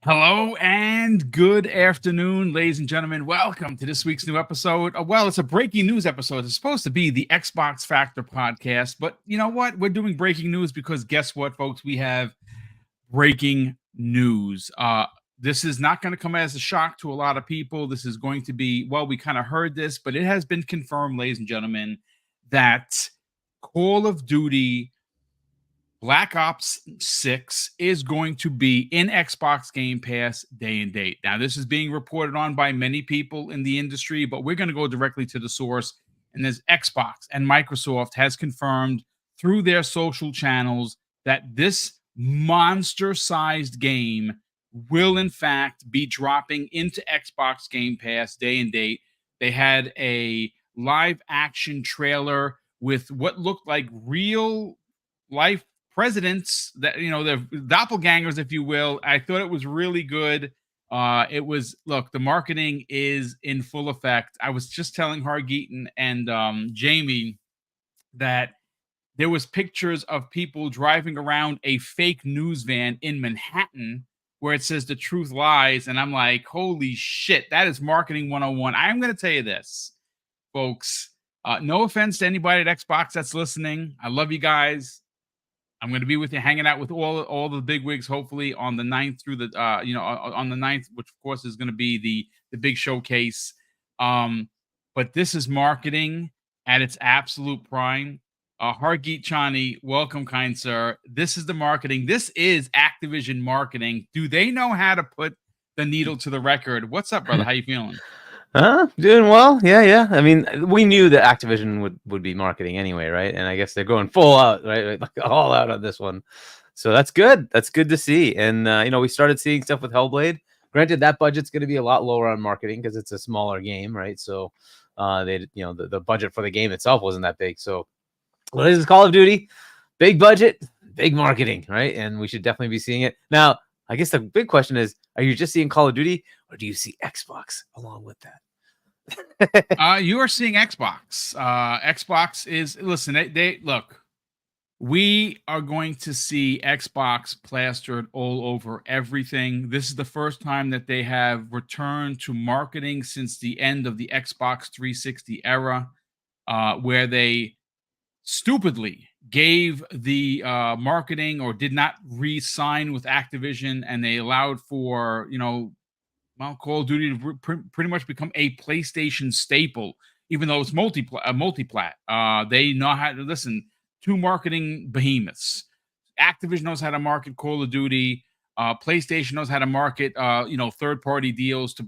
Hello and good afternoon, ladies and gentlemen. Welcome to this week's new episode. Well, it's a breaking news episode. It's supposed to be the Xbox Factor podcast, but you know what? We're doing breaking news because guess what, folks? We have breaking news. This is not going to come as a shock to a lot of people. This is going to be, well, we kind of heard this, but it has been confirmed, ladies and gentlemen, that Call of Duty Black Ops 6 is going to be in Xbox Game Pass day and date. Now, this is being reported on by many people in the industry, but we're going to go directly to the source. And there's Xbox and Microsoft has confirmed through their social channels that this monster-sized game will, in fact, be dropping into Xbox Game Pass day and date. They had a live action trailer with what looked like real life presidents, that the doppelgangers, if you will. I thought it was really good. It was, look, the marketing is in full effect. I was just telling Hargeet and Jamie that there was pictures of people driving around a fake news van in Manhattan where it says the truth lies, and I'm like, holy shit, that is marketing 101. I'm going to tell you this, folks. No offense to anybody at Xbox that's listening. I love you guys. I'm going to be with you, hanging out with all the big wigs, hopefully on the 9th through the on the 9th, which of course is going to be the big showcase. But this is marketing at its absolute prime. Hargeet Chani, welcome, kind sir. This is the marketing. This is Activision marketing. Do they know how to put the needle to the record? What's up, brother? How you feeling? Doing well. Yeah. I mean, we knew that Activision would be marketing anyway, right? And I guess they're going full out, right? Like all out on this one. So that's good. That's good to see. And we started seeing stuff with Hellblade. Granted, that budget's going to be a lot lower on marketing because it's a smaller game, right? So the budget for the game itself wasn't that big. So this is Call of Duty, big budget, big marketing, right? And we should definitely be seeing it. Now, I guess the big question is, are you just seeing Call of Duty or do you see Xbox along with that? You are seeing Xbox. Xbox is, listen, they look. We are going to see Xbox plastered all over everything. This is the first time that they have returned to marketing since the end of the Xbox 360 era, where they stupidly gave the marketing or did not re-sign with Activision, and they allowed for Call of Duty to pretty much become a PlayStation staple, even though it's multiplat. They know how to listen. Two marketing behemoths. Activision knows how to market Call of Duty. PlayStation knows how to market, third-party deals to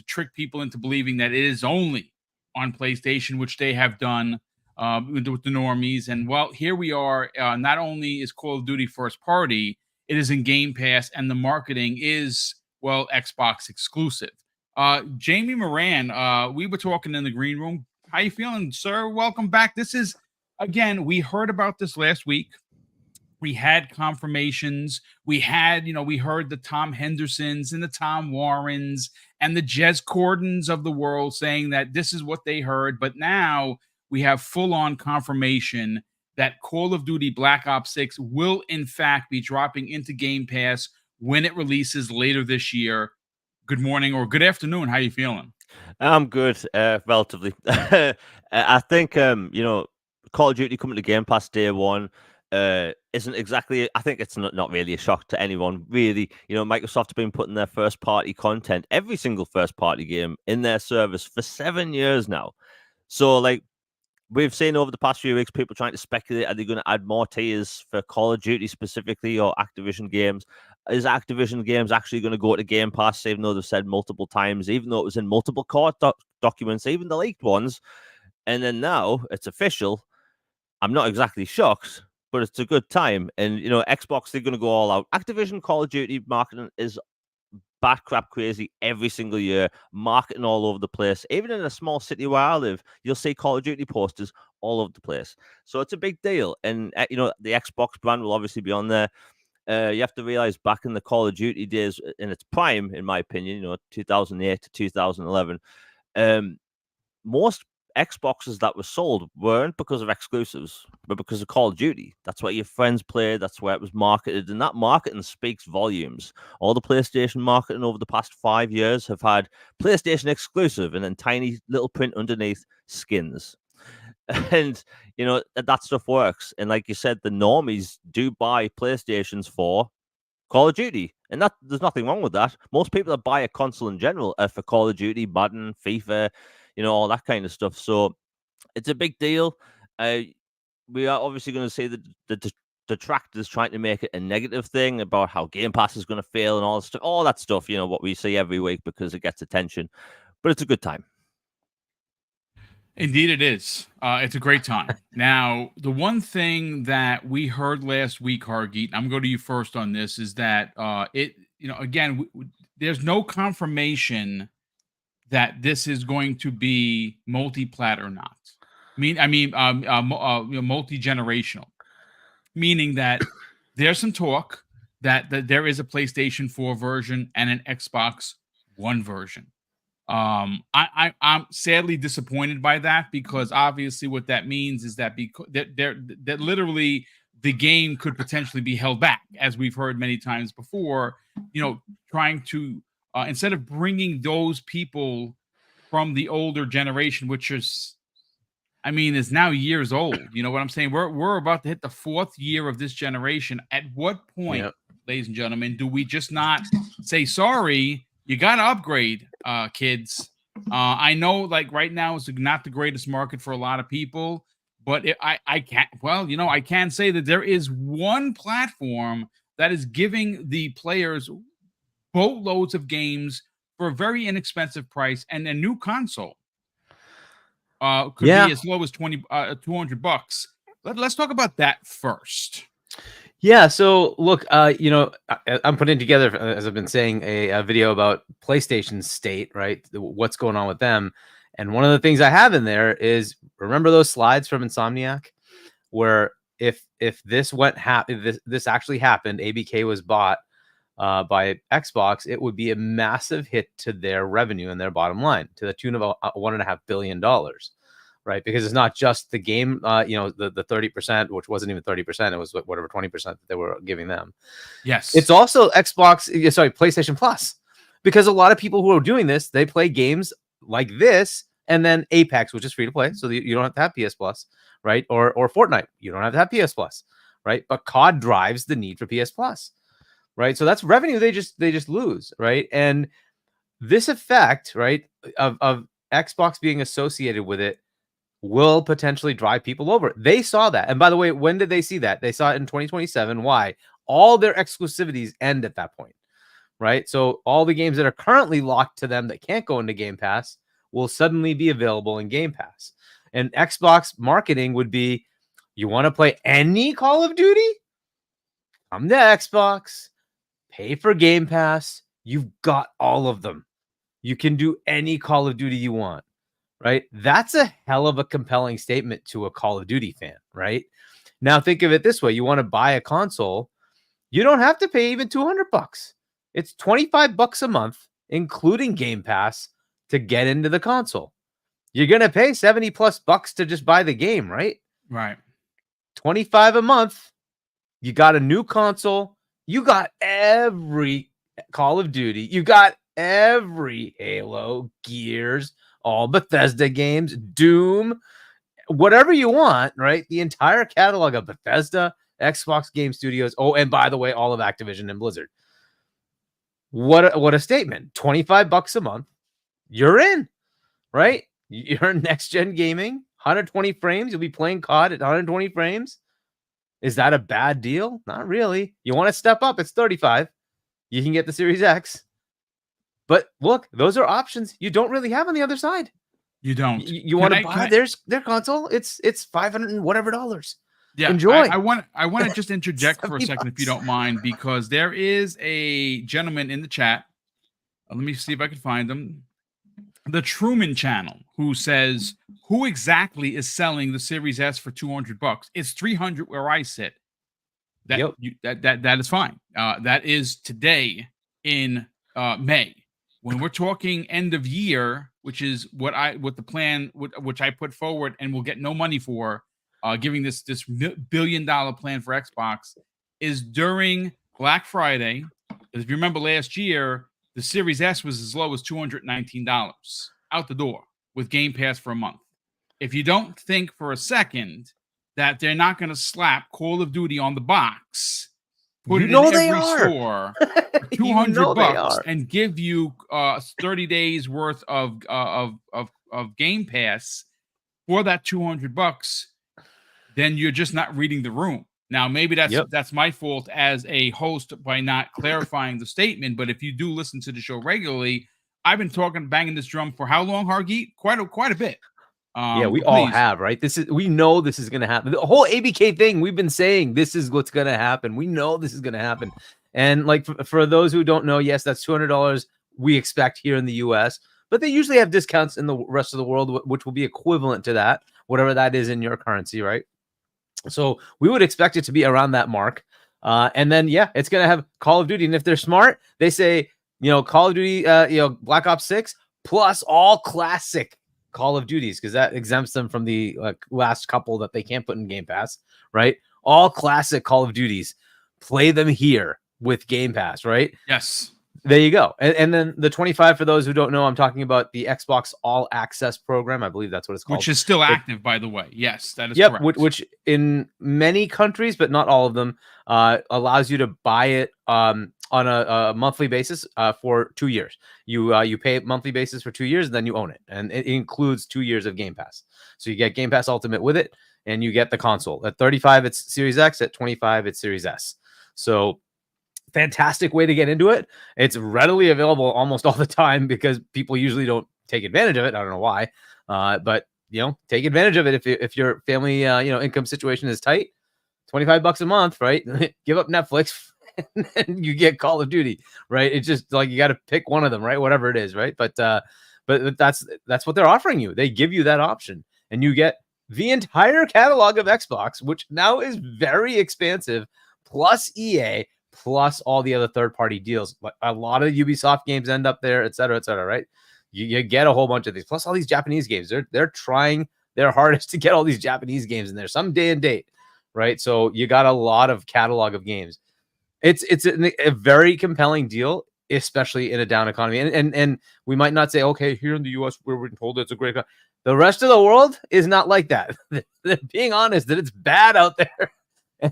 trick people into believing that it is only on PlayStation, which they have done with the normies. And well, here we are. Not only is Call of Duty first party, it is in Game Pass, and the marketing is, well, Xbox exclusive. Jamie Moran, we were talking in the green room. How you feeling, sir? Welcome back. This is, again, we heard about this last week. We had confirmations. We heard the Tom Hendersons and the Tom Warrens and the Jez Cordons of the world saying that this is what they heard. But now we have full-on confirmation that Call of Duty Black Ops 6 will, in fact, be dropping into Game Pass when it releases later this year. Good morning or good afternoon. How you feeling? I'm good, relatively. I think Call of Duty coming to Game Pass day one isn't exactly. I think it's not really a shock to anyone, really. Microsoft have been putting their first party content, every single first party game, in their service for 7 years now. So, like, we've seen over the past few weeks people trying to speculate, are they going to add more tiers for Call of Duty specifically or Activision games? Is Activision games actually going to go to Game Pass, even though they've said multiple times, even though it was in multiple court documents, even the leaked ones? And then now it's official. I'm not exactly shocked, but it's a good time. And, Xbox, they're going to go all out. Activision Call of Duty marketing is bat crap crazy every single year, marketing all over the place. Even in a small city where I live, you'll see Call of Duty posters all over the place. So it's a big deal. And, the Xbox brand will obviously be on there. You have to realize back in the Call of Duty days, in its prime, in my opinion, 2008 to 2011, most Xboxes that were sold weren't because of exclusives, but because of Call of Duty. That's what your friends played. That's where it was marketed, and that marketing speaks volumes. All the PlayStation marketing over the past 5 years have had PlayStation exclusive and then tiny little print underneath skins. And that stuff works. And like you said, the normies do buy PlayStations for Call of Duty, and there's nothing wrong with that. Most people that buy a console in general are for Call of Duty, Madden, FIFA, all that kind of stuff. So it's a big deal. We are obviously going to see the detractors trying to make it a negative thing about how Game Pass is going to fail and all that stuff. What we see every week because it gets attention, but it's a good time. Indeed, it is. It's a great time. Now, the one thing that we heard last week, Hargeet, I'm going to you first on this, is that again, there's no confirmation that this is going to be multi-plat or not. Multi-generational, meaning that there's some talk that there is a PlayStation 4 version and an Xbox One version. I'm sadly disappointed by that, because obviously what that means is that that literally the game could potentially be held back, as we've heard many times before. Trying to instead of bringing those people from the older generation, which is now years old. You know what I'm saying? We're about to hit the 4th year of this generation. At what point, ladies and gentlemen, do we just not say sorry? You got to upgrade, kids. I know, like right now, it's not the greatest market for a lot of people, but I can't. Well, I can say that there is one platform that is giving the players boatloads of games for a very inexpensive price, and a new console could be as low as $200. Let's talk about that first. Yeah, so look, I'm putting together, as I've been saying, a video about PlayStation's state, right? What's going on with them. And one of the things I have in there is, remember those slides from Insomniac, where if this this actually happened, ABK was bought by Xbox, it would be a massive hit to their revenue and their bottom line, to the tune of $1.5 billion. Right, because it's not just the game, the 30%, which wasn't even 30%, it was whatever 20% that they were giving them. Yes, it's also PlayStation Plus, because a lot of people who are doing this, they play games like this, and then Apex, which is free to play, so you don't have to have PS Plus, right? Or Fortnite, you don't have to have PS Plus, right? But COD drives the need for PS Plus, right? So that's revenue they just lose, right? And this effect, right, of Xbox being associated with it will potentially drive people over. They saw that. And by the way, when did they see that? They saw it in 2027. Why? All their exclusivities end at that point, right? So all the games that are currently locked to them that can't go into Game Pass will suddenly be available in Game Pass. And Xbox marketing would be, you want to play any Call of Duty? Come to Xbox, pay for Game Pass. You've got all of them. You can do any Call of Duty you want. Right? That's a hell of a compelling statement to a Call of Duty fan, right? Now think of it this way. You want to buy a console, you don't have to pay even $200. It's $25 a month, including Game Pass, to get into the console. You're going to pay $70+ to just buy the game, right? Right. $25 a month. You got a new console. You got every Call of Duty. You got every Halo, Gears, all Bethesda games, Doom, whatever you want, right? The entire catalog of Bethesda, Xbox Game Studios. Oh, and by the way, all of Activision and Blizzard. What a statement. $25 a month. You're in, right? You're next gen gaming, 120 frames. You'll be playing COD at 120 frames. Is that a bad deal? Not really. You want to step up, it's 35. You can get the Series X. But look, those are options you don't really have on the other side. You don't. You want to buy their console? It's $500 and whatever dollars. Yeah, enjoy. I want to just interject for a second, if you don't mind, because there is a gentleman in the chat. Let me see if I can find him. The Truman Channel, who says, "Who exactly is selling the Series S for $200? It's $300 where I sit." That is fine. That is today in May. When we're talking end of year, which is what the plan which I put forward and will get no money for, giving this $1 billion plan for Xbox, is during Black Friday. If you remember last year, the Series S was as low as $219 out the door with Game Pass for a month. If you don't think for a second that they're not going to slap Call of Duty on the box, put it in every store for $200 and give you 30 days worth of Game Pass for that $200, then you're just not reading the room. Now, maybe that's my fault as a host by not clarifying the statement. But if you do listen to the show regularly, I've been banging this drum for how long, Hargeet? Quite a bit. Yeah, we all have, right? We know this is going to happen. The whole ABK thing, we've been saying this is what's going to happen. We know this is going to happen. And like for those who don't know, yes, that's $200 we expect here in the US, but they usually have discounts in the rest of the world, which will be equivalent to that, whatever that is in your currency, right? So we would expect it to be around that mark. And then, yeah, it's going to have Call of Duty. And if they're smart, they say, Call of Duty, Black Ops 6 plus all classic Call of Duties, because that exempts them from the last couple that they can't put in Game Pass, right? All classic Call of Duties, play them here with Game Pass, right? Yes. There you go. And then the 25, for those who don't know, I'm talking about the Xbox All Access program. I believe that's what it's called. Which is still active, by the way. Yes, that is correct. Which in many countries, but not all of them, allows you to buy it on a monthly basis for 2 years. You pay a monthly basis for 2 years, and then you own it. And it includes 2 years of Game Pass. So you get Game Pass Ultimate with it, and you get the console. At 35, it's Series X. At 25, it's Series S. So fantastic way to get into it. It's readily available almost all the time because people usually don't take advantage of it. I don't know why, but take advantage of it if your family income situation is tight. $25 a month, right? Give up Netflix and you get Call of Duty, right? It's just like you got to pick one of them, right? Whatever it is, right? But that's what they're offering you. They give you that option, and you get the entire catalog of Xbox, which now is very expansive, plus EA, plus all the other third-party deals. But a lot of Ubisoft games end up there, et cetera, right? You get a whole bunch of these, plus all these Japanese games. They're trying their hardest to get all these Japanese games in there, some day and date, right? So you got a lot of catalog of games. It's a very compelling deal, especially in a down economy. And we might not say, okay, here in the US, we're told it's a great. The rest of the world is not like that. They're being honest that it's bad out there.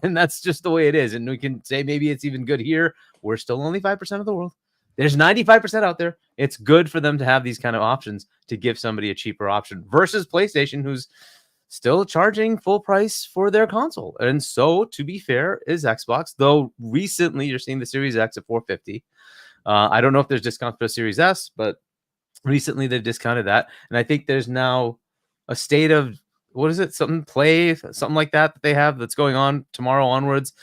And that's just the way it is. And we can say maybe it's even good here. We're still only 5% of the world. There's 95% out there. It's good for them to have these kind of options to give somebody a cheaper option versus PlayStation, who's still charging full price for their console. And so, to be fair, is Xbox. Though recently you're seeing the Series X at $450. I don't know if there's discounts for the Series S, but recently they've discounted that. And I think there's now a state of, what is it? Something like that they have that's going on tomorrow onwards.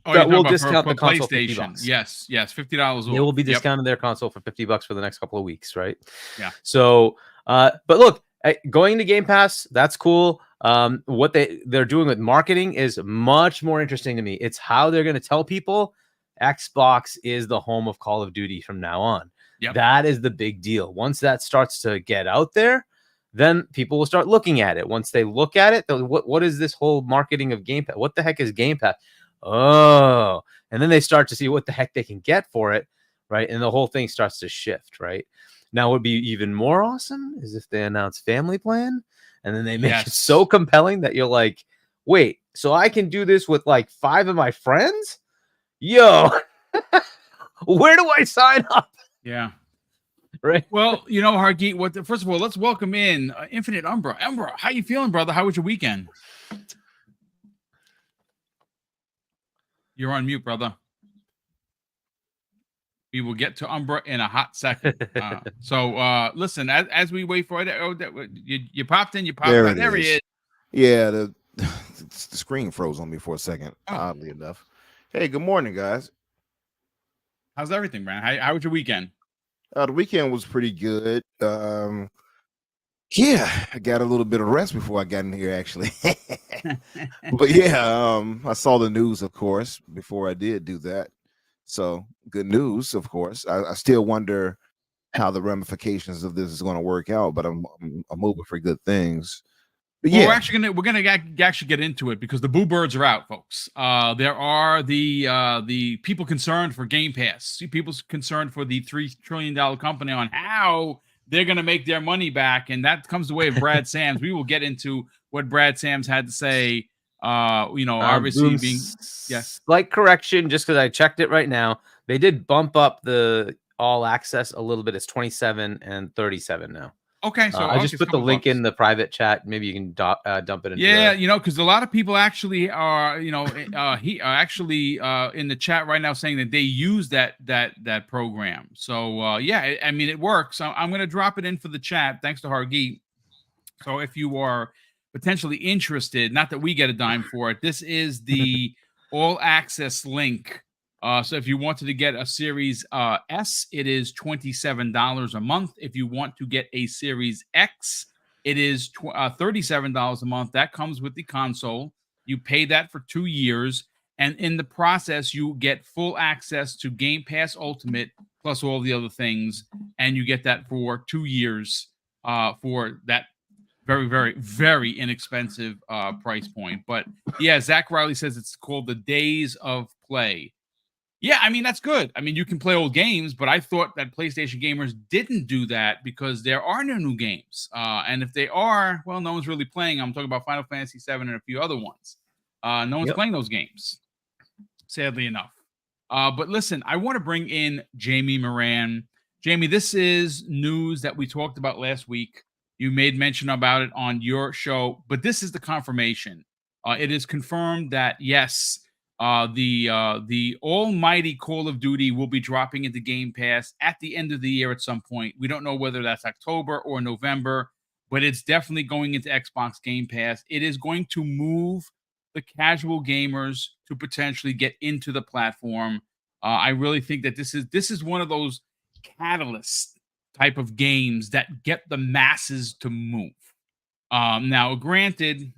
That will discount the console $50. Yes, $50. They will be discounting their console for $50 for the next couple of weeks, right? Yeah. So, but look, going to Game Pass, that's cool. What they're doing with marketing is much more interesting to me. It's how they're going to tell people Xbox is the home of Call of Duty from now on. Yep. That is the big deal. Once that starts to get out there, then people will start looking at it. Once they look at it, what is this whole marketing of Game Pass? What the heck is Game Pass? Oh, and then they start to see what the heck they can get for it, right? And the whole thing starts to shift, right? Now, what would be even more awesome is if they announce Family Plan, and then they make it so compelling that you're like, wait, so I can do this with like 5 of my friends? Yo, where do I sign up? Yeah. Right. Well, Hargeet, first of all, let's welcome in Infinite Umbra. Umbra, how you feeling, brother? How was your weekend? You're on mute, brother. We will get to Umbra in a hot second. So listen, as we wait for it, you popped in, there he is. Yeah, the screen froze on me for a second, oddly enough. Hey, good morning, guys. How's everything, man? How was your weekend? The weekend was pretty good. I got a little bit of rest before I got in here, actually. But I saw the news, of course, before I did do that. So good news, of course. I still wonder how the ramifications of this is going to work out, but I'm hoping for good things. But well, yeah, we're gonna actually get into it because the boo birds are out, folks. There are the people concerned for Game Pass, people concerned for the $3 trillion company on how they're gonna make their money back, and that comes the way of Brad Sams. We will get into what Brad Sams had to say. Obviously being slight correction, just because I checked it right now, they did bump up the all access a little bit. It's 27 and 37 now. Okay, so I just put the link in the private chat. Maybe you can dump it into. Yeah, because a lot of people actually are, he are actually in the chat right now saying that they use that program. So I mean it works. I'm going to drop it in for the chat. Thanks to Hargeet. So if you are potentially interested, not that we get a dime for it, this is the all access link. So if you wanted to get a Series S, it is $27 a month. If you want to get a Series X, it is $37 a month. That comes with the console. You pay that for 2 years. And in the process, you get full access to Game Pass Ultimate plus all the other things. And you get that for 2 years for that very, very, very inexpensive price point. But yeah, Zach Riley says it's called the Days of Play. Yeah, I mean, that's good. I mean, you can play old games, but I thought that PlayStation gamers didn't do that because there are no new games. And if they are, well, no one's really playing. I'm talking about Final Fantasy VII and a few other ones. No one's playing those games, sadly enough. But listen, I want to bring in Jamie Moran. Jamie, this is news that we talked about last week. You made mention about it on your show, but this is the confirmation. It is confirmed that, yes, the almighty Call of Duty will be dropping into Game Pass at the end of the year at some point. We don't know whether that's October or November, but it's definitely going into Xbox Game Pass. It is going to move the casual gamers to potentially get into the platform. I really think that this is one of those catalyst type of games that get the masses to move. Now, granted,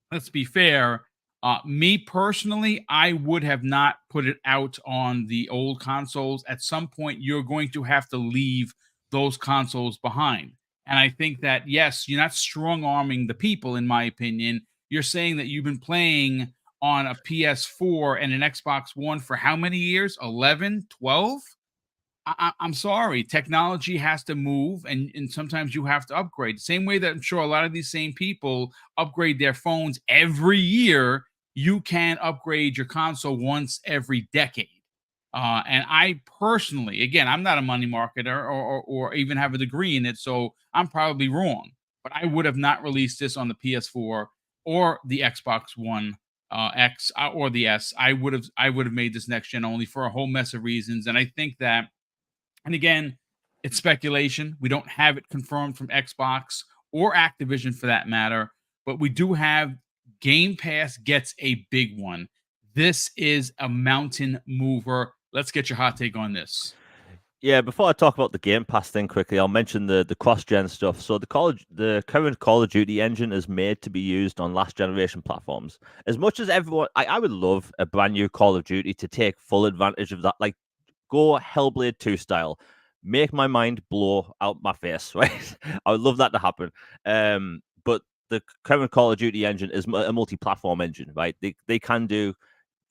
let's be fair. Me personally, I would have not put it out on the old consoles. At some point, you're going to have to leave those consoles behind. And I think that, yes, you're not strong-arming the people, in my opinion. You're saying that you've been playing on a PS4 and an Xbox One for how many years? 11, 12? I'm sorry. Technology has to move, and sometimes you have to upgrade. The same way that I'm sure a lot of these same people upgrade their phones every year, you can upgrade your console once every decade. And I personally, again, I'm not a money marketer or even have a degree in it, so I'm probably wrong. But I would have not released this on the PS4 or the Xbox One X or the S. I would have made this next gen only for a whole mess of reasons, and I think that. And again, it's speculation. We don't have it confirmed from Xbox or Activision for that matter, but we do have Game Pass gets a big one. This is a mountain mover. Let's get your hot take on this. Yeah, before I talk about the Game Pass thing quickly, I'll mention the cross-gen stuff. So the current Call of Duty engine is made to be used on last generation platforms. As much as everyone, I would love a brand new Call of Duty to take full advantage of that. Like, go Hellblade 2 style. Make my mind blow out my face, right? I would love that to happen. But the current Call of Duty engine is a multi-platform engine, right? They can do,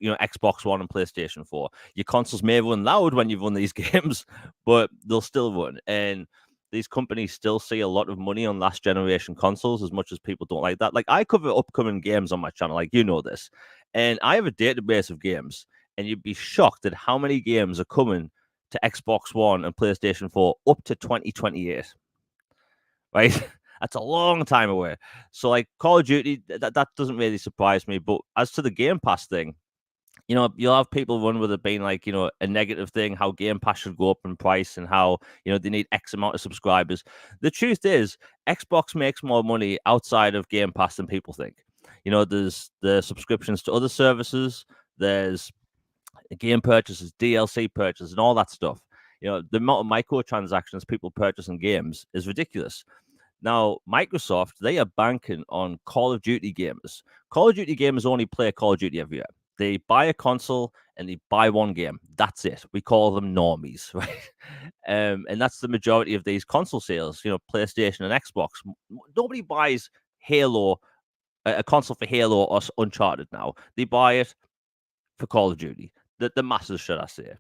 Xbox One and PlayStation 4. Your consoles may run loud when you've run these games, but they'll still run. And these companies still see a lot of money on last generation consoles, as much as people don't like that. Like, I cover upcoming games on my channel, like this. And I have a database of games. And you'd be shocked at how many games are coming to Xbox One and PlayStation 4 up to 2028. Right? That's a long time away. So, like, Call of Duty, that doesn't really surprise me. But as to the Game Pass thing, you'll have people run with it being like, a negative thing, how Game Pass should go up in price and how, they need X amount of subscribers. The truth is, Xbox makes more money outside of Game Pass than people think. There's the subscriptions to other services. There's game purchases, DLC purchases, and all that stuff. The amount of microtransactions people purchase in games is ridiculous. Now, Microsoft, they are banking on Call of Duty gamers. Call of Duty gamers only play Call of Duty every year. They buy a console and they buy one game. That's it. We call them normies, right? And that's the majority of these console sales. PlayStation and Xbox. Nobody buys Halo, a console for Halo or Uncharted now. They buy it for Call of Duty. The masses, should I say?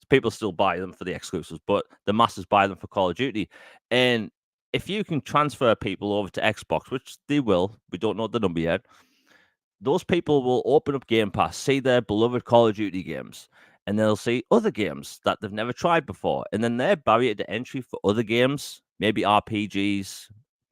People still buy them for the exclusives, but the masses buy them for Call of Duty. And if you can transfer people over to Xbox, which they will, we don't know the number yet, those people will open up Game Pass, see their beloved Call of Duty games, and they'll see other games that they've never tried before. And then their barrier to entry for other games, maybe RPGs,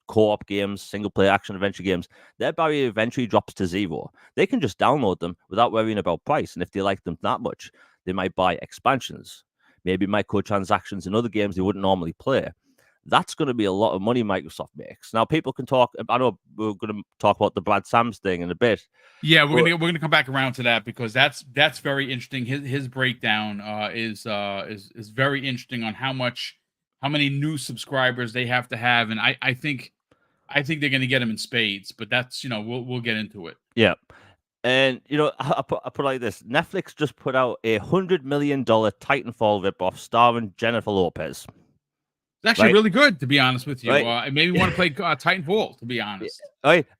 co-op games, single-player action-adventure games, their barrier of entry drops to zero. They can just download them without worrying about price. And if they like them that much, they might buy expansions, maybe microtransactions in other games they wouldn't normally play. That's going to be a lot of money Microsoft makes. Now, people can talk. I know we're going to talk about the Brad Sams thing in a bit. Yeah, we're gonna come back around to that because that's very interesting. His breakdown is very interesting on how many new subscribers they have to have, and I think they're gonna get them in spades. But that's we'll get into it. Yeah. And I put like this: Netflix just put out a $100 million Titanfall ripoff starring Jennifer Lopez. It's actually really good, to be honest with you. Right. I maybe want to play Titanfall, to be honest.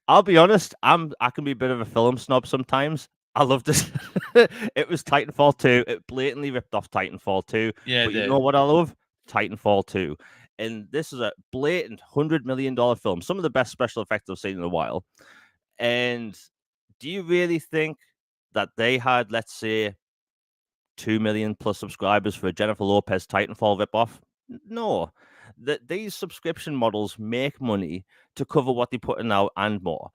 I'll be honest. I can be a bit of a film snob sometimes. I love this. It was Titanfall 2. It blatantly ripped off Titanfall 2. Yeah, but you know what I love? Titanfall 2. And this is a blatant $100 million film. Some of the best special effects I've seen in a while. And do you really think that they had, let's say, 2 million plus subscribers for a Jennifer Lopez Titanfall ripoff? No. These subscription models make money to cover what they're putting out and more.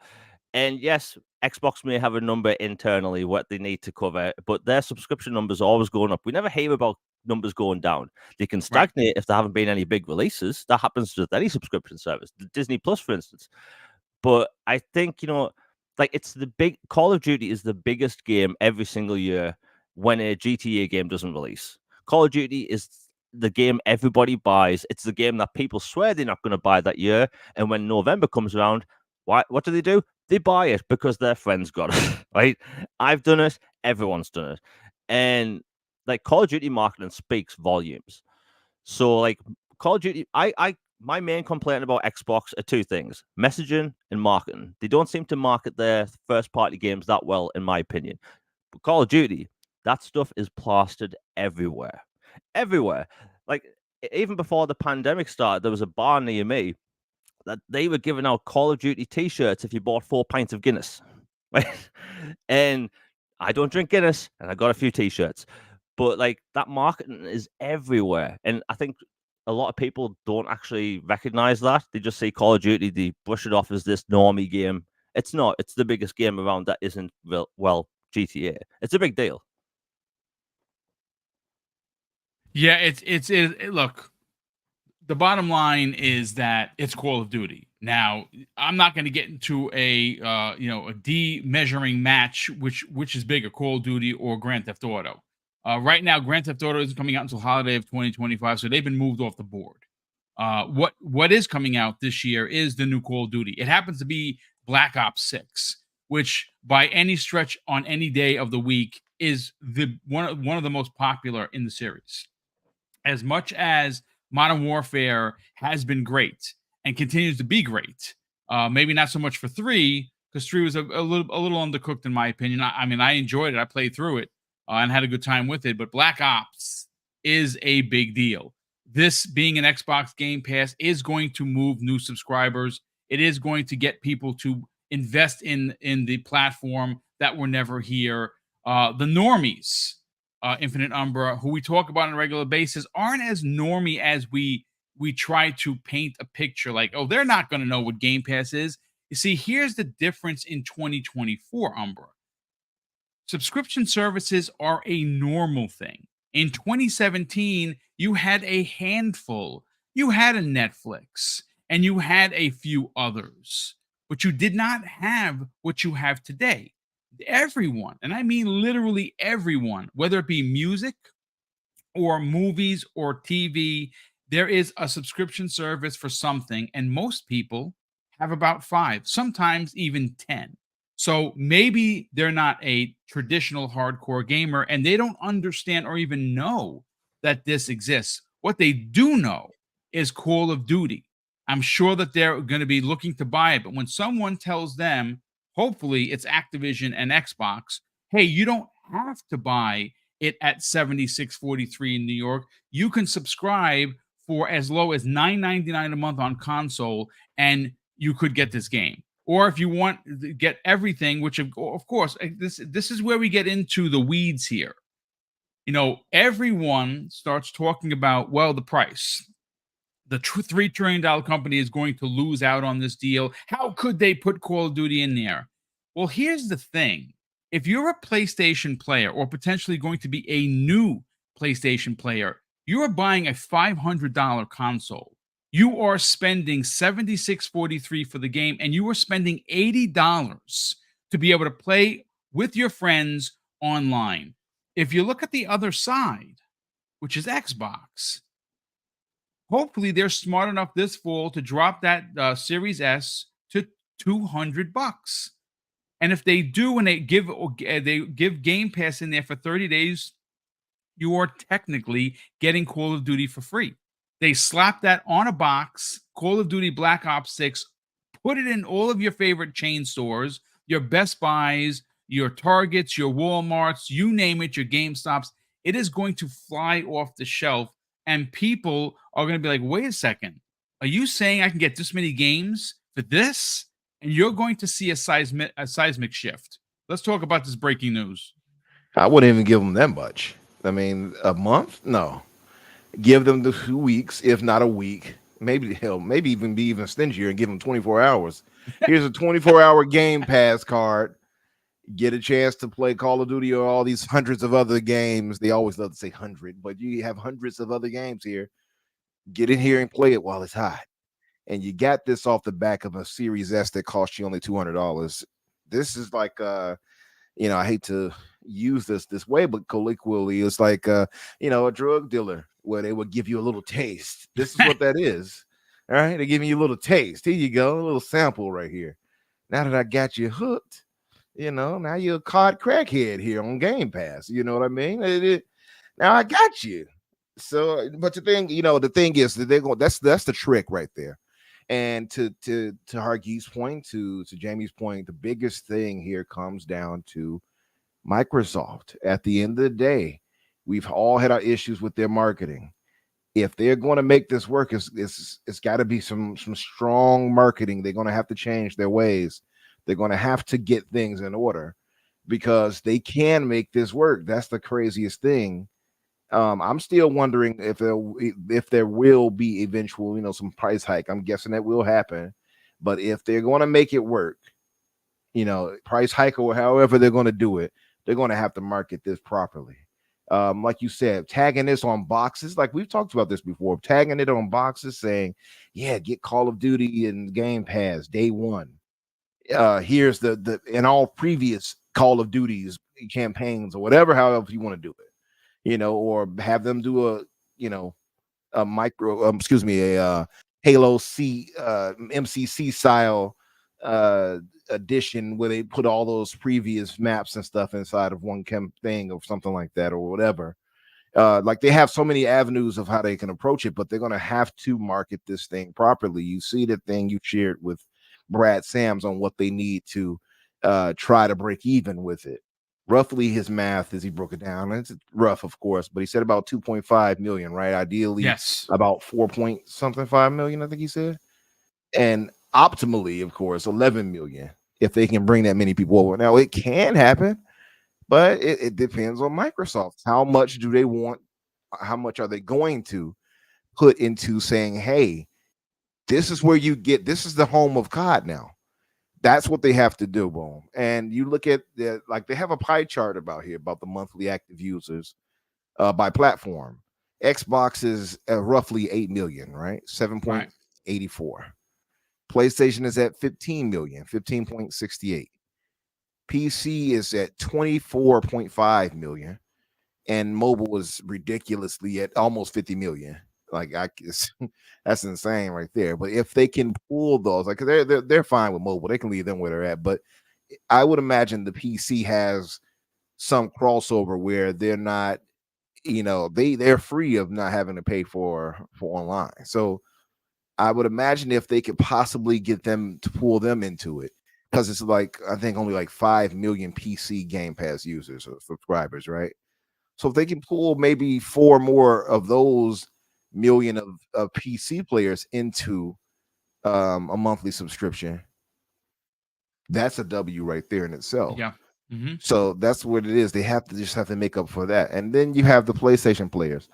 And yes, Xbox may have a number internally what they need to cover, but their subscription numbers are always going up. We never hear about numbers going down. They can stagnate if there haven't been any big releases. That happens with any subscription service, Disney Plus, for instance. But I think, it's the big Call of Duty is the biggest game every single year when a GTA game doesn't release. Call of Duty is the game everybody buys. It's the game that people swear they're not going to buy that year. And when November comes around, what do? They buy it because their friends got it, right? I've done it. Everyone's done it. And Call of Duty marketing speaks volumes. So Call of Duty, my main complaint about Xbox are two things: messaging and marketing. They don't seem to market their first-party games that well, in my opinion. But Call of Duty, that stuff is plastered everywhere. Everywhere. Even before the pandemic started, there was a bar near me that they were giving out Call of Duty t-shirts if you bought 4 pints of Guinness. Right? And I don't drink Guinness, and I got a few t-shirts. But that marketing is everywhere. And I think a lot of people don't actually recognize that. They just see Call of Duty, they brush it off as this normie game. It's not. It's the biggest game around that isn't, GTA. It's a big deal. Yeah, it's look, the bottom line is that it's Call of Duty. Now, I'm not going to get into a de-measuring match, which is bigger, Call of Duty or Grand Theft Auto. Right now, Grand Theft Auto isn't coming out until holiday of 2025, so they've been moved off the board. What is coming out this year is the new Call of Duty. It happens to be Black Ops 6, which by any stretch on any day of the week is one of the most popular in the series. As much as Modern Warfare has been great and continues to be great, maybe not so much for 3, because 3 was a little undercooked in my opinion. I mean, I enjoyed it. I played through it and had a good time with it. But Black Ops is a big deal. This being an Xbox Game Pass is going to move new subscribers. It is going to get people to invest in the platform that were never here. The normies, Infinite Umbra, who we talk about on a regular basis, aren't as normy as we try to paint a picture like, oh, they're not going to know what Game Pass is. You see, here's the difference in 2024, Umbra. Subscription services are a normal thing. In 2017, you had a handful. You had a Netflix, and you had a few others, but you did not have what you have today. Everyone, and I mean literally everyone, whether it be music or movies or TV, there is a subscription service for something, and most people have about 5, sometimes even 10. So maybe they're not a traditional hardcore gamer and they don't understand or even know that this exists. What they do know is Call of Duty. I'm sure that they're going to be looking to buy it. But when someone tells them, hopefully it's Activision and Xbox, hey, you don't have to buy it at $76.43 in New York. You can subscribe for as low as $9.99 a month on console, and you could get this game. Or if you want to get everything, which of course, this is where we get into the weeds here. You know, everyone starts talking about, well, the price. The $3 trillion company is going to lose out on this deal. How could they put Call of Duty in there? Well, here's the thing. If you're a PlayStation player or potentially going to be a new PlayStation player, you are buying a $500 console. You are spending $76.43 for the game, and you are spending $80 to be able to play with your friends online. If you look at the other side, which is Xbox, hopefully they're smart enough this fall to drop that Series S to $200. And if they do, and they give Game Pass in there for 30 days, you are technically getting Call of Duty for free. They slap that on a box, Call of Duty Black Ops 6, put it in all of your favorite chain stores, your Best Buys, your Targets, your Walmarts, you name it, your GameStops. It is going to fly off the shelf, and people are going to be like, wait a second, are you saying I can get this many games for this? And you're going to see a seismic shift. Let's talk about this breaking news. I wouldn't even give them that much. I mean, a month? No. Give them the 2 weeks, if not a week. Maybe even be even stingier and give them 24 hours. Here's a 24-hour Game Pass card. Get a chance to play Call of Duty or all these hundreds of other games. They always love to say 100, but you have hundreds of other games here. Get in here and play it while it's hot. And you got this off the back of a Series S that cost you only $200. This is like I hate to use this way, but colloquially, it's like a drug dealer where they would give you a little taste. This is what that is. All right, they're giving you a little taste. Here you go, a little sample right here. Now that I got you hooked, now you're a COD crackhead here on Game Pass. You know what I mean? Now I got you. So, but the thing is that they're going. That's the trick right there. And to Hargeet's point, to Jamie's point, the biggest thing here comes down to Microsoft. At the end of the day, we've all had our issues with their marketing. If they're going to make this work, it's got to be some strong marketing. They're going to have to change their ways. They're going to have to get things in order because they can make this work. That's the craziest thing. I'm still wondering if there will be eventual, some price hike. I'm guessing that will happen, but if they're going to make it work, price hike or however they're going to do it, they're going to have to market this properly. Like you said, tagging this on boxes, like we've talked about this before, tagging it on boxes saying, yeah, get Call of Duty and Game Pass day one. Here's the in all previous Call of Duties campaigns or whatever, however you want to do it. Or have them do a Halo C MCC style edition where they put all those previous maps and stuff inside of one thing or something like that or whatever. Like they have so many avenues of how they can approach it, but they're going to have to market this thing properly. You see the thing you shared with Brad Sams on what they need to try to break even with it. Roughly his math as he broke it down. It's rough, of course, but he said about 2.5 million, right? Ideally, yes, about 4.5 million, I think he said. And optimally, of course, 11 million if they can bring that many people over. Now, it can happen, but it depends on Microsoft. How much do they want? How much are they going to put into saying, hey, this is where you get, this is the home of COD now. That's what they have to do, Boom. And you look at they have a pie chart about the monthly active users by platform. Xbox is roughly 8 million, right? 7.84. Right. PlayStation is at 15 million, 15.68. PC is at 24.5 million, and mobile is ridiculously at almost 50 million. Like that's insane right there. But if they can pull those, like they're fine with mobile, they can leave them where they're at. But I would imagine the PC has some crossover where they're not, they're free of not having to pay for online. So I would imagine if they could possibly get them to pull them into it, because it's like, I think only like 5 million PC Game Pass users or subscribers, right? So if they can pull maybe 4 more of those million of PC players into a monthly subscription, that's a W right there in itself. Yeah. Mm-hmm. So that's what it is. They have to make up for that. And then you have the PlayStation players.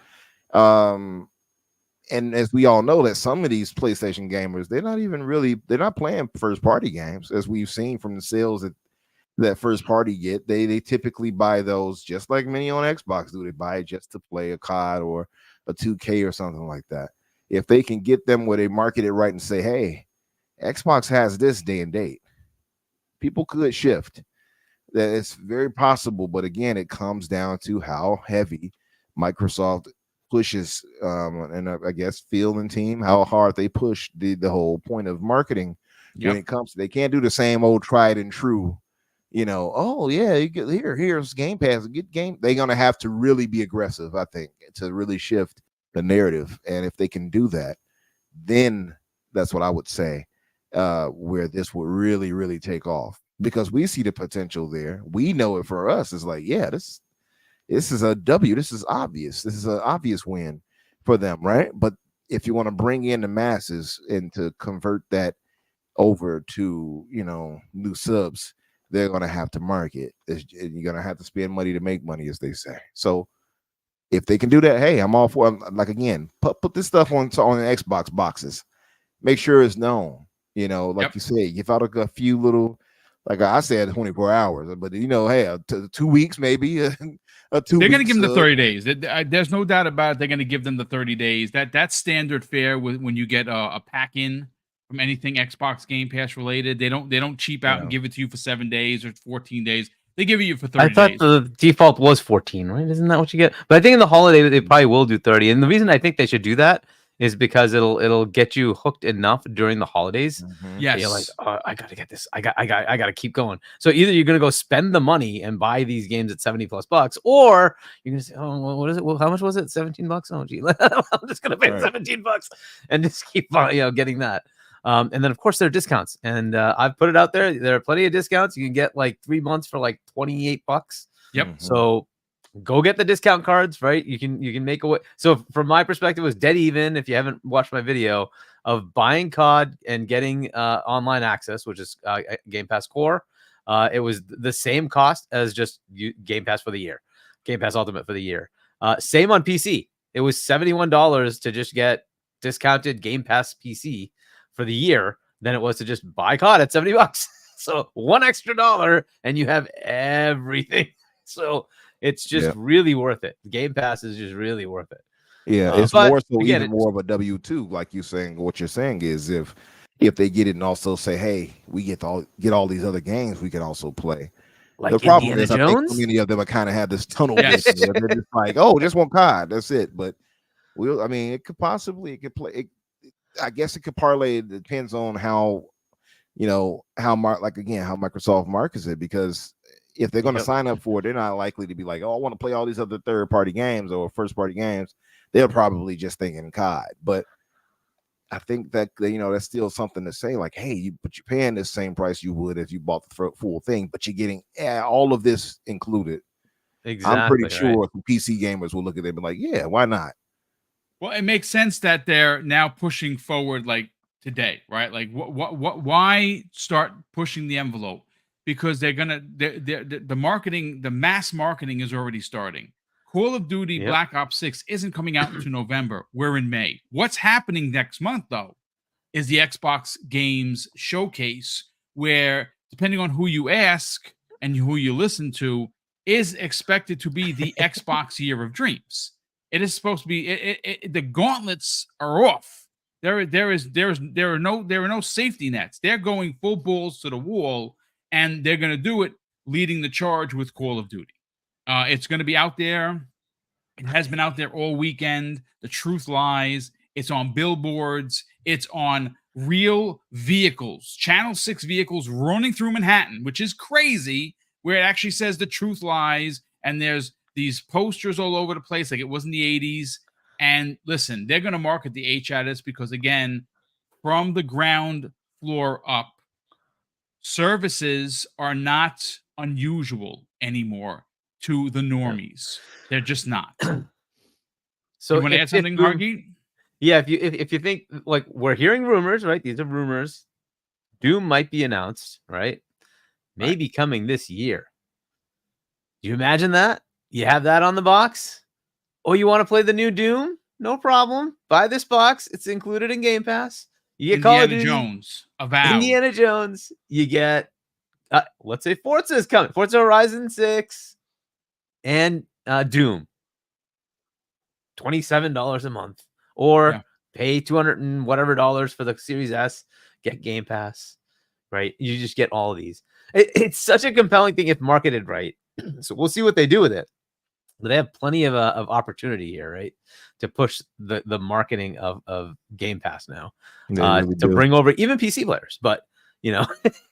And as we all know, that some of these PlayStation gamers, they're not playing first party games, as we've seen from the sales that first party get. They typically buy those just like many on Xbox do. They buy it just to play a COD or a 2K or something like that. If they can get them where they market it right and say, hey, Xbox has this day and date, people could shift. That it's very possible, but again, it comes down to how heavy Microsoft pushes, and I guess Phil and team, how hard they push the whole point of marketing. When it comes to, they can't do the same old tried and true, oh yeah, you get here's Game Pass, get game. They're gonna have to really be aggressive, I think, to really shift the narrative. And if they can do that, then that's what I would say, where this will really, really take off, because we see the potential there. We know it for us. It's like, yeah, this is a W. This is obvious. This is an obvious win for them, right? But if you want to bring in the masses and to convert that over to, new subs, they're going to have to market. You're going to have to spend money to make money, as they say. So if they can do that, hey, I'm all for it. Like, again, put this stuff on the Xbox boxes. Make sure it's known. Like you say, give out a few little, like I said, 24 hours, but hey, 2 weeks maybe. A 2 They're going to weeks, give them the 30 days. There's no doubt about it. They're going to give them the 30 days. That's standard fare when you get a pack in from anything Xbox Game Pass related. They don't cheap out and give it to you for 7 days or 14 days. They give it you for 30 days. I thought the default was 14, right? Isn't that what you get? But I think in the holiday they probably will do 30. And the reason I think they should do that is because it'll get you hooked enough during the holidays. Mm-hmm. Yes. You're like, oh, I gotta get this. I gotta keep going. So either you're gonna go spend the money and buy these games at $70+, or you're gonna say, oh, well, what is it? Well, how much was it? $17? Oh, gee, I'm just gonna pay $17 and just keep getting that. And then of course there are discounts, and I've put it out there. There are plenty of discounts. You can get like 3 months for like $28. Yep. Mm-hmm. So go get the discount cards, right? You can make a way. So from my perspective, it was dead even. If you haven't watched my video of buying COD and getting online access, which is Game Pass Core, it was the same cost as just Game Pass for the year, Game Pass Ultimate for the year. Same on PC. It was $71 to just get discounted Game Pass PC for the year than it was to just buy COD at $70. So $1 extra and you have everything. So it's just really worth it. Game Pass is just really worth it. Yeah, it's more so, again, even more of a W2, like you saying. What you're saying is if they get it and also say, hey, we get all these other games we can also play. Like the problem Indiana is, I Jones? think many of them kind of have this tunnel vision where they're just like, oh, just one COD, that's it. But it could play. I guess it could parlay. It depends on how Microsoft markets it, because if they're going to sign up for it, they're not likely to be like, oh, I want to play all these other third-party games or first-party games. They're probably just thinking COD. But I think that, that's still something to say, like, hey, but you're paying the same price you would if you bought the full thing, but you're getting all of this included. Exactly. I'm pretty sure PC gamers will look at it and be like, yeah, why not? Well, it makes sense that they're now pushing forward like today, right? Like, why start pushing the envelope? Because the marketing, the mass marketing is already starting. Call of Duty Black Ops 6 isn't coming out until November. We're in May. What's happening next month, though, is the Xbox Games Showcase, where, depending on who you ask and who you listen to, is expected to be the Xbox Year of Dreams. It is supposed to be. The gauntlets are off. There are no safety nets. They're going full balls to the wall, and they're going to do it leading the charge with Call of Duty. It's going to be out there. It has been out there all weekend. The truth lies. It's on billboards. It's on real vehicles, Channel 6 vehicles running through Manhattan, which is crazy, where it actually says the truth lies, and there's these posters all over the place like it was in the 80s. And listen, they're going to market the H at us because, again, from the ground floor up, services are not unusual anymore to the normies. They're just not. So You want to add something, Hargeet? Yeah, if you think, like, we're hearing rumors, right? These are rumors. Doom might be announced, right? Maybe coming this year. Do you imagine that? You have that on the box? Oh, you want to play the new Doom? No problem. Buy this box. It's included in Game Pass. You get Call of Duty, Jones, Avowed. Indiana Jones. You get, let's say Forza is coming. Forza Horizon 6 and Doom. $27 a month. Or pay $200 and whatever dollars for the Series S. Get Game Pass. Right? You just get all of these. It's such a compelling thing if marketed right. So we'll see what they do with it. But they have plenty of opportunity here, right, to push the marketing of Game Pass now, to bring over even PC players. But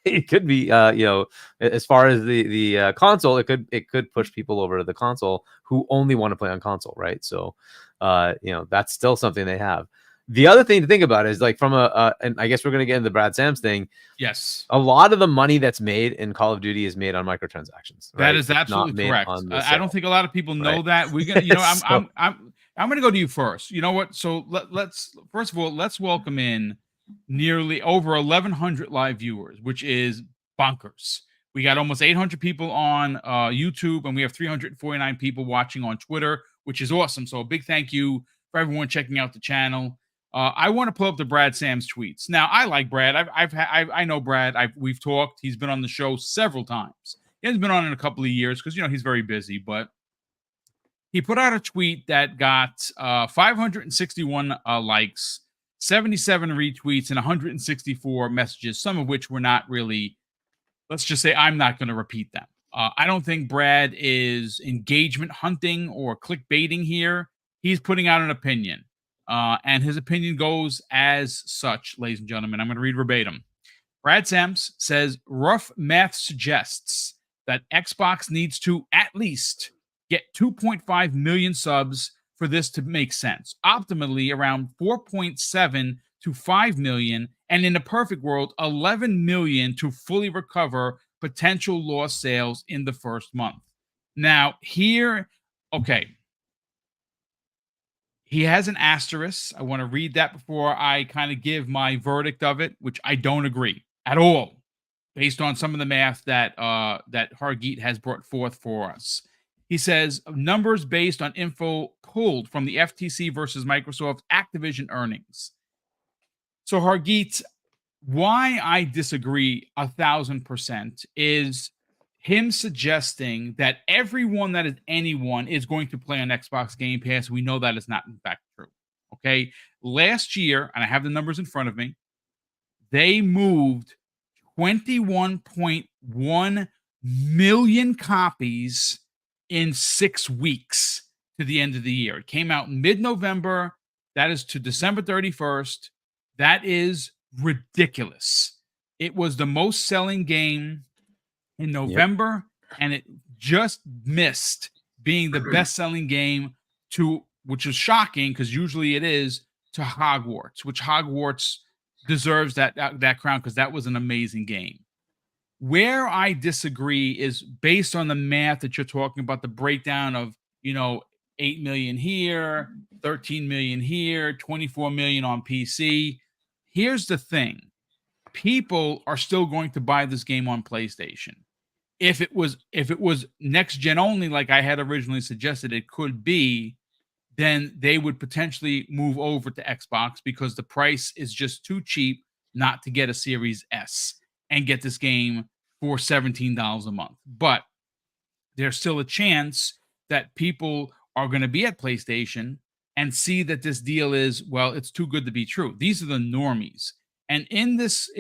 it could be as far as the console, it could push people over to the console who only want to play on console, right? So that's still something they have. The other thing to think about is, like, from and I guess we're going to get into the Brad Sams thing. Yes. A lot of the money that's made in Call of Duty is made on microtransactions. Right? That is absolutely correct. I don't think a lot of people know that. We're going to, I'm going to go to you first. You know what? So let's first of all, let's welcome in nearly over 1,100 live viewers, which is bonkers. We got almost 800 people on YouTube, and we have 349 people watching on Twitter, which is awesome. So a big thank you for everyone checking out the channel. I want to pull up the Brad Sams tweets. Now, I like Brad. I know Brad. We've talked. He's been on the show several times. He hasn't been on in a couple of years because he's very busy. But he put out a tweet that got 561 likes, 77 retweets, and 164 messages. Some of which were not really. Let's just say I'm not going to repeat them. I don't think Brad is engagement hunting or clickbaiting here. He's putting out an opinion. And his opinion goes as such, ladies and gentlemen. I'm going to read verbatim. Brad Sams says, rough math suggests that Xbox needs to at least get 2.5 million subs for this to make sense. Optimally, around 4.7 to 5 million, and in a perfect world, 11 million to fully recover potential lost sales in the first month. Now, here, okay. He has an asterisk. I want to read that before I kind of give my verdict of it, which I don't agree at all, based on some of the math that Hargeet has brought forth for us. He says, numbers based on info pulled from the FTC versus Microsoft Activision earnings. So, Hargeet, why I disagree 1,000% is him suggesting that everyone that is anyone is going to play on Xbox Game Pass. We know that is not, in fact, true. Okay. Last year, and I have the numbers in front of me, they moved 21.1 million copies in 6 weeks to the end of the year. It came out mid-November. That is to December 31st. That is ridiculous. It was the most selling game in November, and it just missed being the best-selling game which is shocking because usually it is, to Hogwarts, which Hogwarts deserves that crown because that was an amazing game. Where I disagree is based on the math that you're talking about, the breakdown of 8 million here, 13 million here, 24 million on PC. Here's the thing. People are still going to buy this game on PlayStation. If it was next gen only, like I had originally suggested it could be, then they would potentially move over to Xbox because the price is just too cheap not to get a Series S and get this game for $17 a month. But there's still a chance that people are going to be at PlayStation and see that this deal is, well, it's too good to be true. These are the normies. And in this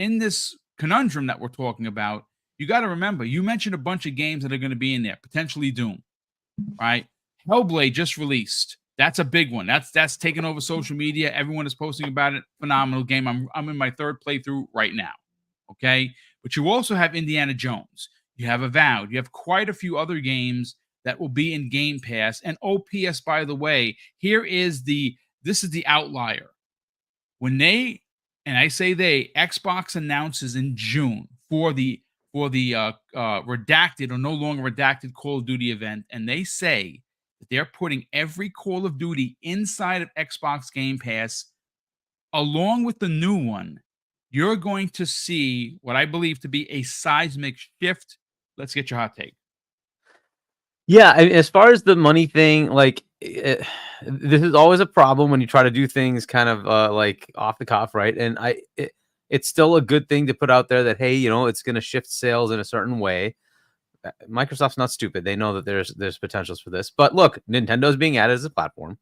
conundrum that we're talking about, you got to remember, you mentioned a bunch of games that are going to be in there, potentially Doom, right? Hellblade just released. That's a big one. That's taken over social media. Everyone is posting about it. Phenomenal game. I'm in my third playthrough right now. Okay, but you also have Indiana Jones. You have Avowed. You have quite a few other games that will be in Game Pass. And OPS, by the way, this is the outlier. When they, and I say Xbox announces in June for the redacted or no longer redacted Call of Duty event, and they say that they're putting every Call of Duty inside of Xbox Game Pass along with the new one. You're going to see what I believe to be a seismic shift. Let's get your hot take. Yeah, as far as the money thing, like this is always a problem when you try to do things kind of like off the cuff, right? And it's still a good thing to put out there that, hey, it's going to shift sales in a certain way. Microsoft's not stupid; they know that there's potentials for this. But look, Nintendo's being added as a platform,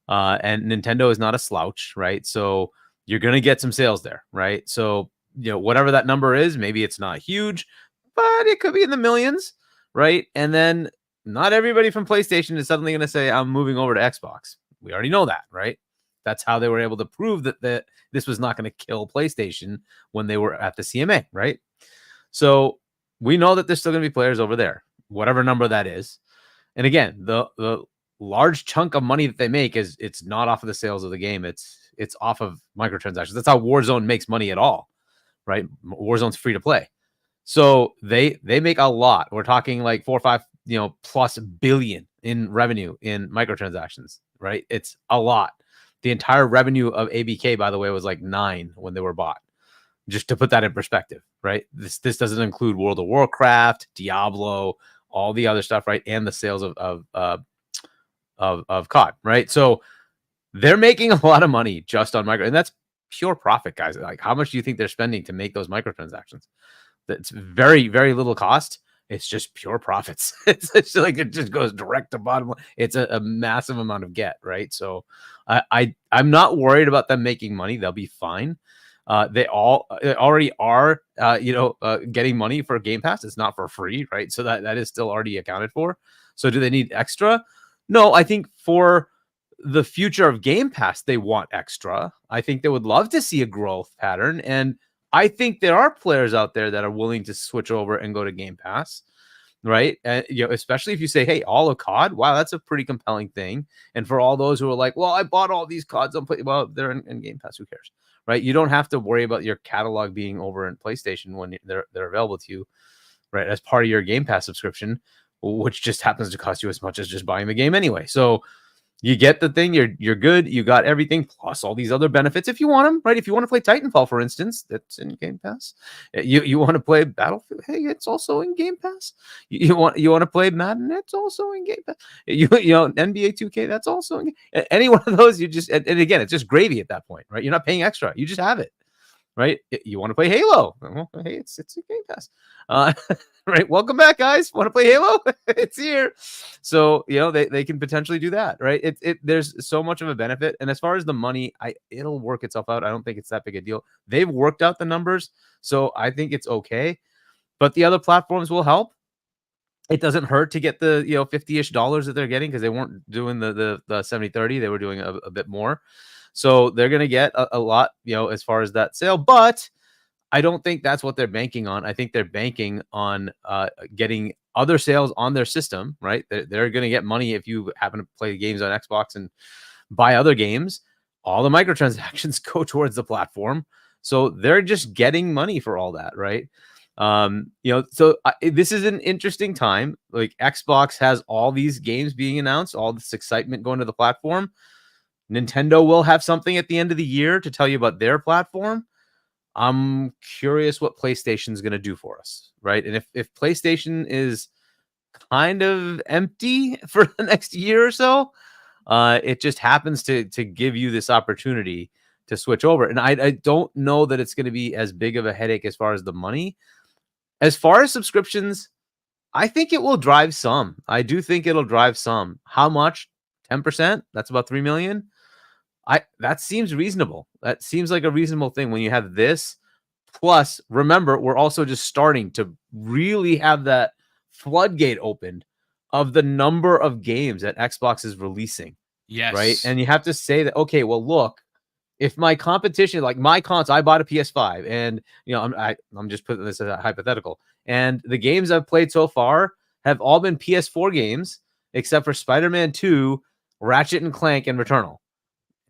and Nintendo is not a slouch, right? So you're going to get some sales there, right? So whatever that number is, maybe it's not huge, but it could be in the millions, right? And then not everybody from PlayStation is suddenly going to say, I'm moving over to Xbox. We already know that, right? That's how they were able to prove that this was not going to kill PlayStation when they were at the CMA, right? So we know that there's still going to be players over there, whatever number that is. And again, the large chunk of money that they make it's not off of the sales of the game. It's off of microtransactions. That's how Warzone makes money at all, right? Warzone's free to play. So they make a lot. We're talking like 4 or 5 plus billion in revenue in microtransactions, right? It's a lot. The entire revenue of ABK, by the way, was like 9 when they were bought. Just to put that in perspective, right? This doesn't include World of Warcraft, Diablo, all the other stuff, right? And the sales of COD, right? So they're making a lot of money just on micro, and that's pure profit, guys. Like, how much do you think they're spending to make those microtransactions? That's very, very little cost. It's just pure profits. It's like it just goes direct to bottom line. It's a massive amount of get, right? So I'm not worried about them making money. They'll be fine. They already are, getting money for Game Pass. It's not for free, right? So that is still already accounted for. So do they need extra? No, I think for the future of Game Pass, they want extra. I think they would love to see a growth pattern. And I think there are players out there that are willing to switch over and go to Game Pass, right? And especially if you say, "Hey, all of COD, wow, that's a pretty compelling thing." And for all those who are like, "Well, I bought all these CODs on well, they're in Game Pass. Who cares?" Right? You don't have to worry about your catalog being over in PlayStation when they're available to you, right? As part of your Game Pass subscription, which just happens to cost you as much as just buying the game anyway. So you get the thing, you're good, you got everything plus all these other benefits if you want them, right? If you want to play Titanfall, for instance, that's in Game Pass. You want to play Battlefield, hey, it's also in Game Pass. You want to play Madden, it's also in Game Pass. NBA 2K, that's also in any one of those. You just and again, it's just gravy at that point, right? You're not paying extra, you just have it, right? You want to play Halo, well, hey, it's in Game Pass. Right, welcome back, guys. Want to play Halo? It's here. So they can potentially do that, right? There's so much of a benefit. And as far as the money, it'll work itself out. I don't think it's that big a deal. They've worked out the numbers, so I think it's okay. But the other platforms will help. It doesn't hurt to get the $50-ish that they're getting, because they weren't doing the 70-30. They were doing a bit more. So they're gonna get a lot, as far as that sale, but I don't think that's what they're banking on. I think they're banking on getting other sales on their system, right? They're going to get money if you happen to play games on Xbox and buy other games. All the microtransactions go towards the platform. So they're just getting money for all that, right? This is an interesting time. Like, Xbox has all these games being announced, all this excitement going to the platform. Nintendo will have something at the end of the year to tell you about their platform. I'm curious what PlayStation is going to do for us, right? And if PlayStation is kind of empty for the next year or so, it just happens to give you this opportunity to switch over. And I don't know that it's going to be as big of a headache as far as the money. As far as subscriptions, I think it will drive some. I do think it'll drive some. How much? 10%? That's about 3 million. That seems reasonable. That seems like a reasonable thing when you have this. Plus, remember, we're also just starting to really have that floodgate opened of the number of games that Xbox is releasing, Yes. Right. And you have to say that, okay, well, look, if my competition, like my console, I bought a PS5 and, I'm just putting this as a hypothetical, and the games I've played so far have all been PS4 games, except for Spider-Man 2, Ratchet and Clank, and Returnal,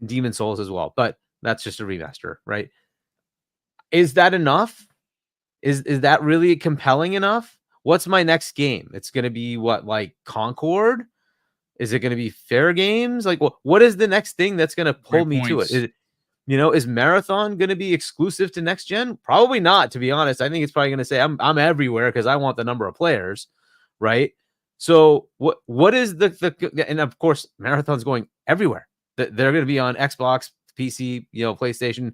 Demon Souls as well. But that's just a remaster, right? Is that enough? Is that really compelling enough? What's my next game? It's going to be what, like Concord? Is it going to be Fair Games? Like, what is the next thing that's going to pull me to it? Is Marathon going to be exclusive to next gen? Probably not, to be honest. I think it's probably going to say I'm everywhere because I want the number of players, right? So what is the and of course Marathon's going everywhere. They're going to be on Xbox, PC, PlayStation.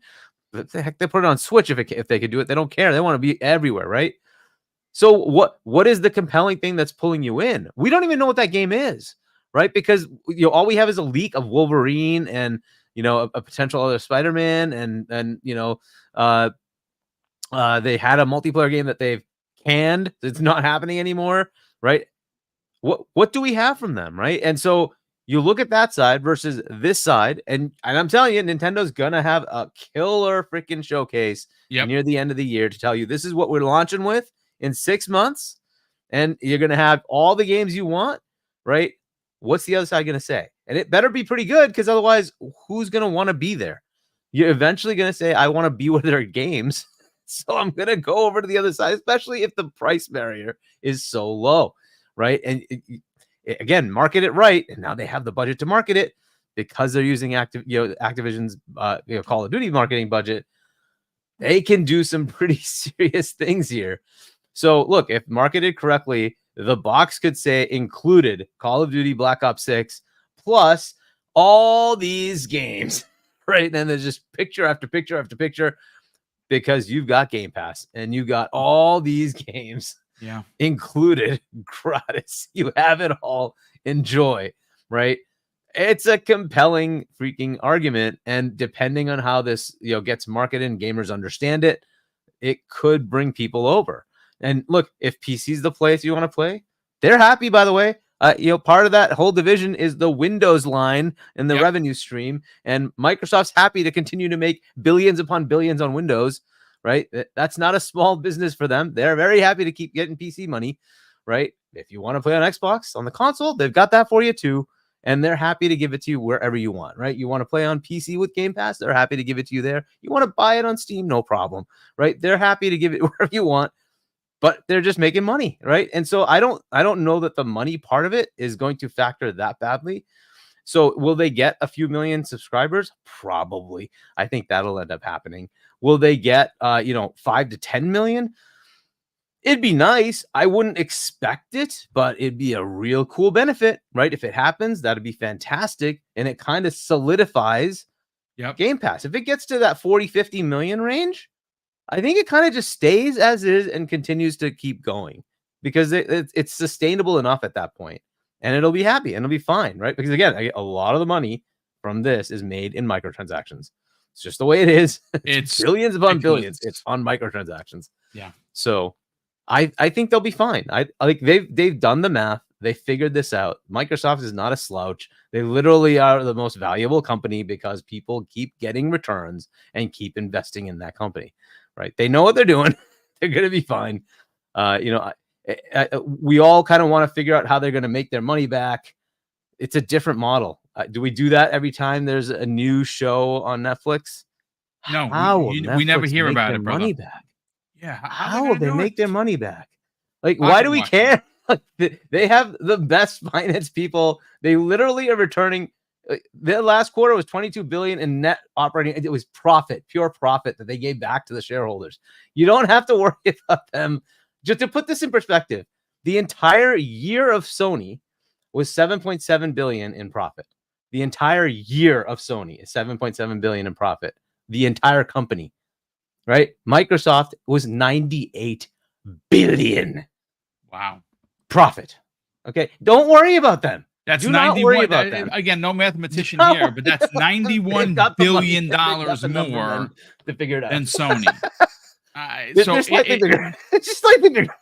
Heck, they put it on Switch if they could do it. They don't care. They want to be everywhere, right? So what is the compelling thing that's pulling you in? We don't even know what that game is, right? Because all we have is a leak of Wolverine and a potential other Spider-Man, and they had a multiplayer game that they've canned. It's not happening anymore, right? What do we have from them, right? And so you look at that side versus this side, and I'm telling you, Nintendo's gonna have a killer freaking showcase near the end of the year to tell you this is what we're launching with in 6 months, and you're gonna have all the games you want, right? What's the other side gonna say? And it better be pretty good, because otherwise, who's gonna want to be there? You're eventually gonna say, I want to be with their games, so I'm gonna go over to the other side, especially if the price barrier is so low, right? And again, market it right, and now they have the budget to market it because they're using Activision's Call of Duty marketing budget. They can do some pretty serious things here. So look, if marketed correctly, the box could say included Call of Duty Black Ops 6 plus all these games, right? And there's just picture after picture after picture, because you've got Game Pass and you got all these games included gratis. You have it all. Enjoy, right? It's a compelling freaking argument, and depending on how this gets marketed and gamers understand it, it could bring people over. And look, if PC's the place you want to play, they're happy, by the way. Part of that whole division is the Windows line and the revenue stream, and Microsoft's happy to continue to make billions upon billions on Windows, right? That's not a small business for them. They're very happy to keep getting PC money, right? If you want to play on Xbox, on the console, they've got that for you too, and they're happy to give it to you wherever you want, right? You want to play on PC with Game Pass, they're happy to give it to you there. You want to buy it on Steam, no problem, right? They're happy to give it wherever you want. But they're just making money, right? And so I don't know that the money part of it is going to factor that badly. So will they get a few million subscribers? Probably. I think that'll end up happening. Will they get 5 to 10 million? It'd be nice. I wouldn't expect it, but it'd be a real cool benefit, right? If it happens, that'd be fantastic. And it kind of solidifies Game Pass. If it gets to that 40, 50 million range, I think it kind of just stays as is and continues to keep going, because it's sustainable enough at that point, and it'll be happy and it'll be fine, right? Because again, a lot of the money from this is made in microtransactions. It's just the way it is. It's billions upon billions. It's on microtransactions. Yeah. So I think they'll be fine. I like they've done the math. They figured this out. Microsoft is not a slouch. They literally are the most valuable company because people keep getting returns and keep investing in that company. Right. They know what they're doing. They're going to be fine. We all kind of want to figure out how they're going to make their money back. It's a different model. Do we do that every time there's a new show on Netflix? No, we never hear about it, brother. Money back. Yeah. How will they make their money back? Like, why do we care? They have the best finance people. They literally are returning. Their last quarter was 22 billion in net operating. It was profit, pure profit that they gave back to the shareholders. You don't have to worry about them. Just to put this in perspective, the entire year of Sony was 7.7 billion in profit. The entire year of Sony is 7.7 billion in profit. The entire company, right? Microsoft was 98 billion. Wow. Profit. Okay. Don't worry about them. That's Do not worry about that. Again, no mathematician here, but that's $91 billion more to figure it out than Sony. So they're slightly bigger. It's slightly bigger.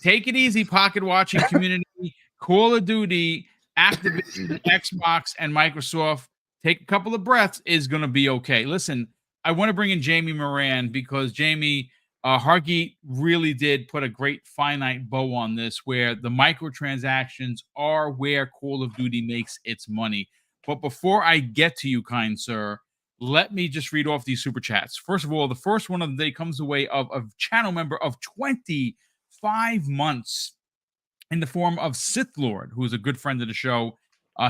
Take it easy, pocket watching community. Call of Duty Activision, Xbox, and Microsoft, take a couple of breaths, is going to be okay. Listen, I want to bring in Jamie Moran because Jamie Hargeet really did put a great finite bow on this, where the microtransactions are where Call of Duty makes its money. But before I get to you, kind sir, let me just read off these super chats. First of all, the first one of the day comes the way of a channel member of 25 months in the form of Sith Lord, who is a good friend of the show.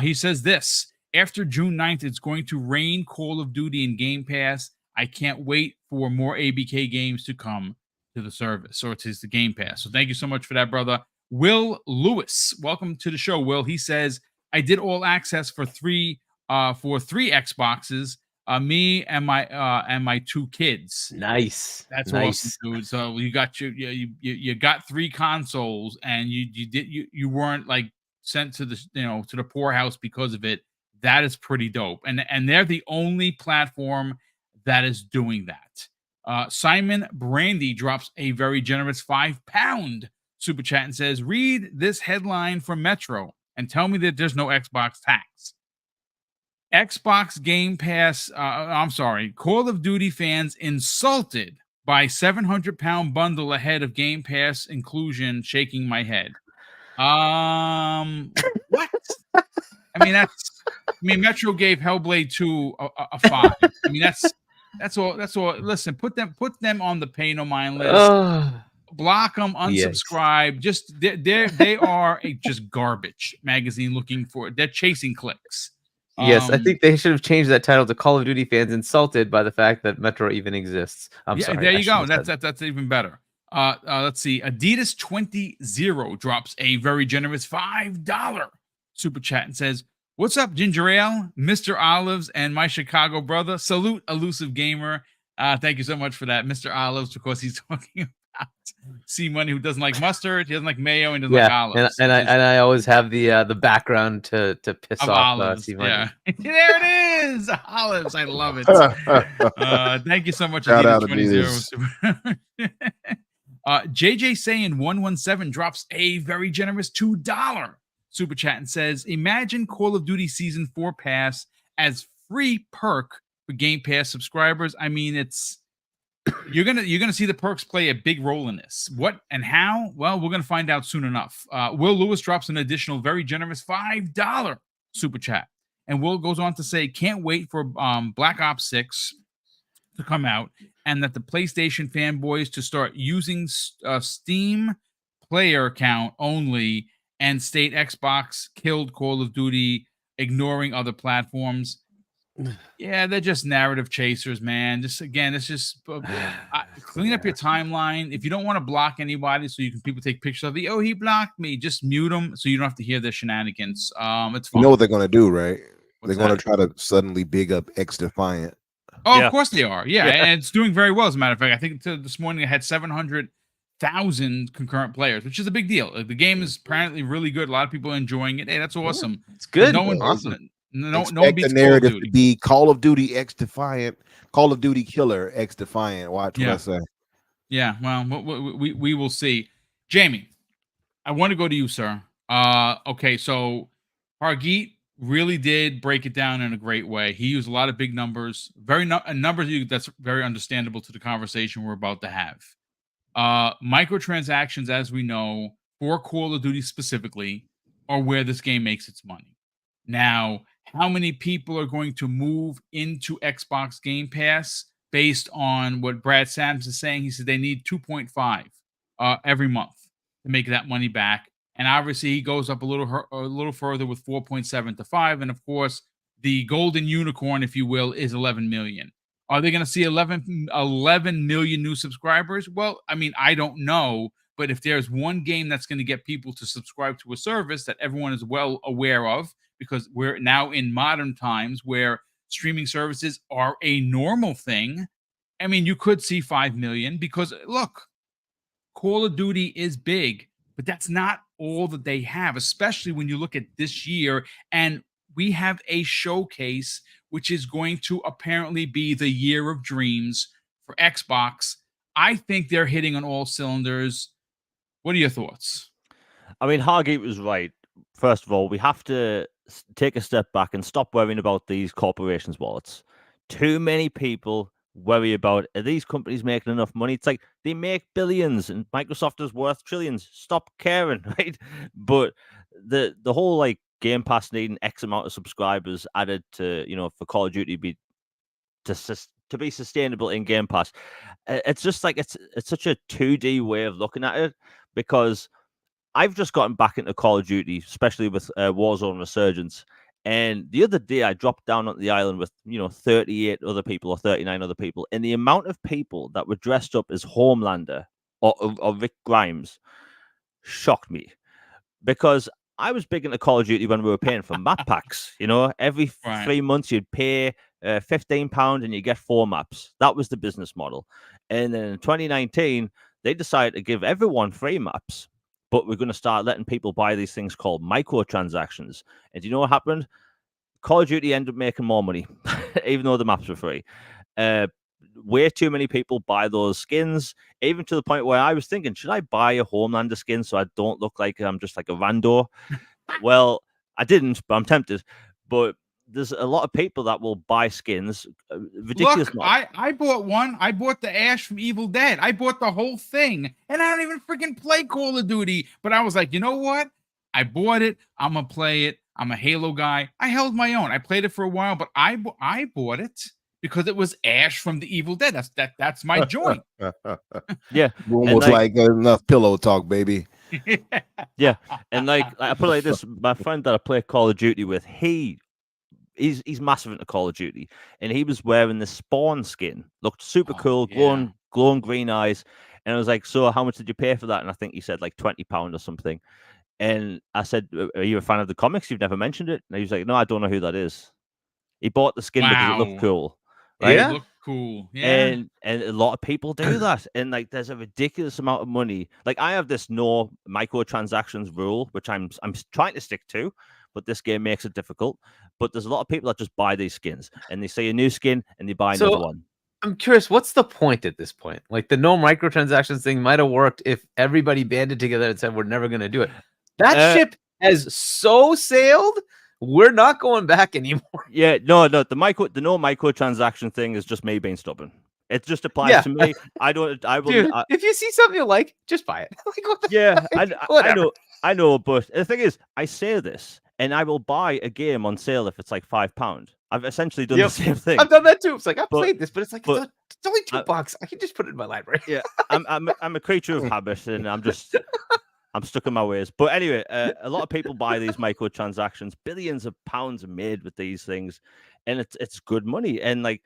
He says this: after June 9th, it's going to rain Call of Duty in Game Pass. I can't wait for more ABK games to come to the service, or to the Game Pass. So thank you so much for that, brother. Will Lewis, welcome to the show, Will. He says, I did all access for three Xboxes, me and my two kids. Nice. That's nice. awesome, dude. So you got you got 3 consoles, and you weren't like sent to the to the poorhouse because of it. That is pretty dope. And they're the only platform that is doing that. Simon Brandy drops a very generous £5 super chat and says, read this headline from Metro and tell me that there's no Xbox tax. Xbox Game Pass, Call of Duty fans insulted by £700 bundle ahead of Game Pass inclusion, shaking my head. What? Metro gave Hellblade 2 a 5. That's all. Listen, put them on the pay no mind list. Block them, unsubscribe. Yes. Just they are just garbage magazine looking for. They're chasing clicks. Yes, I think they should have changed that title to Call of Duty fans insulted by the fact that Metro even exists. Sorry. There you go. That's even better. Let's see. Adidas 20 drops a very generous $5 super chat and says, what's up, Ginger Ale, Mr. Olives, and my Chicago brother? Salute, Elusive Gamer. Thank you so much for that, Mr. Olives, because he's talking about C-Money, who doesn't like mustard, he doesn't like mayo, and doesn't like olives. And I always have the background to piss off C-Money. Yeah. There it is, olives. I love it. Thank you so much, Shout out Adidas 20. JJ Saying 117 drops a very generous $2 super chat and says, imagine Call of Duty Season 4 Pass as free perk for Game Pass subscribers. You're gonna see the perks play a big role in this. What and how? Well, we're gonna find out soon enough. Will Lewis drops an additional very generous $5 super chat, and Will goes on to say, can't wait for Black Ops 6 to come out, and that the PlayStation fanboys to start using Steam player account only, and state Xbox killed Call of Duty, ignoring other platforms. Yeah, they're just narrative chasers, man. Clean up your timeline. If you don't want to block anybody so people take pictures of he blocked me, just mute them so you don't have to hear their shenanigans. It's fun. You know what they're going to do, right? What's they're going to try to suddenly big up X Defiant. Oh, yeah. Of course they are. Yeah, and it's doing very well, as a matter of fact. I think this morning it had 700,000 concurrent players, which is a big deal. The game is apparently really good. A lot of people are enjoying it. Hey, that's awesome. It's good. No one, awesome. No Expect one beats the narrative Call of Duty. to be Call of Duty X Defiant, Call of Duty Killer X Defiant. Watch what I say. Yeah, well, we will see. Jamie, I want to go to you, sir. Okay, so Hargeet really did break it down in a great way. He used a lot of big numbers, a number that's very understandable to the conversation we're about to have. Microtransactions, as we know, for Call of Duty specifically, are where this game makes its money. Now, how many people are going to move into Xbox Game Pass based on what Brad Sams is saying? He said they need 2.5 every month to make that money back. And obviously, he goes up a little further with 4.7 to 5. And of course, the golden unicorn, if you will, is 11 million. Are they going to see 11 million new subscribers? Well, I don't know. But if there's one game that's going to get people to subscribe to a service that everyone is well aware of, because we're now in modern times where streaming services are a normal thing, you could see 5 million, because look, Call of Duty is big, but that's not all that they have, especially when you look at this year. And we have a showcase, which is going to apparently be the year of dreams for Xbox. I think they're hitting on all cylinders. What are your thoughts? Hargeet was right. first of all, we have to take a step back and stop worrying about these corporations' wallets. Too many people worry about, are these companies making enough money? It's like they make billions and Microsoft is worth trillions. Stop caring, right? But the whole like Game Pass needing X amount of subscribers added to, for Call of Duty to be sustainable in Game Pass. It's just like it's such a 2D way of looking at it, because I've just gotten back into Call of Duty, especially with Warzone Resurgence. And the other day, I dropped down on the island with 38 other people or 39 other people, and the amount of people that were dressed up as Homelander or Rick Grimes shocked me, because I was big into Call of Duty when we were paying for map packs. Every Right. 3 months you'd pay £15 and you get 4 maps. That was the business model. And then in 2019, they decided to give everyone free maps, but we're going to start letting people buy these things called microtransactions. And do you know what happened? Call of Duty ended up making more money, even though the maps were free. Way too many people buy those skins, even to the point where I was thinking, should I buy a Homelander skin so I don't look like I'm just like a rando? Well, I didn't, but I'm tempted. But there's a lot of people that will buy skins. Ridiculous. Look, I bought one. I bought the Ash from Evil Dead. I bought the whole thing, and I don't even freaking play Call of Duty. But I was like, you know what? I bought it. I'm gonna play it. I'm a Halo guy. I held my own. I played it for a while, but I bought it because it was Ash from the Evil Dead. That's my joint. Yeah, Almost like enough pillow talk, baby. Yeah, and like I put it like this: my friend that I play Call of Duty with, he's massive into Call of Duty, and he was wearing the Spawn skin. Looked super cool, glowing green eyes. And I was like, so how much did you pay for that? And I think he said like £20 or something. And I said, are you a fan of the comics? You've never mentioned it. And he was like, no, I don't know who that is. He bought the skin because it looked cool. Right? It looked cool. Yeah. And a lot of people do that. And like there's a ridiculous amount of money. Like I have this no microtransactions rule, which I'm trying to stick to, but this game makes it difficult. But there's a lot of people that just buy these skins and they see a new skin and they buy another one. I'm curious, what's the point at this point? Like the no microtransactions thing might have worked if everybody banded together and said we're never going to do it. That ship has so sailed. We're not going back anymore. Yeah, no, the no microtransaction thing is just me being stubborn. It just applies to me. I will. Dude, if you see something you like, just buy it. Like, what the I know, but the thing is, I say this, and I will buy a game on sale if it's like £5. I've essentially done the same thing. I've done that too. It's like I played this, but it's like it's only $2. I can just put it in my library. Yeah, I'm a creature of habit, and I'm stuck in my ways. But anyway, a lot of people buy these microtransactions. Billions of pounds are made with these things, and it's good money. And like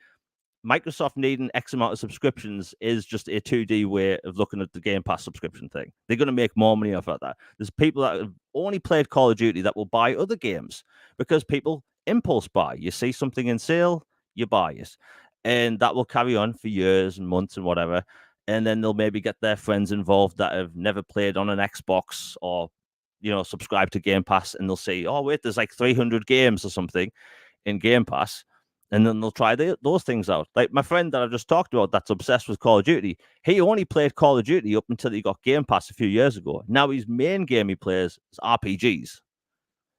Microsoft needing X amount of subscriptions is just a 2D way of looking at the Game Pass subscription thing. They're going to make more money off of that. There's people that have only played Call of Duty that will buy other games because people impulse buy. You see something in sale, you buy it. And that will carry on for years and months and whatever. And then they'll maybe get their friends involved that have never played on an Xbox or, subscribe to Game Pass. And they'll say, oh, wait, there's like 300 games or something in Game Pass. And then they'll try those things out. Like my friend that I've just talked about that's obsessed with Call of Duty, he only played Call of Duty up until he got Game Pass a few years ago. Now his main game he plays is RPGs.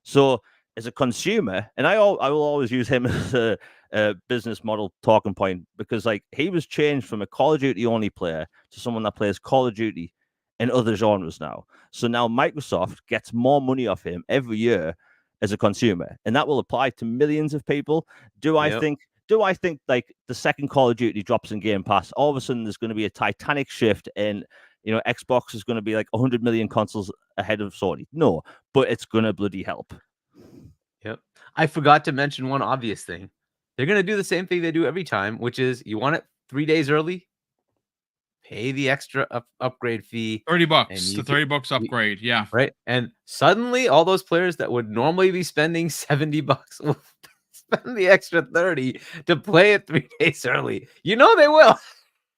So as a consumer, and I will always use him as a business model talking point, because like he was changed from a Call of Duty only player to someone that plays Call of Duty in other genres now. So now Microsoft gets more money off him every year as a consumer, and that will apply to millions of people. Do I think like the second Call of Duty drops in Game Pass, all of a sudden there's going to be a titanic shift and Xbox is going to be like 100 million consoles ahead of Sony? No, but it's going to bloody help. Yep. I forgot to mention one obvious thing. They're going to do the same thing they do every time, which is you want it 3 days early, pay the extra upgrade fee. $30. The $30 upgrade. Yeah. Right. And suddenly all those players that would normally be spending $70 will spend the extra 30 to play it 3 days early. They will.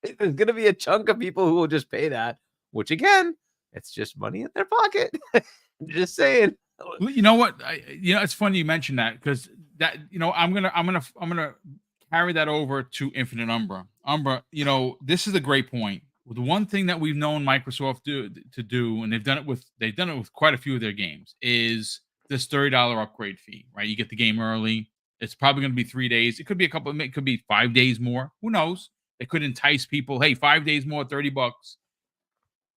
There's going to be a chunk of people who will just pay that, which again, it's just money in their pocket. Just saying. You know what? It's funny you mentioned that, because that, I'm gonna carry that over to Infinite Umbra. This is a great point. The one thing that we've known Microsoft to do, and they've done it with quite a few of their games, is this $30 upgrade fee, right? You get the game early. It's probably going to be 3 days. It could be a couple. It could be 5 days more. Who knows? It could entice people. Hey, 5 days more, $30.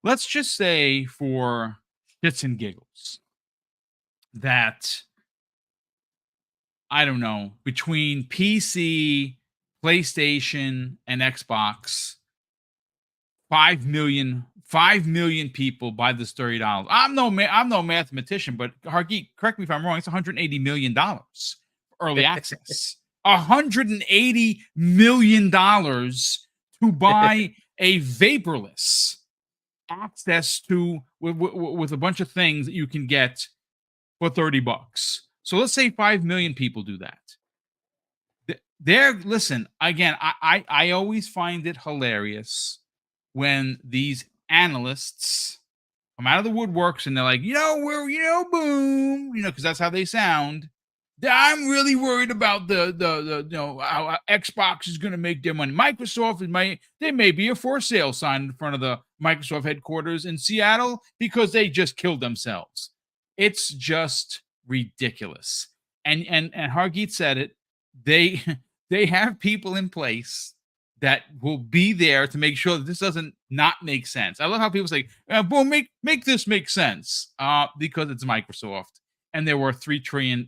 Let's just say for shits and giggles that, I don't know, between PC, PlayStation, and Xbox, 5 million people buy this $30. I'm no mathematician, but Hargeet, correct me if I'm wrong. It's $180 million early access. $180 million to buy a vaporless access to with a bunch of things that you can get for $30. So let's say 5 million people do that. Listen, again, I always find it hilarious when these analysts come out of the woodworks and they're like, boom, because that's how they sound. I'm really worried about the how Xbox is going to make their money. Microsoft there may be a for sale sign in front of the Microsoft headquarters in Seattle because they just killed themselves. It's just ridiculous. And Hargeet said it. They have people in place that will be there to make sure that this doesn't not make sense. I love how people say, boom, make this make sense because it's Microsoft and they're worth $3 trillion.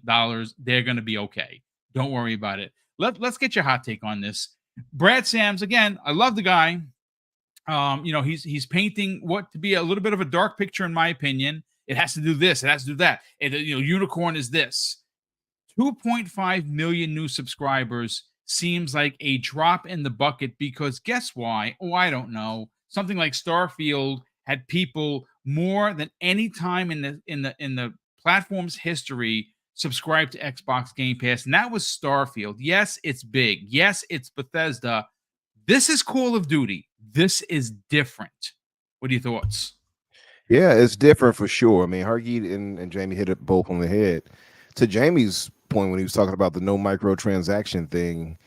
They're going to be okay. Don't worry about it. Let's get your hot take on this. Brad Sams, again, I love the guy. He's painting what to be a little bit of a dark picture, in my opinion. It has to do this. It has to do that. Unicorn is this. 2.5 million new subscribers seems like a drop in the bucket because guess why? Oh, I don't know. Something like Starfield had people more than any time in the platform's history subscribe to Xbox Game Pass, and that was Starfield. Yes, it's big. Yes, it's Bethesda. This is Call of Duty. This is different. What are your thoughts? Yeah, it's different for sure. I mean, Hargeet and Jamie hit it both on the head. To Jamie's point when he was talking about the no microtransaction thing,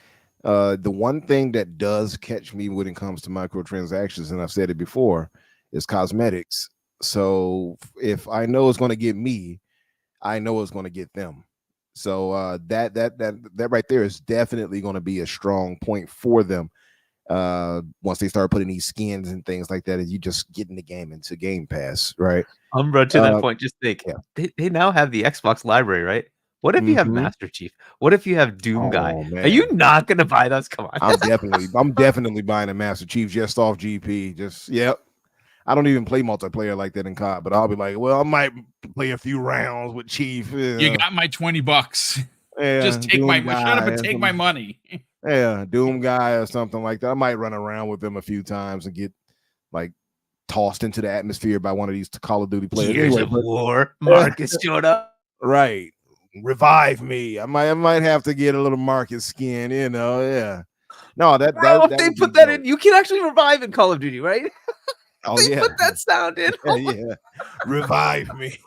the one thing that does catch me when it comes to microtransactions, and I've said it before, is cosmetics. So if I know it's going to get me, I know it's going to get them. So that right there is definitely going to be a strong point for them. Once they start putting these skins and things like that, and you just getting the game into Game Pass, right? Bro, to that point, just think they now have the Xbox library, right? What if you have Master Chief? What if you have Doom Guy? Man. Are you not gonna buy those? Come on. I'm definitely buying a Master Chief just off GP. Yep. I don't even play multiplayer like that in COD, but I'll be like, well, I might play a few rounds with Chief. You got my $20. Yeah, just take Doom my Guy shut up and take my money. Yeah, Doom Guy or something like that. I might run around with them a few times and get like tossed into the atmosphere by one of these Call of Duty players. Years of war. Marcus showed up. Right. Revive me. I might have to get a little Marcus skin, Yeah. No, that they put that in. You can actually revive in Call of Duty, right? Oh, they put that sound in. Yeah. Revive me.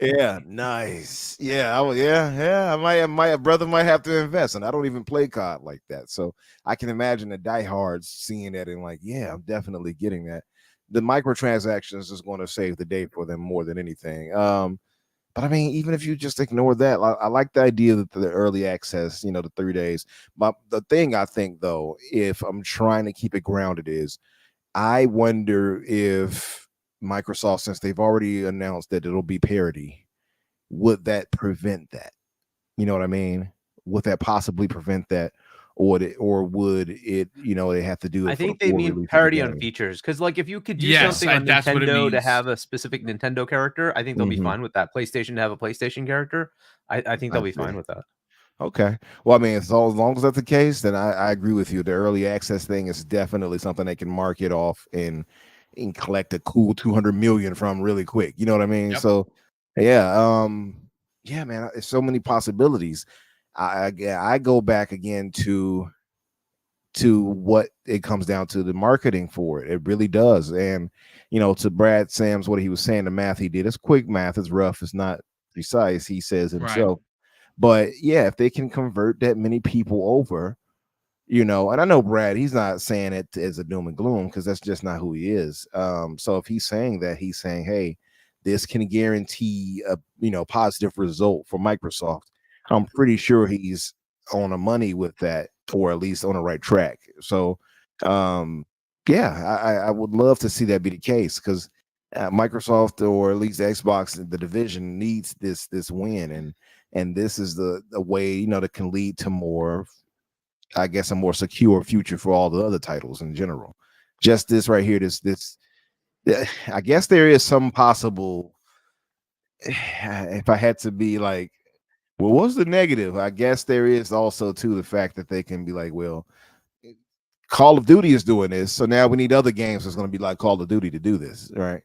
Yeah, nice. Yeah, my brother might have to invest, and I don't even play COD like that, so I can imagine the diehards seeing that and like, yeah, I'm definitely getting that. The microtransactions is going to save the day for them more than anything. But I mean, even if you just ignore that, I like the idea that the early access, the 3 days. But the thing I think, though, if I'm trying to keep it grounded, is I wonder if Microsoft, since they've already announced that it'll be parity, would that prevent that? You know what I mean? Would that possibly prevent that? Or would it, they have to do it? I think they mean parity on features, because like if you could do something on Nintendo to have a specific Nintendo character, I think they'll be fine with that. PlayStation to have a PlayStation character, I think they'll be fine with that. Okay. Well, I mean, as long as that's the case, then I agree with you. The early access thing is definitely something they can market off and collect a cool 200 million from really quick. You know what I mean? Yep. So, yeah, man, there's so many possibilities. I go back again to what it comes down to, the marketing for it. It really does. And, to Brad Sams, what he was saying, the math he did, it's quick math, it's rough, it's not precise, he says himself. Right. But yeah, if they can convert that many people over, and I know Brad, he's not saying it as a doom and gloom because that's just not who he is. So if he's saying that, he's saying, hey, this can guarantee a positive result for Microsoft, I'm pretty sure he's on the money with that, or at least on the right track. So I would love to see that be the case, because Microsoft, or at least Xbox, the division, needs this win, and this is the way that can lead to more, I guess, a more secure future for all the other titles in general. Just this right here, this I guess there is some possible, if I had to be like, well, what's the negative? I guess there is also too the fact that they can be like, well, Call of Duty is doing this, so now we need other games that's going to be like Call of Duty to do this, right?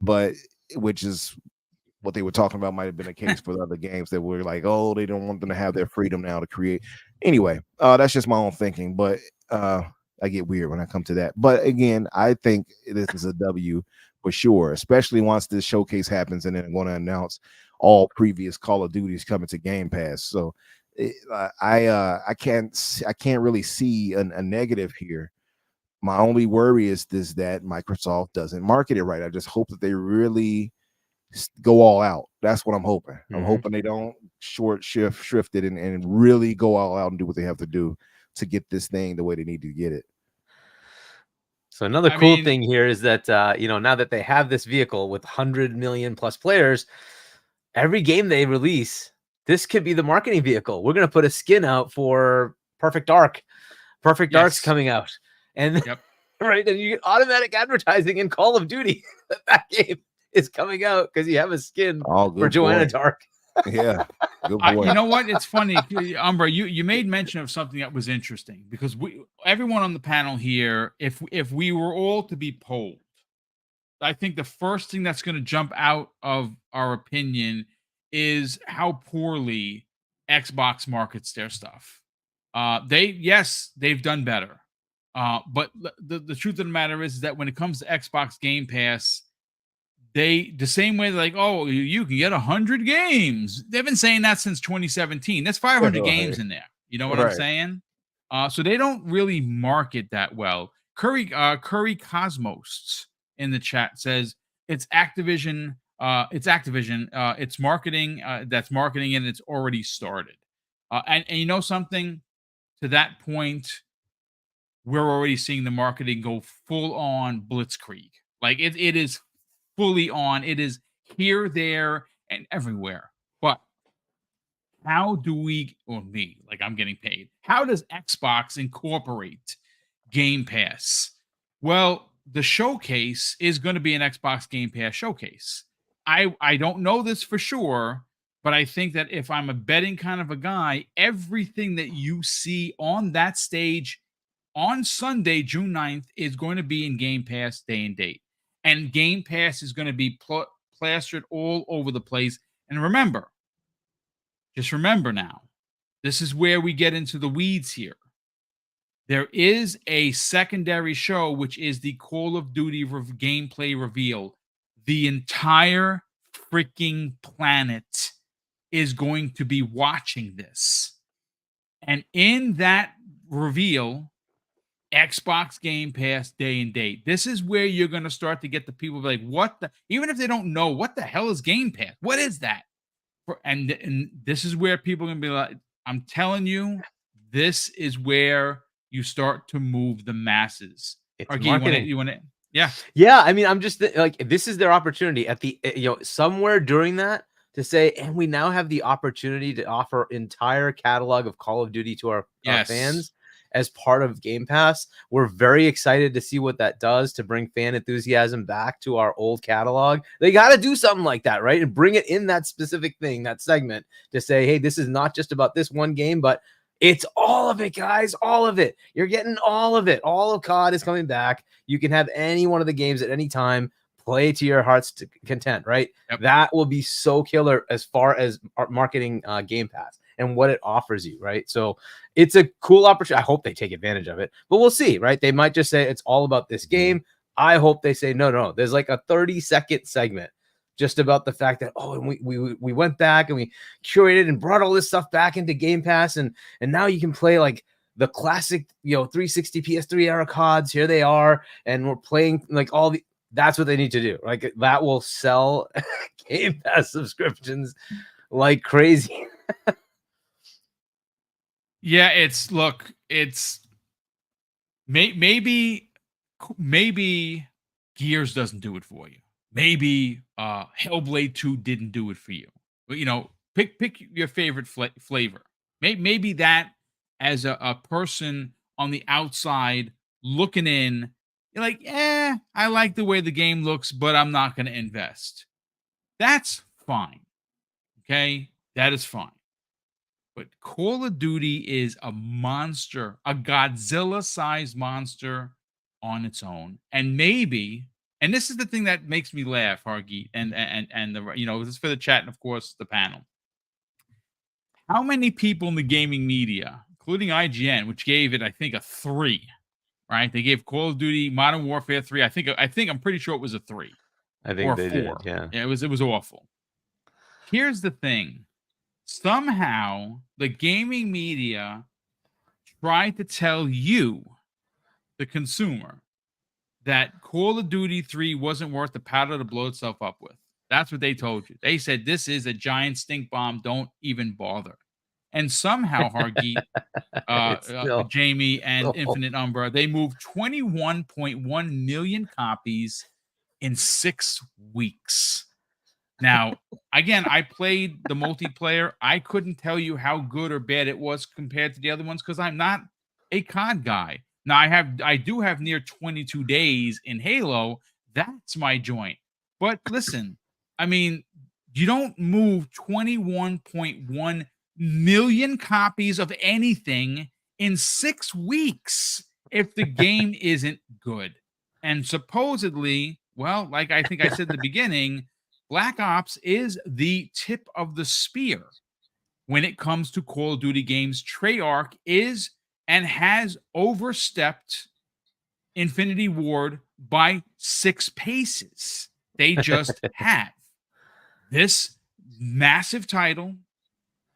But which is what they were talking about, might have been the case for the other games that were like, oh, they don't want them to have their freedom now to create. Anyway, that's just my own thinking, but I get weird when I come to that. But again, I think this is a W for sure, especially once this showcase happens and then I'm going to announce all previous Call of Duties coming to Game Pass. So I can't really see a negative here. My only worry is that Microsoft doesn't market it right. I just hope that they really go all out. That's what I'm hoping. I'm hoping they don't shrift it and really go all out and do what they have to do to get this thing the way they need to get it. So another cool thing here is that now that they have this vehicle with 100 million plus players, every game they release, this could be the marketing vehicle. We're going to put a skin out for Perfect Dark. Perfect Dark's coming out. And right, and you get automatic advertising in Call of Duty that game is coming out because you have a skin for Joanna Dark. Yeah, good boy. You know what? It's funny, Umbra. You made mention of something that was interesting, because everyone on the panel here, if we were all to be polled, I think the first thing that's going to jump out of our opinion is how poorly Xbox markets their stuff. They've done better. But the truth of the matter is that when it comes to Xbox Game Pass, the same way, like, oh, you can get 100 games. They've been saying that since 2017. That's 500 games in there. You know what I'm saying? So they don't really market that well. Curry Cosmos in the chat says it's Activision. It's marketing. That's marketing, and it's already started. And you know something? To that point, we're already seeing the marketing go full on blitzkrieg. Like it is fully on. It is here, there, and everywhere. But how do we, or me, like I'm getting paid, how does Xbox incorporate Game Pass? Well, the showcase is going to be an Xbox Game Pass showcase. I don't know this for sure, but I think that if I'm a betting kind of a guy, everything that you see on that stage on Sunday, June 9th, is going to be in Game Pass day and date. And Game Pass is going to be plastered all over the place. And remember, just remember now, this is where we get into the weeds here. There is a secondary show, which is the Call of Duty gameplay reveal. The entire freaking planet is going to be watching this. And in that reveal, Xbox Game Pass day and date. This is where you're going to start to get the people like, what the, even if they don't know, what the hell is Game Pass? What is that? And this is where people are going to be like, I'm telling you, this is where you start to move the masses. It's marketing. You want to, yeah. Yeah. I mean, I'm just like, this is their opportunity at the, somewhere during that to say, and we now have the opportunity to offer entire catalog of Call of Duty to our fans as part of Game Pass. We're very excited to see what that does to bring fan enthusiasm back to our old catalog. They got to do something like that, right? And bring it in that specific thing, that segment, to say, hey, this is not just about this one game, but it's all of it, guys. All of it. You're getting all of it. All of COD is coming back. You can have any one of the games at any time. Play to your heart's content, right? Yep. That will be so killer as far as marketing Game Pass and what it offers you, right? So it's a cool opportunity. I hope they take advantage of it, but we'll see, right? They might just say it's all about this game. I hope they say, no. There's like a 30-second segment just about the fact that, oh, and we went back and we curated and brought all this stuff back into Game Pass, and now you can play like the classic, 360 PS3 era CODs. Here they are, and we're playing like all the That's what they need to do. Like that will sell Game Pass subscriptions like crazy. Yeah, it's maybe Gears doesn't do it for you. Maybe Hellblade 2 didn't do it for you. But pick your favorite flavor. Maybe that as a person on the outside looking in, you're like, I like the way the game looks, but I'm not going to invest. That's fine. Okay? That is fine. But Call of Duty is a monster, a Godzilla-sized monster on its own. And maybe, and this is the thing that makes me laugh, Hargeet, and this is for the chat and of course the panel. How many people in the gaming media, including IGN, which gave it, I think, a 3, right? They gave Call of Duty Modern Warfare 3. I'm pretty sure it was a 3. I think or they 4. did. Yeah. It was awful. Here's the thing. Somehow the gaming media tried to tell you, the consumer, that Call of Duty 3 wasn't worth the powder to blow itself up with. That's what they told you. They said this is a giant stink bomb. Don't even bother. And somehow, Hargeet, Jamie, and Infinite Umbra, they moved 21.1 million copies in 6 weeks. Now, again, I played the multiplayer. I couldn't tell you how good or bad it was compared to the other ones because I'm not a COD guy. Now, I do have near 22 days in Halo. That's my joint. But listen, I mean, you don't move 21.1 million copies of anything in 6 weeks if the game isn't good. And supposedly, well, like I think I said in the beginning, Black Ops is the tip of the spear when it comes to Call of Duty games. Treyarch is and has overstepped Infinity Ward by 6 paces. They just have. This massive title,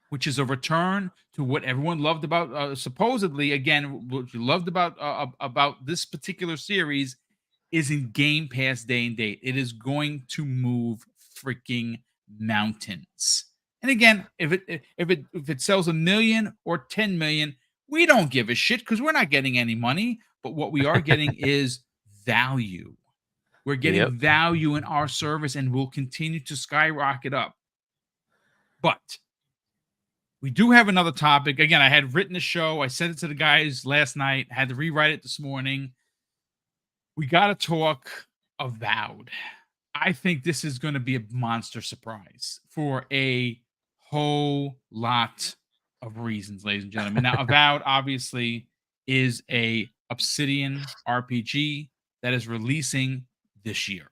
which is a return to what everyone loved about, supposedly, again, what you loved about this particular series, is in Game Pass day and date. It is going to move freaking mountains. And again, if it sells 1 million or 10 million, we don't give a shit because we're not getting any money. But what we are getting is value. We're getting value in our service, and we'll continue to skyrocket up. But we do have another topic. Again, I had written the show. I sent it to the guys last night. Had to rewrite it this morning. We got to talk Avowed. I think this is going to be a monster surprise for a whole lot of reasons, ladies and gentlemen. Now, Avowed obviously is a Obsidian RPG that is releasing this year,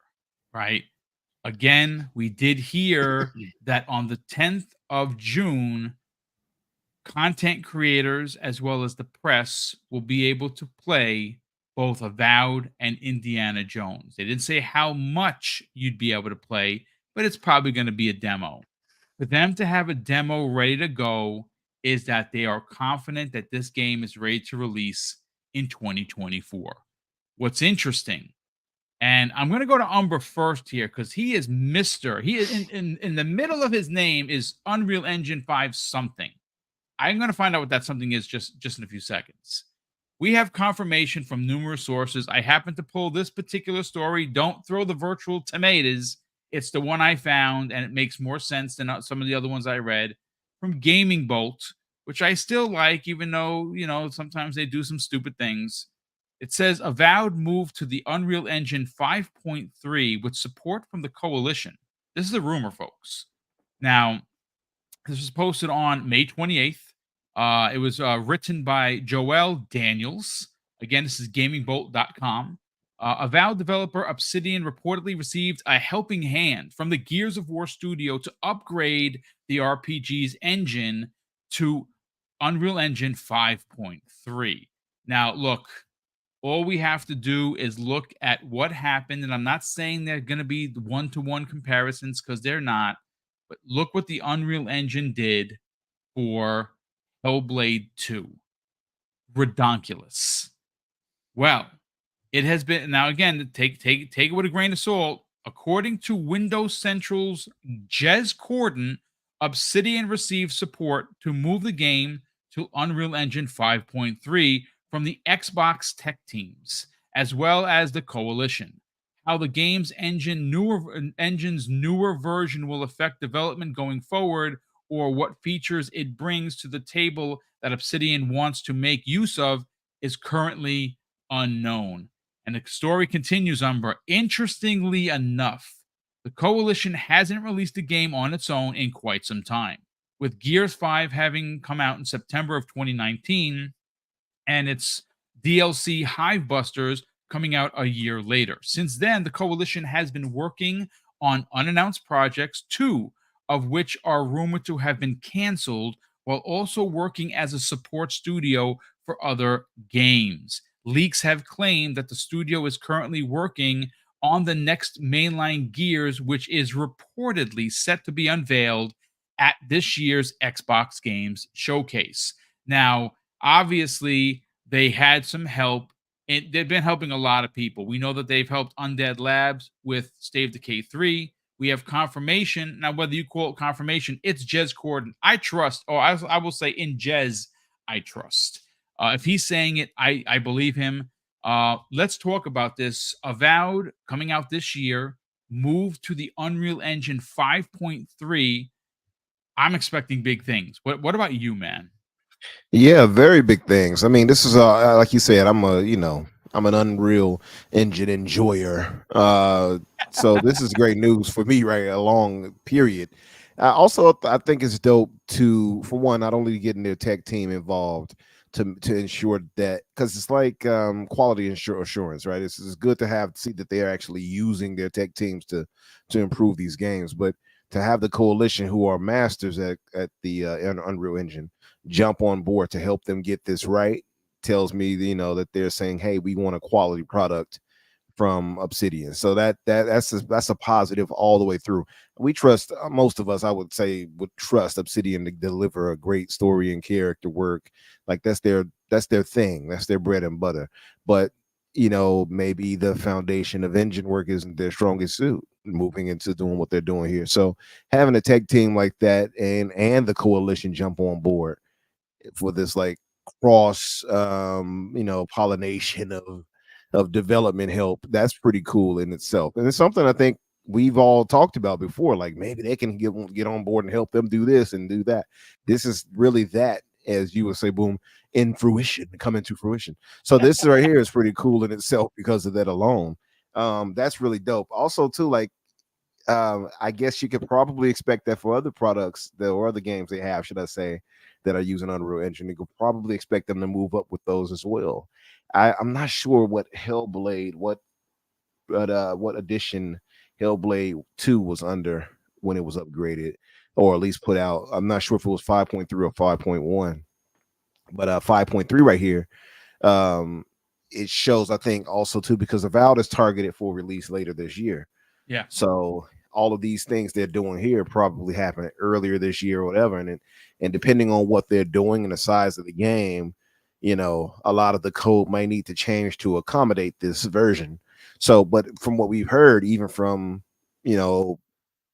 right? Again, we did hear that on the 10th of June, content creators as well as the press will be able to play both Avowed and Indiana Jones. They didn't say how much you'd be able to play, but it's probably going to be a demo. For them to have a demo ready to go is that they are confident that this game is ready to release in 2024. What's interesting, and I'm going to go to Umber first here because he is Mr. He is in the middle of his name is Unreal Engine 5 something. I'm going to find out what that something is just in a few seconds. We have confirmation from numerous sources. I happen to pull this particular story. Don't throw the virtual tomatoes. It's the one I found, and it makes more sense than some of the other ones I read from Gaming Bolt, which I still like, even though, sometimes they do some stupid things. It says Avowed moved to the Unreal Engine 5.3 with support from the Coalition. This is a rumor, folks. Now, this was posted on May 28th. It was written by Joel Daniels. Again, this is gamingbolt.com. Avowed developer Obsidian reportedly received a helping hand from the Gears of War studio to upgrade the RPG's engine to Unreal Engine 5.3. Now, look, all we have to do is look at what happened, and I'm not saying they're going to be one-to-one comparisons because they're not, but look what the Unreal Engine did for Hellblade 2. Redonkulous. Well, It has been now again. Take it with a grain of salt. According to Windows Central's Jez Corden, Obsidian received support to move the game to Unreal Engine 5.3 from the Xbox tech teams, as well as the Coalition. How the game's engine's newer version will affect development going forward, or what features it brings to the table that Obsidian wants to make use of, is currently unknown. And the story continues, Umbra. Interestingly enough, the Coalition hasn't released a game on its own in quite some time, with Gears 5 having come out in September of 2019 and its DLC Hivebusters coming out a year later. Since then, the Coalition has been working on unannounced projects, two of which are rumored to have been canceled, while also working as a support studio for other games. Leaks have claimed that the studio is currently working on the next mainline Gears, which is reportedly set to be unveiled at this year's Xbox Games Showcase. Now, obviously, they had some help. And they've been helping a lot of people. We know that they've helped Undead Labs with Stave Decay 3. We have confirmation. Now, whether you call it confirmation, it's Jez Corden. I trust, or I will say in Jez, I trust. If he's saying it, I believe him. Let's talk about this. Avowed, coming out this year, moved to the Unreal Engine 5.3. I'm expecting big things. What about you, man? Yeah, very big things. I mean, this is like you said, I'm an Unreal Engine enjoyer. So this is great news for me, right? A long period. I think it's dope to, for one, not only getting their tech team involved to ensure that, because it's like quality assurance, right? It's good to see that they're actually using their tech teams to improve these games, but to have the Coalition, who are masters at the Unreal Engine, jump on board to help them get this right, tells me, that they're saying, hey, we want a quality product from Obsidian. So that's a positive all the way through. We trust, most of us, I would say, would trust Obsidian to deliver a great story and character work. Like that's their thing, that's their bread and butter. But maybe the foundation of engine work isn't their strongest suit moving into doing what they're doing here. So having a tech team like that and the Coalition jump on board for this like cross pollination of development help, that's pretty cool in itself. And it's something I think we've all talked about before, like maybe they can get on board and help them do this and do that. This is really that, as you would say, Boom, coming to fruition. So this right here is pretty cool in itself because of that alone. That's really dope. Also too, like I guess you could probably expect that for other products or other games they have, should I say, that are using Unreal Engine. You could probably expect them to move up with those as well. I'm not sure what Hellblade, what edition Hellblade 2 was under when it was upgraded, or at least put out. I'm not sure if it was 5.3 or 5.1, but 5.3 right here. It shows, I think, also too, because Avowed is targeted for release later this year. Yeah. So all of these things they're doing here probably happened earlier this year or whatever, and depending on what they're doing and the size of the game, a lot of the code might need to change to accommodate this version. So, but from what we've heard, even from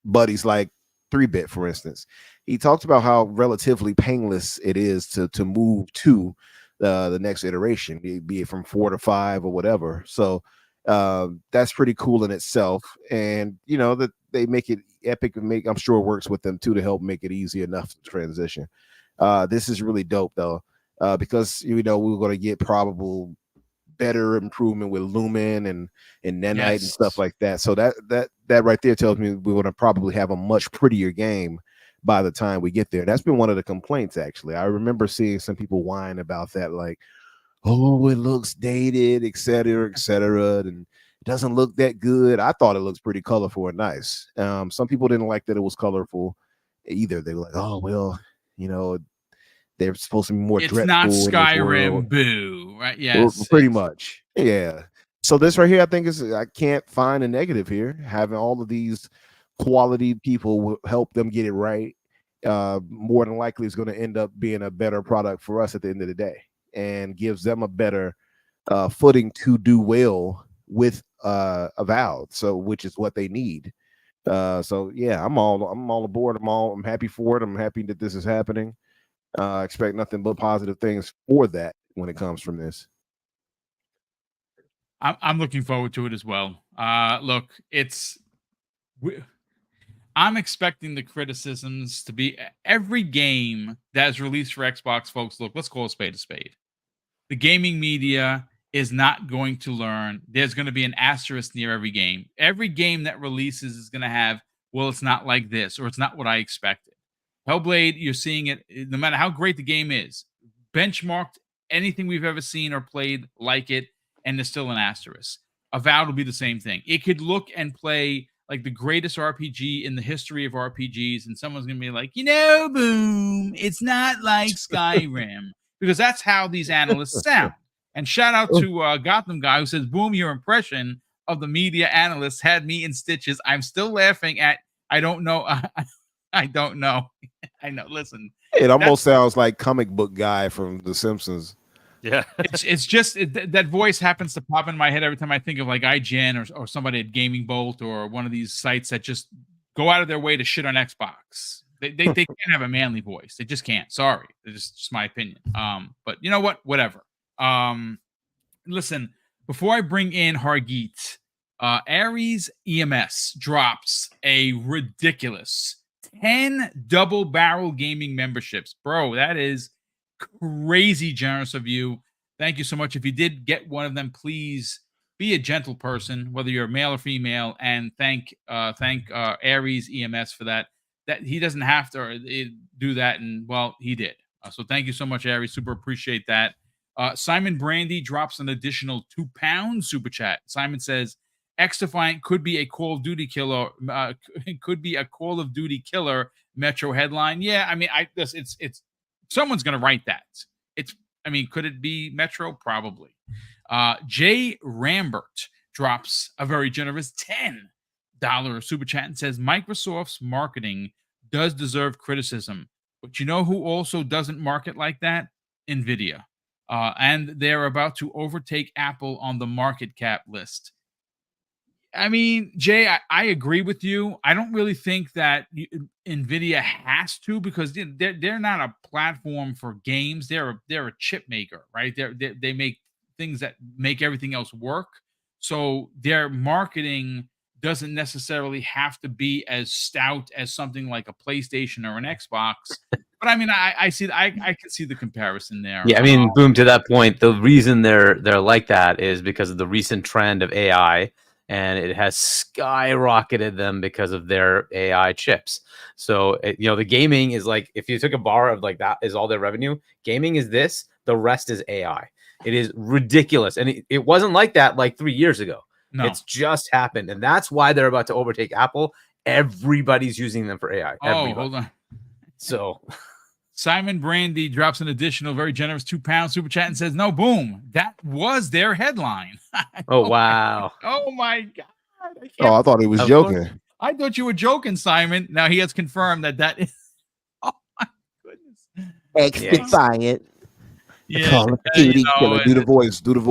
buddies like 3-Bit, for instance, he talked about how relatively painless it is to move to the next iteration, be it from 4 to 5 or whatever. So that's pretty cool in itself, and that they make it epic and I'm sure it works with them too to help make it easy enough to transition. This is really dope though, because we're going to get probable better improvement with Lumen and Nanite and stuff like that. So that right there tells me we're going to probably have a much prettier game by the time we get there. That's been one of the complaints, actually. I remember seeing some people whine about that, like, oh, it looks dated, et cetera, and it doesn't look that good. I thought it looks pretty colorful and nice. Some people didn't like that it was colorful either. They were like, oh, well, they're supposed to be more it's dreadful. Not Skyrim, boo, right? Yes, pretty much. Yeah. So this right here, I think I can't find a negative here. Having all of these quality people will help them get it right. More than likely is going to end up being a better product for us at the end of the day, and gives them a better footing to do well with Avowed, so which is what they need. So yeah, I'm all aboard. I'm happy for it. I'm happy that this is happening. Expect nothing but positive things for that when it comes from this. I'm looking forward to it as well. Look, I'm expecting the criticisms to be every game that is released for Xbox, folks. Look, let's call a spade a spade. The gaming media is not going to learn. There's going to be an asterisk near every game. Every game that releases is going to have, well, it's not like this, or it's not what I expected. Hellblade, you're seeing it, no matter how great the game is, benchmarked anything we've ever seen or played like it, and there's still an asterisk. Avowed will be the same thing. It could look and play like the greatest RPG in the history of RPGs, and someone's going to be like, Boom, it's not like Skyrim. Because that's how these analysts sound. And shout out to Gotham Guy who says, Boom, your impression of the media analysts had me in stitches. I'm still laughing at, I don't know. I don't know. I know. Listen. It almost sounds like comic book guy from The Simpsons. Yeah. It's just that voice happens to pop in my head every time I think of like IGN or somebody at Gaming Bolt or one of these sites that just go out of their way to shit on Xbox. They can't have a manly voice. They just can't. Sorry. It's just my opinion. But you know what? Whatever. Listen, before I bring in Hargeet, Ares EMS drops a ridiculous 10 double barrel gaming memberships. Bro, that is crazy generous of you. Thank you so much. If you did get one of them, please be a gentle person, whether you're male or female, and thank Ares EMS for that. That he doesn't have to do that, and well, he did. So thank you so much, Aries. Super appreciate that. Simon Brandy drops an additional £2 super chat. Simon says, X-Defiant could be a Call of Duty killer. Could be a Call of Duty killer Metro headline. Yeah, I mean, it's someone's gonna write that. Could it be Metro? Probably. Jay Rambert drops a very generous $10 super chat and says, Microsoft's marketing does deserve criticism, but you know who also doesn't market like that? Nvidia. And they're about to overtake Apple on the market cap list. I mean, Jay, I agree with you. I don't really think that Nvidia has to, because they're not a platform for games. They're a chip maker, right? They make things that make everything else work. So their marketing doesn't necessarily have to be as stout as something like a PlayStation or an Xbox. But I mean, I can see the comparison there. Yeah, I mean, Boom, to that point, the reason they're like that is because of the recent trend of AI, and it has skyrocketed them because of their AI chips. So, the gaming is like, if you took a bar of like that is all their revenue, gaming is this, the rest is AI. It is ridiculous. And it wasn't like that like 3 years ago. No. It's just happened. And that's why they're about to overtake Apple. Everybody's using them for AI. Everybody. Hold on. So Simon Brandy drops an additional very generous £2 super chat and says, no, Boom, that was their headline. Oh, wow. My God. I thought he was joking. I thought you were joking, Simon. Now he has confirmed that is. Oh, my goodness. X-Defiant. Yeah, Call of Duty killer. Do the voice, Boom.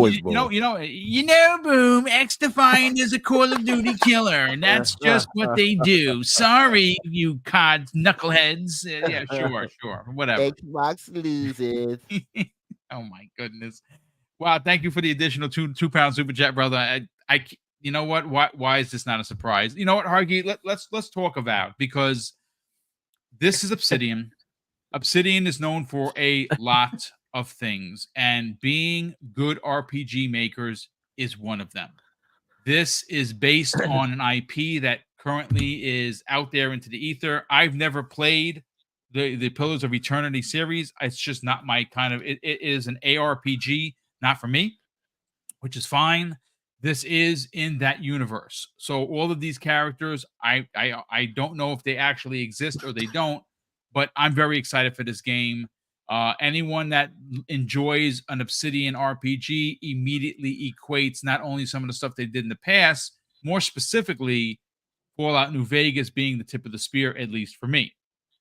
Boom. X-Defiant is a Call of Duty killer, and that's just what they do. Sorry, you COD knuckleheads. Yeah, sure, whatever. Xbox loses. Oh my goodness! Wow, thank you for the additional £2 super chat, brother. I you know what? Why is this not a surprise? You know what, Hargy? Let's talk about, because this is Obsidian. Obsidian is known for a lot of things, and being good RPG makers is one of them. This is based on an IP that currently is out there into the ether. I've never played the Pillars of Eternity series. It's just not my kind of. It is an ARPG, not for me, which is fine. This is in that universe, so all of these characters, I don't know if they actually exist or they don't, but I'm very excited for this game. Anyone that enjoys an Obsidian RPG immediately equates not only some of the stuff they did in the past, more specifically, Fallout New Vegas being the tip of the spear, at least for me.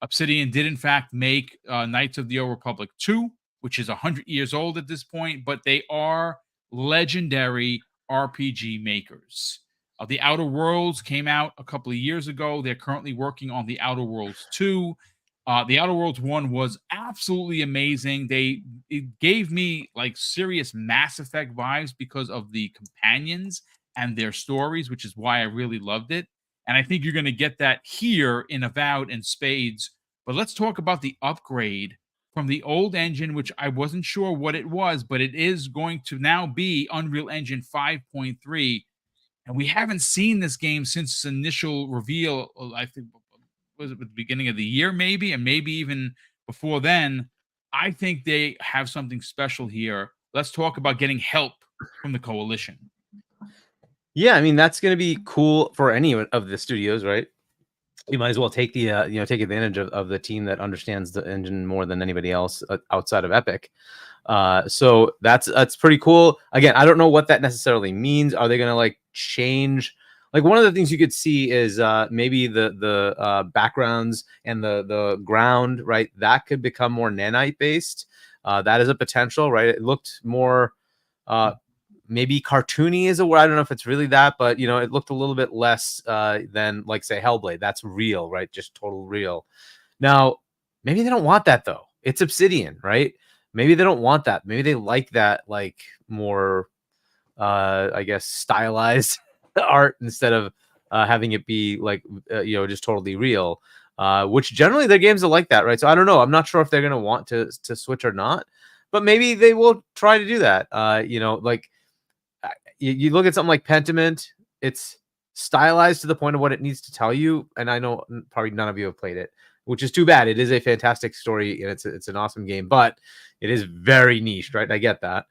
Obsidian did, in fact, make Knights of the Old Republic 2, which is 100 years old at this point, but they are legendary RPG makers. The Outer Worlds came out a couple of years ago. They're currently working on the Outer Worlds 2. The Outer Worlds 1 was absolutely amazing. It gave me like serious Mass Effect vibes because of the companions and their stories, which is why I really loved it. And I think you're going to get that here in Avowed and Spades. But let's talk about the upgrade from the old engine, which I wasn't sure what it was, but it is going to now be Unreal Engine 5.3. And we haven't seen this game since its initial reveal, I think, was it at the beginning of the year, maybe, and maybe even before then. I think they have something special here. Let's talk about getting help from the coalition. Yeah, I mean, that's going to be cool for any of the studios, right? You might as well take the take advantage of the team that understands the engine more than anybody else outside of Epic. So that's pretty cool. Again, I don't know what that necessarily means. Are they going to like change? Like one of the things you could see is maybe the backgrounds and the ground, right? That could become more nanite based. That is a potential, right? It looked more maybe cartoony is a word. I don't know if it's really that, but you know, it looked a little bit less than like say Hellblade. That's real, right? Just total real. Now, maybe they don't want that though. It's Obsidian, right? Maybe they don't want that. Maybe they like that like more I guess stylized art instead of having it be like you know, just totally real. Which generally their games are like that, right? So I don't know. I'm not sure if they're gonna want to switch or not, but maybe they will try to do that. You know, like you look at something like Pentiment, it's stylized to the point of what it needs to tell you. And I know probably none of you have played it, which is too bad. It is a fantastic story and it's an awesome game, but it is very niche, right? I get that.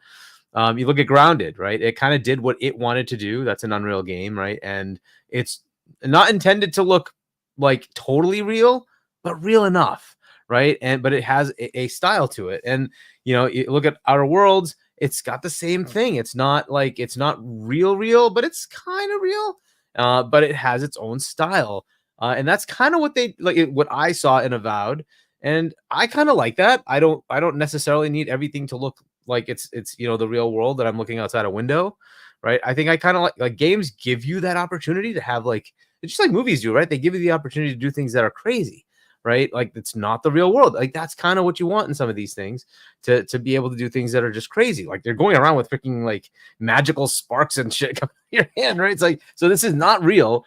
You look at Grounded, right? It kind of did what it wanted to do. That's an Unreal game, right? And it's not intended to look like totally real, but real enough, right? But it has a style to it. And you know, you look at Outer Worlds, it's got the same thing. It's not real, but it's kind of real. But it has its own style. And that's kind of what they like, what I saw in Avowed. And I kind of like that. I don't necessarily need everything to look like it's you know, the real world that I'm looking outside a window, right? I think I kind of like games give you that opportunity to have like, it's just like movies do, right? They give you the opportunity to do things that are crazy, right? Like it's not the real world. Like that's kind of what you want in some of these things, to be able to do things that are just crazy. Like they're going around with freaking like magical sparks and shit coming out of your hand, right? It's like, so this is not real.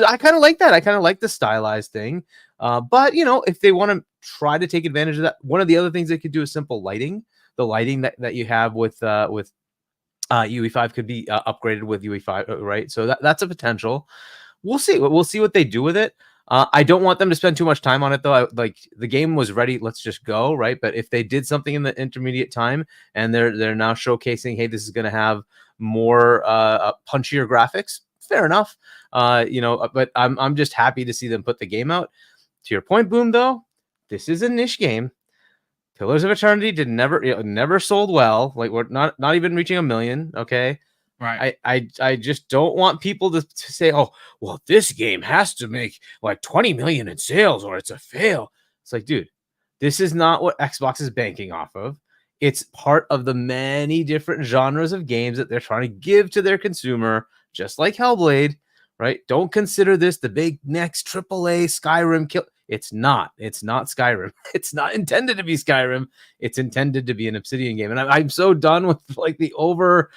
I kind of like that. I kind of like the stylized thing. But you know, if they want to try to take advantage of that, one of the other things they could do is simple lighting. The lighting that you have with UE5 could be upgraded with UE5, right? So that's a potential. We'll see. We'll see what they do with it. I don't want them to spend too much time on it, though. Like the game was ready. Let's just go, right? But if they did something in the intermediate time and they're now showcasing, hey, this is going to have more punchier graphics, fair enough. You know, but I'm just happy to see them put the game out. To your point, Boom, though, this is a niche game. Pillars of Eternity never sold well. Like we're not even reaching 1 million. Okay. Right. I just don't want people to say, oh, well, this game has to make like 20 million in sales or it's a fail. It's like, dude, this is not what Xbox is banking off of. It's part of the many different genres of games that they're trying to give to their consumer, just like Hellblade, right? Don't consider this the big next AAA Skyrim kill. It's not Skyrim. It's not intended to be Skyrim. It's intended to be an Obsidian game. And I'm so done with like the over,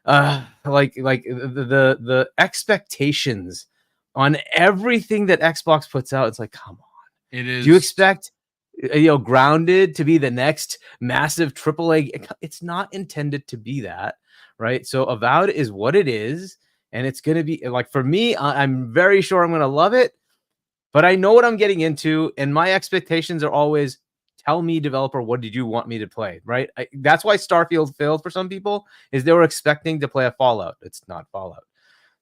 like the expectations on everything that Xbox puts out. It's like, come on. It is. Do you expect, you know, Grounded to be the next massive AAA? It's not intended to be that, right? So Avowed is what it is. And it's going to be like, for me, I'm very sure I'm going to love it. But I know what I'm getting into, and my expectations are always, tell me, developer, what did you want me to play, right? That's why Starfield failed for some people, is they were expecting to play a Fallout. It's not Fallout.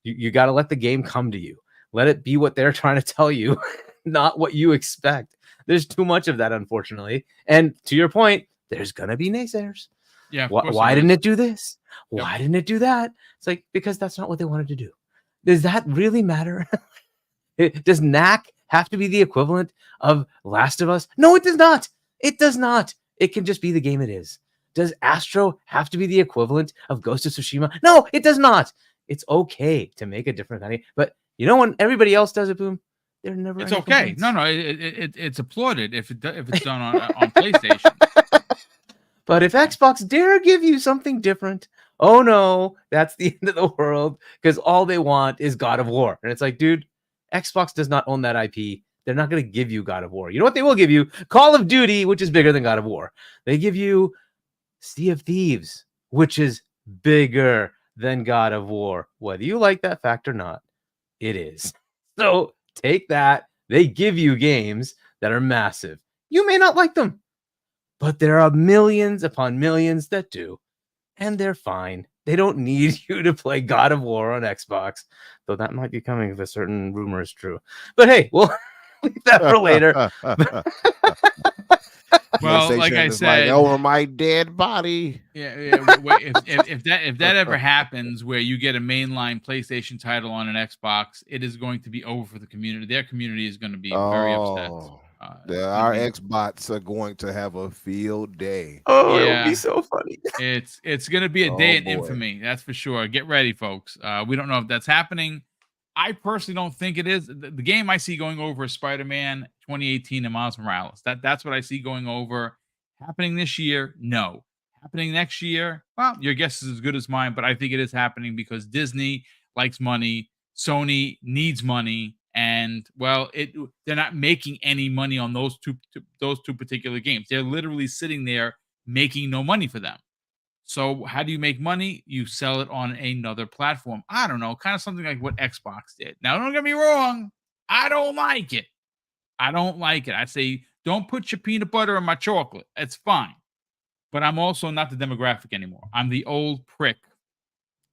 You got to let the game come to you. Let it be what they're trying to tell you, not what you expect. There's too much of that, unfortunately. And to your point, there's going to be naysayers. Yeah. Why didn't it do this? Why didn't it do that? It's like, because that's not what they wanted to do. Does that really matter? Does knack have to be the equivalent of Last of Us? No, it does not. It does not. It can just be the game it is. Does Astro have to be the equivalent of Ghost of Tsushima? No, it does not. It's okay to make a different kind of, but you know when everybody else does it, Boom, there never It's any okay. complaints. No, it's applauded if it's done on PlayStation. But if Xbox dare give you something different, oh no, that's the end of the world, because all they want is God of War. And it's like, dude, Xbox does not own that IP. They're not going to give you God of War. You know what they will give you? Call of Duty, which is bigger than God of War. They give you Sea of Thieves, which is bigger than God of War. Whether you like that fact or not, it is. So take that. They give you games that are massive. You may not like them, but there are millions upon millions that do, and they're fine. They don't need you to play God of War on Xbox, though that might be coming if a certain rumor is true. But hey, we'll leave that for later. Well, like I said, over my dead body. Yeah. If that ever happens, where you get a mainline PlayStation title on an Xbox, it is going to be over for the community. Their community is going to be very upset. Our Xbots are going to have a field day. Oh, yeah. It would be so funny. It's going to be a day in infamy, that's for sure. Get ready, folks. We don't know if that's happening. I personally don't think it is. The game I see going over is Spider-Man 2018 and Miles Morales. That's what I see going over. Happening this year? No. Happening next year? Well, your guess is as good as mine, but I think it is happening because Disney likes money, Sony needs money, and well, they're not making any money on those two particular games. They're literally sitting there making no money for them. So how do you make money? You sell it on another platform. I don't know, kind of something like what Xbox did. Now, don't get me wrong. I don't like it. I say, don't put your peanut butter in my chocolate. It's fine. But I'm also not the demographic anymore. I'm the old prick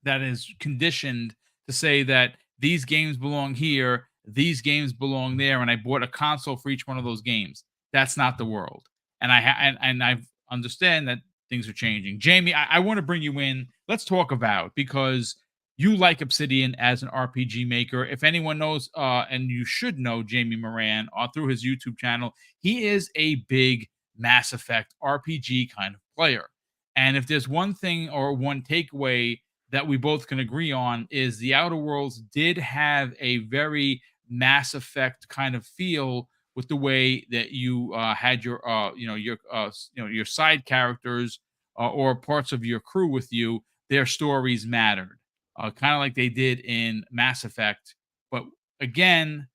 that is conditioned to say that these games belong here, these games belong there, and I bought a console for each one of those games. That's not the world. And I understand that things are changing. Jamie, I want to bring you in. Let's talk Avowed, because you like Obsidian as an RPG maker. If anyone knows, and you should know Jamie Moran through his YouTube channel, he is a big Mass Effect RPG kind of player. And if there's one thing or one takeaway that we both can agree on, is the Outer Worlds did have a very Mass Effect kind of feel with the way that you had your your side characters or parts of your crew with you. Their stories mattered, kind of like they did in Mass Effect. But again,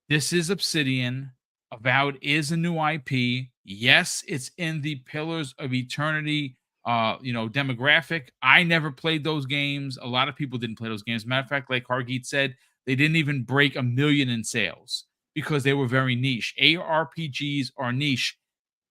this is Obsidian. Avowed is a new IP. Yes, it's in the Pillars of Eternity demographic. I never played those games. A lot of people didn't play those games. Matter of fact, like Hargeet said, they didn't even break 1 million in sales because they were very niche. ARPGs are niche.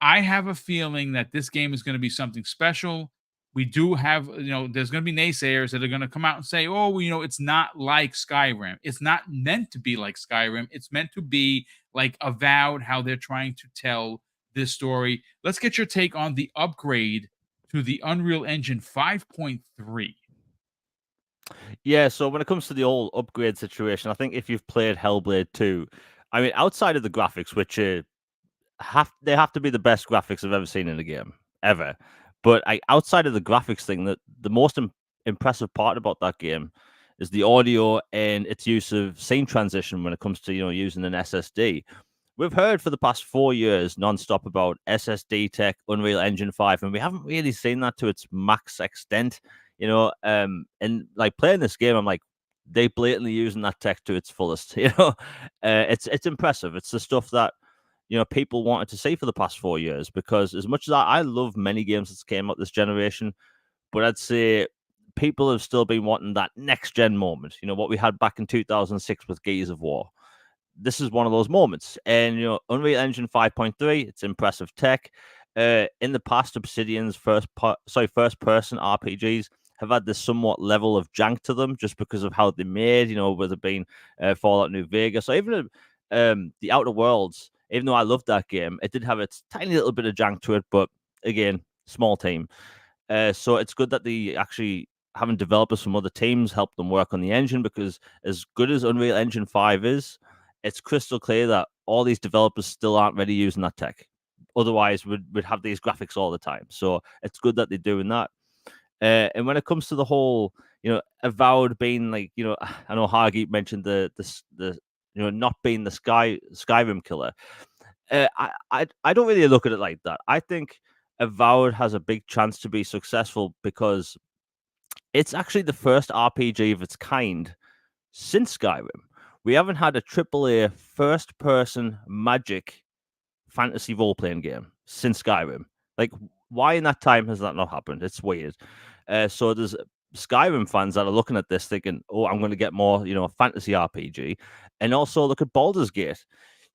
I have a feeling that this game is going to be something special. We do have, there's going to be naysayers that are going to come out and say, oh, it's not like Skyrim. It's not meant to be like Skyrim. It's meant to be like Avowed, how they're trying to tell this story. Let's get your take on the upgrade to the Unreal Engine 5.3. Yeah, so when it comes to the old upgrade situation, I think if you've played Hellblade 2, I mean, outside of the graphics, which they have to be the best graphics I've ever seen in a game, ever. But outside of the graphics thing, the most impressive part about that game is the audio and its use of scene transition when it comes to using an SSD. We've heard for the past 4 years nonstop about SSD tech, Unreal Engine 5, and we haven't really seen that to its max extent. And like playing this game, I'm like, they blatantly using that tech to its fullest. It's impressive. It's the stuff that people wanted to see for the past 4 years, because as much as I love many games that came out this generation, but I'd say people have still been wanting that next gen moment. What we had back in 2006 with Gears of War. This is one of those moments, and Unreal Engine 5.3, it's impressive tech. In the past, Obsidian's first-person RPGs have had this somewhat level of jank to them, just because of how they're made. Whether it been Fallout New Vegas, or even the Outer Worlds. Even though I loved that game, it did have a tiny little bit of jank to it, but again, small team. So it's good that they actually having developers from other teams help them work on the engine, because as good as Unreal Engine 5 is, it's crystal clear that all these developers still aren't ready using that tech. otherwise would have these graphics all the time. So it's good that they're doing that. And when it comes to the whole, Avowed being like, I know Hargeet mentioned the not being the Skyrim killer. I don't really look at it like that. I think Avowed has a big chance to be successful because it's actually the first RPG of its kind since Skyrim. We haven't had a AAA first-person magic fantasy role-playing game since Skyrim. Like, why in that time has that not happened? It's weird. So there's Skyrim fans that are looking at this thinking, oh, I'm going to get more, fantasy RPG. And also look at Baldur's Gate.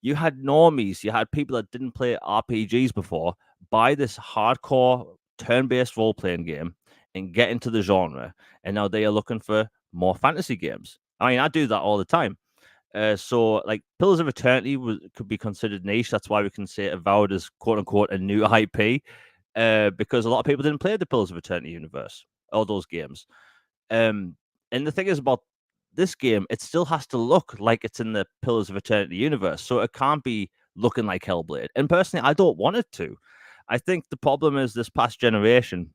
You had normies, you had people that didn't play RPGs before buy this hardcore turn-based role-playing game and get into the genre. And now they are looking for more fantasy games. I mean, I do that all the time. So, like, Pillars of Eternity could be considered niche. That's why we can say Avowed is quote-unquote a new IP. Because a lot of people didn't play the Pillars of Eternity universe, all those games. And the thing is about this game, it still has to look like it's in the Pillars of Eternity universe. So it can't be looking like Hellblade. And personally, I don't want it to. I think the problem is this past generation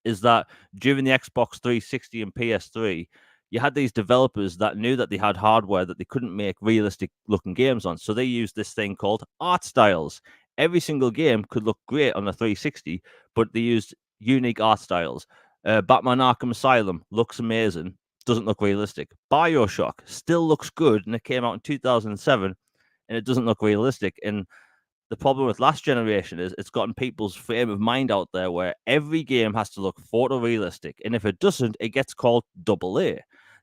is that during the Xbox 360 and PS3, you had these developers that knew that they had hardware that they couldn't make realistic looking games on. So they used this thing called art styles. Every single game could look great on a 360, but they used unique art styles. Batman Arkham Asylum looks amazing, doesn't look realistic. BioShock still looks good, and it came out in 2007, and it doesn't look realistic. And the problem with last generation is it's gotten people's frame of mind out there where every game has to look photorealistic, and if it doesn't, it gets called AA.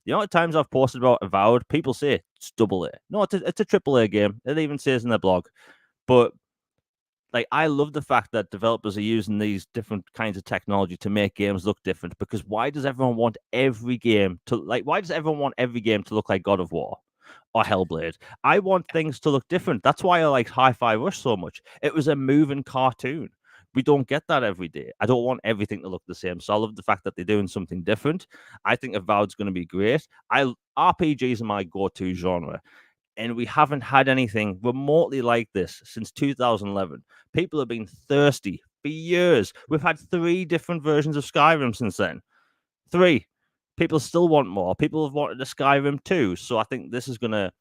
The amount of times I've posted about Avowed, people say it's AA. No, it's a AAA game. It even says in their blog. But like, I love the fact that developers are using these different kinds of technology to make games look different. Because why does everyone want every game to look like God of War or Hellblade? I want things to look different. That's why I like Hi-Fi Rush so much. It was a moving cartoon. We don't get that every day. I don't want everything to look the same. So I love the fact that they're doing something different. I think Avowed's going to be great. RPGs are my go-to genre. And we haven't had anything remotely like this since 2011. People have been thirsty for years. We've had 3 different versions of Skyrim since then. 3. People still want more. People have wanted a Skyrim 2. So I think this is gonna,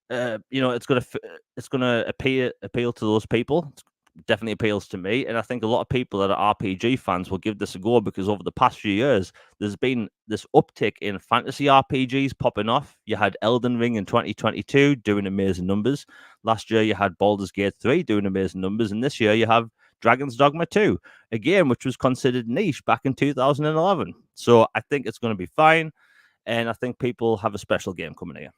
it's gonna appeal to those people. It definitely appeals to me, and I think a lot of people that are RPG fans will give this a go because over the past few years, there's been this uptick in fantasy RPGs popping off. You had Elden Ring in 2022 doing amazing numbers. Last year, you had Baldur's Gate 3 doing amazing numbers, and this year you have Dragon's Dogma 2, a game which was considered niche back in 2011. So I think it's going to be fine, and I think people have a special game coming here.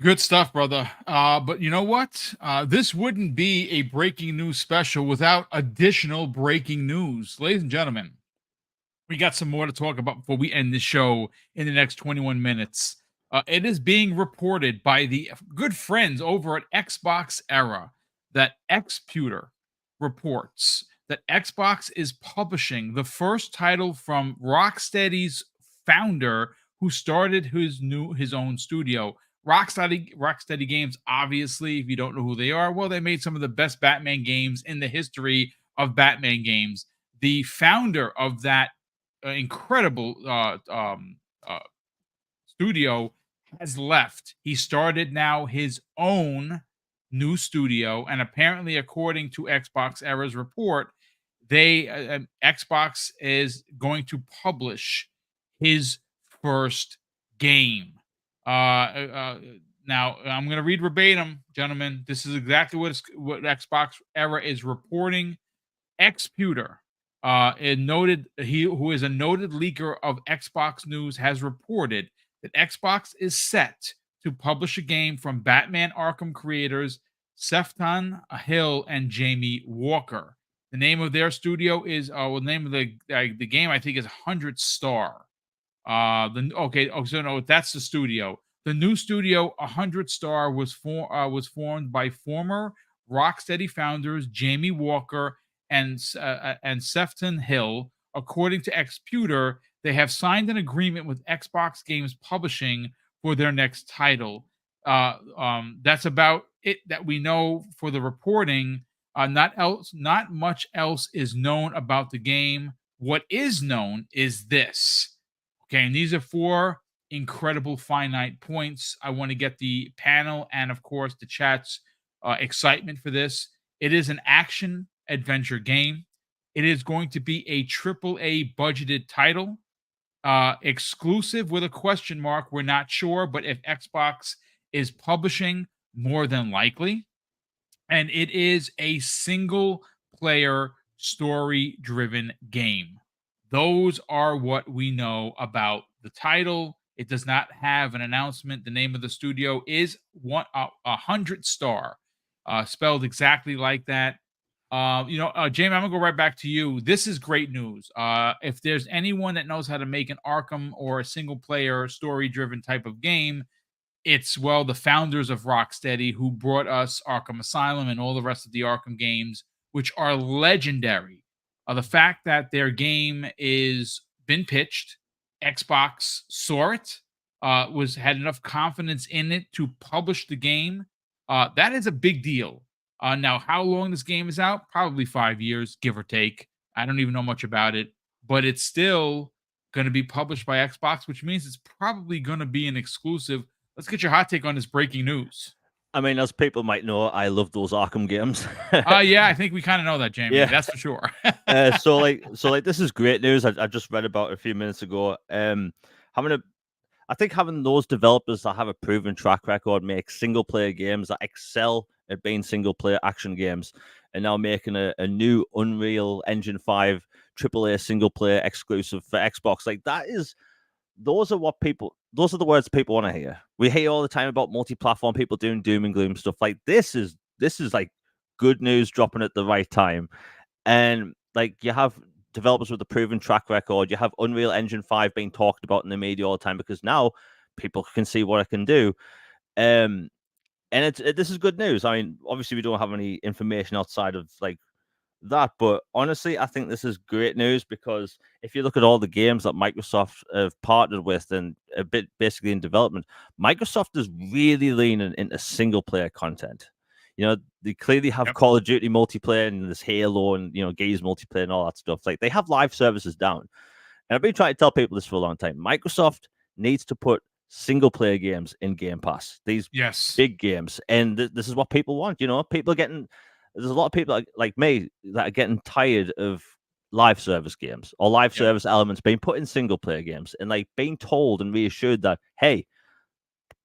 Good stuff, brother. But you know what? This wouldn't be a breaking news special without additional breaking news. Ladies and gentlemen, we got some more to talk about before we end the show in the next 21 minutes. It is being reported by the good friends over at Xbox Era that Xputer reports that Xbox is publishing the first title from Rocksteady's founder, who started his own studio. Rocksteady Games, obviously, if you don't know who they are, well, they made some of the best Batman games in the history of Batman games. The founder of that incredible studio has left. He started now his own new studio, and apparently, according to Xbox Era's report, Xbox is going to publish his first game. Now I'm going to read verbatim, gentlemen. This is exactly what Xbox Era is reporting. Xputer, who is a noted leaker of Xbox news, has reported that Xbox is set to publish a game from Batman Arkham creators Sefton Hill and Jamie Walker. The name of their studio is the name of the game, I think, is 100 Star. That's the studio. The new studio, 100 Star, was formed by former Rocksteady founders Jamie Walker and Sefton Hill. According to Xputer, they have signed an agreement with Xbox Games Publishing for their next title. That's about it that we know for the reporting. Not much else is known about the game. What is known is this. Okay, and these are 4 incredible finite points. I want to get the panel and, of course, the chat's excitement for this. It is an action adventure game. It is going to be a AAA budgeted title, exclusive with a question mark. We're not sure, but if Xbox is publishing, more than likely. And it is a single player story driven game. Those are what we know about the title. It does not have an announcement. The name of the studio is 100 Star, spelled exactly like that. Jamie, I'm gonna go right back to you. This is great news. If there's anyone that knows how to make an Arkham or a single player story driven type of game, it's, well, the founders of Rocksteady, who brought us Arkham Asylum and all the rest of the Arkham games, which are legendary. The fact that their game is been pitched, Xbox saw it, had enough confidence in it to publish the game. That is a big deal. Now, how long this game is out? Probably 5 years, give or take. I don't even know much about it, but it's still going to be published by Xbox, which means it's probably going to be an exclusive. Let's get your hot take on this breaking news. I mean, as people might know, I love those Arkham games. Yeah, I think we kind of know that, Jamie. Yeah. That's for sure. So this is great news. I just read about it a few minutes ago. I think having those developers that have a proven track record make single player games that excel at being single player action games, and now making a new Unreal Engine 5 AAA single player exclusive for Xbox, like those are the words people want to hear. We hear all the time about multi-platform people doing doom and gloom stuff. Like this is like good news dropping at the right time. And like, you have developers with a proven track record. You have Unreal Engine 5 being talked about in the media all the time because now people can see what it can do. And this is good news. I mean, obviously we don't have any information outside of like that, but honestly, I think this is great news because if you look at all the games that Microsoft have partnered with and a bit basically in development, Microsoft is really leaning into single player content. You know, they clearly have Call of Duty multiplayer and this Halo and, Gears multiplayer and all that stuff. Like, they have live services down. And I've been trying to tell people this for a long time. Microsoft needs to put single player games in Game Pass. These big games. And this is what people want. People are getting... There's a lot of people like me that are getting tired of live service games or live service elements being put in single player games, and like being told and reassured that, hey,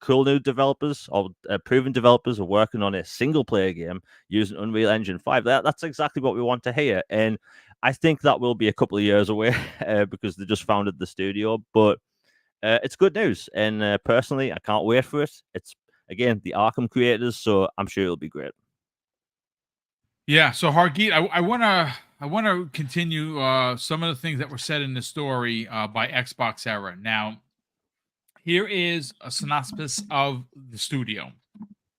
cool new developers or proven developers are working on a single player game using Unreal Engine 5. That's exactly what we want to hear. And I think that will be a couple of years away because they just founded the studio, but it's good news. And personally, I can't wait for it. It's, again, the Arkham creators, so I'm sure it'll be great. Yeah, so Hargeet, I want to continue some of the things that were said in the story by Xbox Era. Now, here is a synopsis of the studio.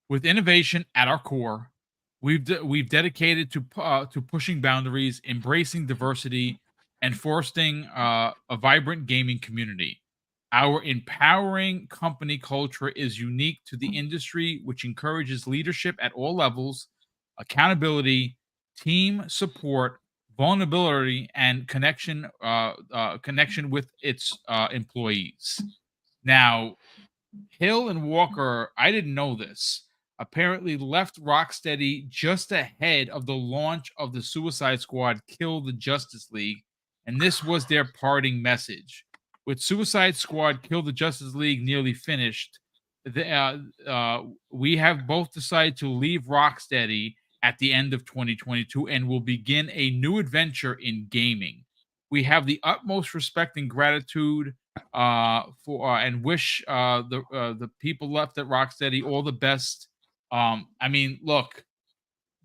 With innovation at our core, we've dedicated to pushing boundaries, embracing diversity, and fostering a vibrant gaming community. Our empowering company culture is unique to the industry, which encourages leadership at all levels, accountability, team support, vulnerability, and connection with its employees. Now, Hill and Walker, I didn't know this, apparently left Rocksteady just ahead of the launch of the Suicide Squad Kill the Justice League, and this was their parting message. With Suicide Squad Kill the Justice League nearly finished, we have both decided to leave Rocksteady at the end of 2022 and will begin a new adventure in gaming. We have the utmost respect and gratitude for and wish the people left at Rocksteady all the best. I mean, look,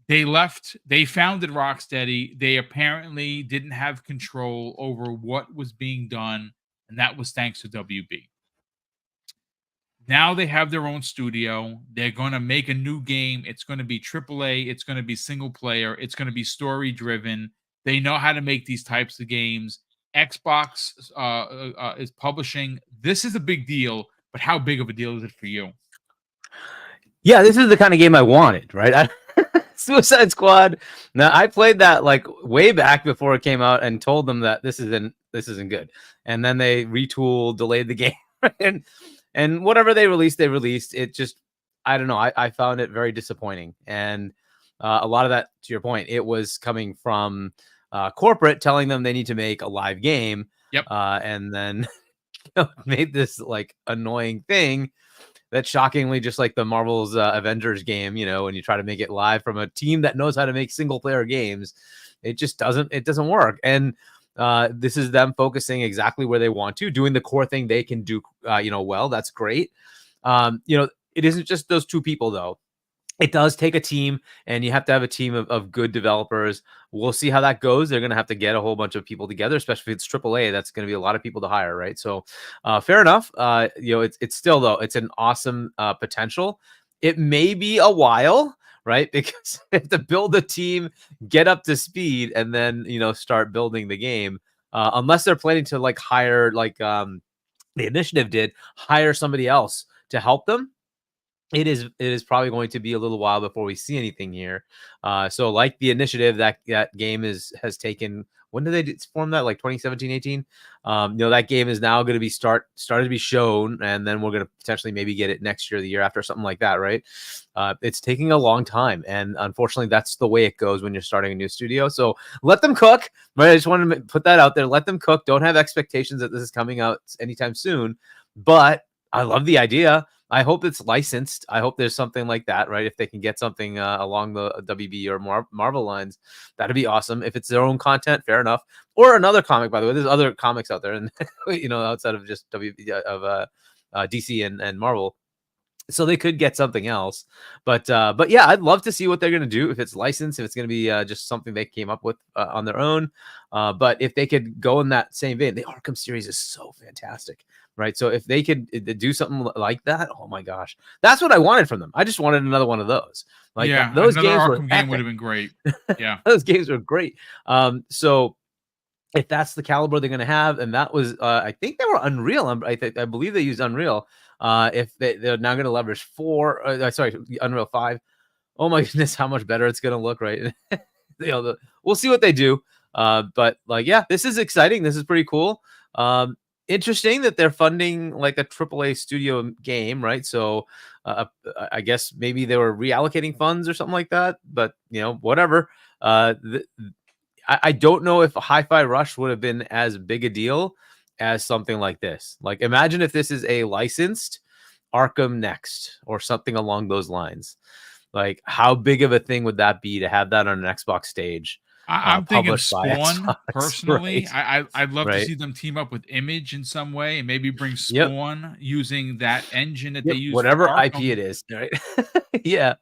they left, they founded Rocksteady. They apparently didn't have control over what was being done, and that was thanks to WB. Now they have their own studio. They're going to make a new game. It's going to be AAA. It's going to be single player. It's going to be story driven. They know how to make these types of games. Xbox is publishing. This is a big deal, but how big of a deal is it for you? Yeah, this is the kind of game I wanted, right? Suicide Squad. Now, I played that like way back before it came out and told them that this isn't good. And then they retooled, delayed the game, and whatever they released. It just, I don't know. I found it very disappointing, and a lot of that, to your point, it was coming from corporate telling them they need to make a live game. Yep. And then made this like annoying thing that shockingly, just like the Marvel's Avengers game, when you try to make it live from a team that knows how to make single player games, it just doesn't work. And this is them focusing exactly where they want to, doing the core thing they can do, well. That's great. It isn't just those two people though. It does take a team, and you have to have a team of good developers. We'll see how that goes. They're going to have to get a whole bunch of people together, especially if it's AAA. That's going to be a lot of people to hire, right? So, fair enough. It's still though, it's an awesome potential. It may be a while, right? Because they have to build a team, get up to speed, and then start building the game. Unless they're planning to like hire, like the initiative did, hire somebody else to help them. It is probably going to be a little while before we see anything here. So like the initiative, that game has taken, when did they form that? Like 2017, 18? That game is now going to be started to be shown, and then we're going to potentially maybe get it next year, the year after, something like that, right? It's taking a long time, and unfortunately that's the way it goes when you're starting a new studio. So let them cook, right? I just wanted to put that out there. Let them cook. Don't have expectations that this is coming out anytime soon, but I love the idea. I hope it's licensed. I hope there's something like that, right? If they can get something along the WB or Marvel lines, that'd be awesome. If it's their own content, fair enough. Or another comic, by the way. There's other comics out there, and outside of just WB DC and Marvel. So they could get something else, but yeah, I'd love to see what they're going to do. If it's licensed, if it's going to be just something they came up with on their own. But if they could go in that same vein, the Arkham series is so fantastic, right? So if they could do something like that, oh my gosh, that's what I wanted from them. I just wanted another one of those. Like, yeah, those another games Arkham game would have been great. Yeah, those games were great. So if that's the caliber they're going to have, and that was, I think they were Unreal. I believe they used Unreal. If they're now going to leverage Unreal 5. Oh my goodness, how much better it's going to look, right? We'll see what they do. But like, yeah, this is exciting. This is pretty cool. Interesting that they're funding like a AAA studio game, right? So I guess maybe they were reallocating funds or something like that. But whatever. I don't know if Hi-Fi Rush would have been as big a deal as something like this. Like, imagine if this is a licensed Arkham Next or something along those lines. Like, how big of a thing would that be to have that on an Xbox stage? I'm thinking Spawn, personally. Right? I'd love Right. to see them team up with Image in some way, and maybe bring Spawn using that engine that they use. Whatever IP it is, right? Yeah.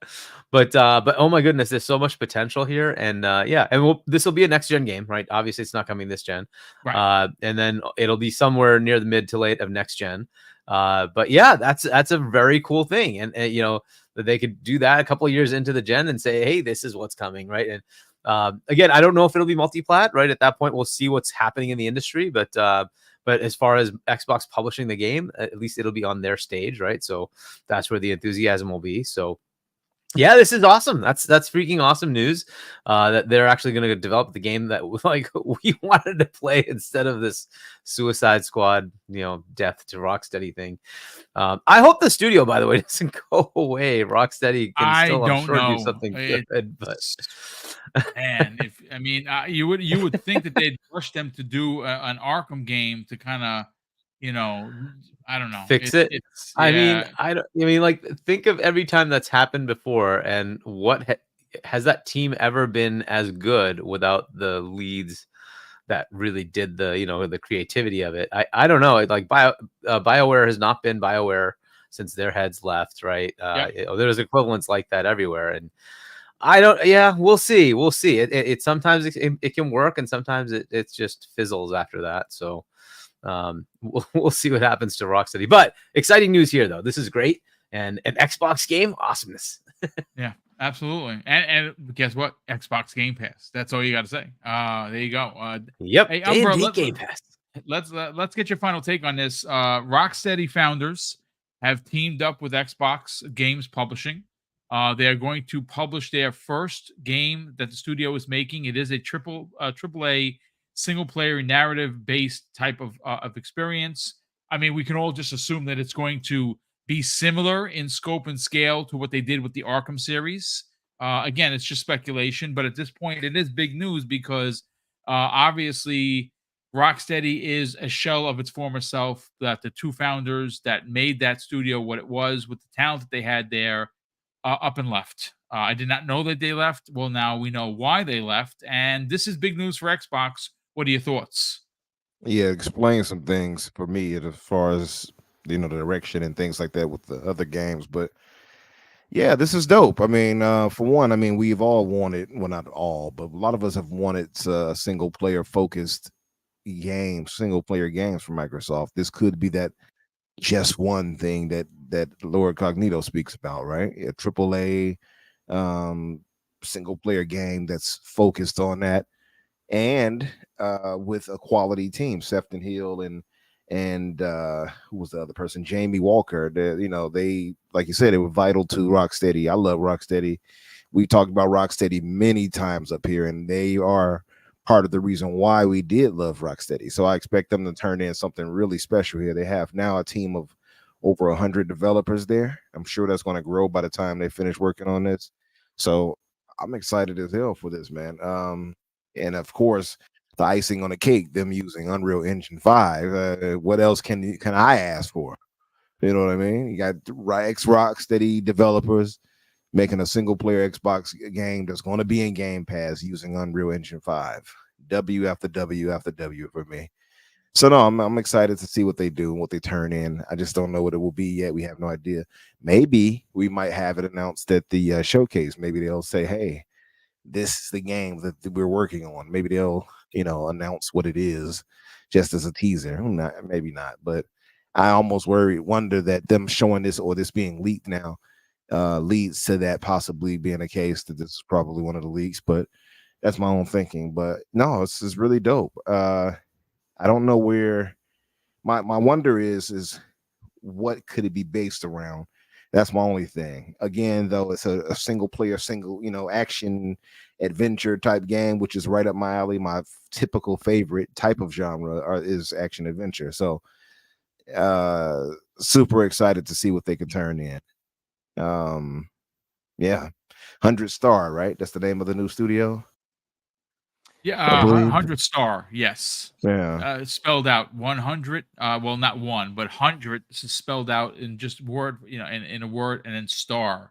But oh my goodness, there's so much potential here. And this will be a next gen game, right? Obviously, it's not coming this gen. Right. And then it'll be somewhere near the mid to late of next gen. But yeah, that's a very cool thing. And that they could do that a couple of years into the gen and say, hey, this is what's coming, right? And again, I don't know if it'll be multi-plat, right? At that point, we'll see what's happening in the industry. But as far as Xbox publishing the game, at least it'll be on their stage, right? So that's where the enthusiasm will be. So yeah, this is awesome. That's freaking awesome news. That they're actually going to develop the game that like we wanted to play instead of this Suicide Squad, death to Rocksteady thing. I hope the studio, by the way, doesn't go away. Rocksteady can still, I'm sure, do something good. But and you would think that they'd rush them to do an Arkham game to kind of, I don't know, fix it. Yeah. I mean, like, think of every time that's happened before, and what has that team ever been as good without the leads that really did the creativity of it? I don't know. Like BioWare has not been BioWare since their heads left, right? There's equivalents like that everywhere, and we'll see. It sometimes it can work, and sometimes it just fizzles after that. So we'll see what happens to Rocksteady. But exciting news here, though. This is great, and an Xbox game, awesomeness. Yeah, absolutely. And guess what? Xbox Game Pass. That's all you got to say. There you go. Yep. Hey, Umbra, Game Pass. Let's get your final take on this. Rocksteady founders have teamed up with Xbox Games Publishing They are going to publish their first game that the studio is making. It is a triple A single player narrative based type of experience. I mean, we can all just assume that it's going to be similar in scope and scale to what they did with the Arkham series. Again, it's just speculation, but at this point, it is big news because obviously Rocksteady is a shell of its former self. That the two founders that made that studio what it was, with the talent that they had there, up and left. I did not know that they left. Well, now we know why they left, and this is big news for Xbox. What are your thoughts? Yeah, explain some things for me as far as the direction and things like that with the other games. But yeah, this is dope. I mean, for one, I mean, we've all wanted, well, not all, but a lot of us have wanted single player focused games, single player games from Microsoft. This could be that just one thing that Lord Cognito speaks about, right? A triple A single player game that's focused on that, and with a quality team, Sefton Hill and who was the other person, Jamie Walker. They, like you said, they were vital to Rocksteady. I love Rocksteady. We talked about Rocksteady many times up here, and they are part of the reason why we did love Rocksteady. So I expect them to turn in something really special here. They have now a team of over 100 developers there. I'm sure that's going to grow by the time they finish working on this. So I'm excited as hell for this, man. And of course, the icing on the cake, them using Unreal Engine 5. What else can I ask for? You know what I mean? You got Rocksteady developers making a single player Xbox game that's going to be in Game Pass using Unreal Engine 5. W after W after W for me. So no, I'm excited to see what they do and what they turn in. I just don't know what it will be yet. We have no idea. Maybe we might have it announced at the showcase. Maybe they'll say, "Hey, this is the game that we're working on." Maybe they'll, announce what it is just as a teaser. Not, maybe not, but I almost wonder that them showing this or this being leaked now leads to that possibly being a case that this is probably one of the leaks. But that's my own thinking. But no, this is really dope. I don't know where my wonder is what could it be based around? That's my only thing. Again, though, it's a single player, action adventure type game, which is right up my alley. My typical favorite type of genre is action adventure. So super excited to see what they can turn in. Yeah, 100 Star, right? That's the name of the new studio. Yeah, 100 Star, yes. Yeah. Spelled out 100. Well, not one, but 100 is spelled out in just word, in a word, and then star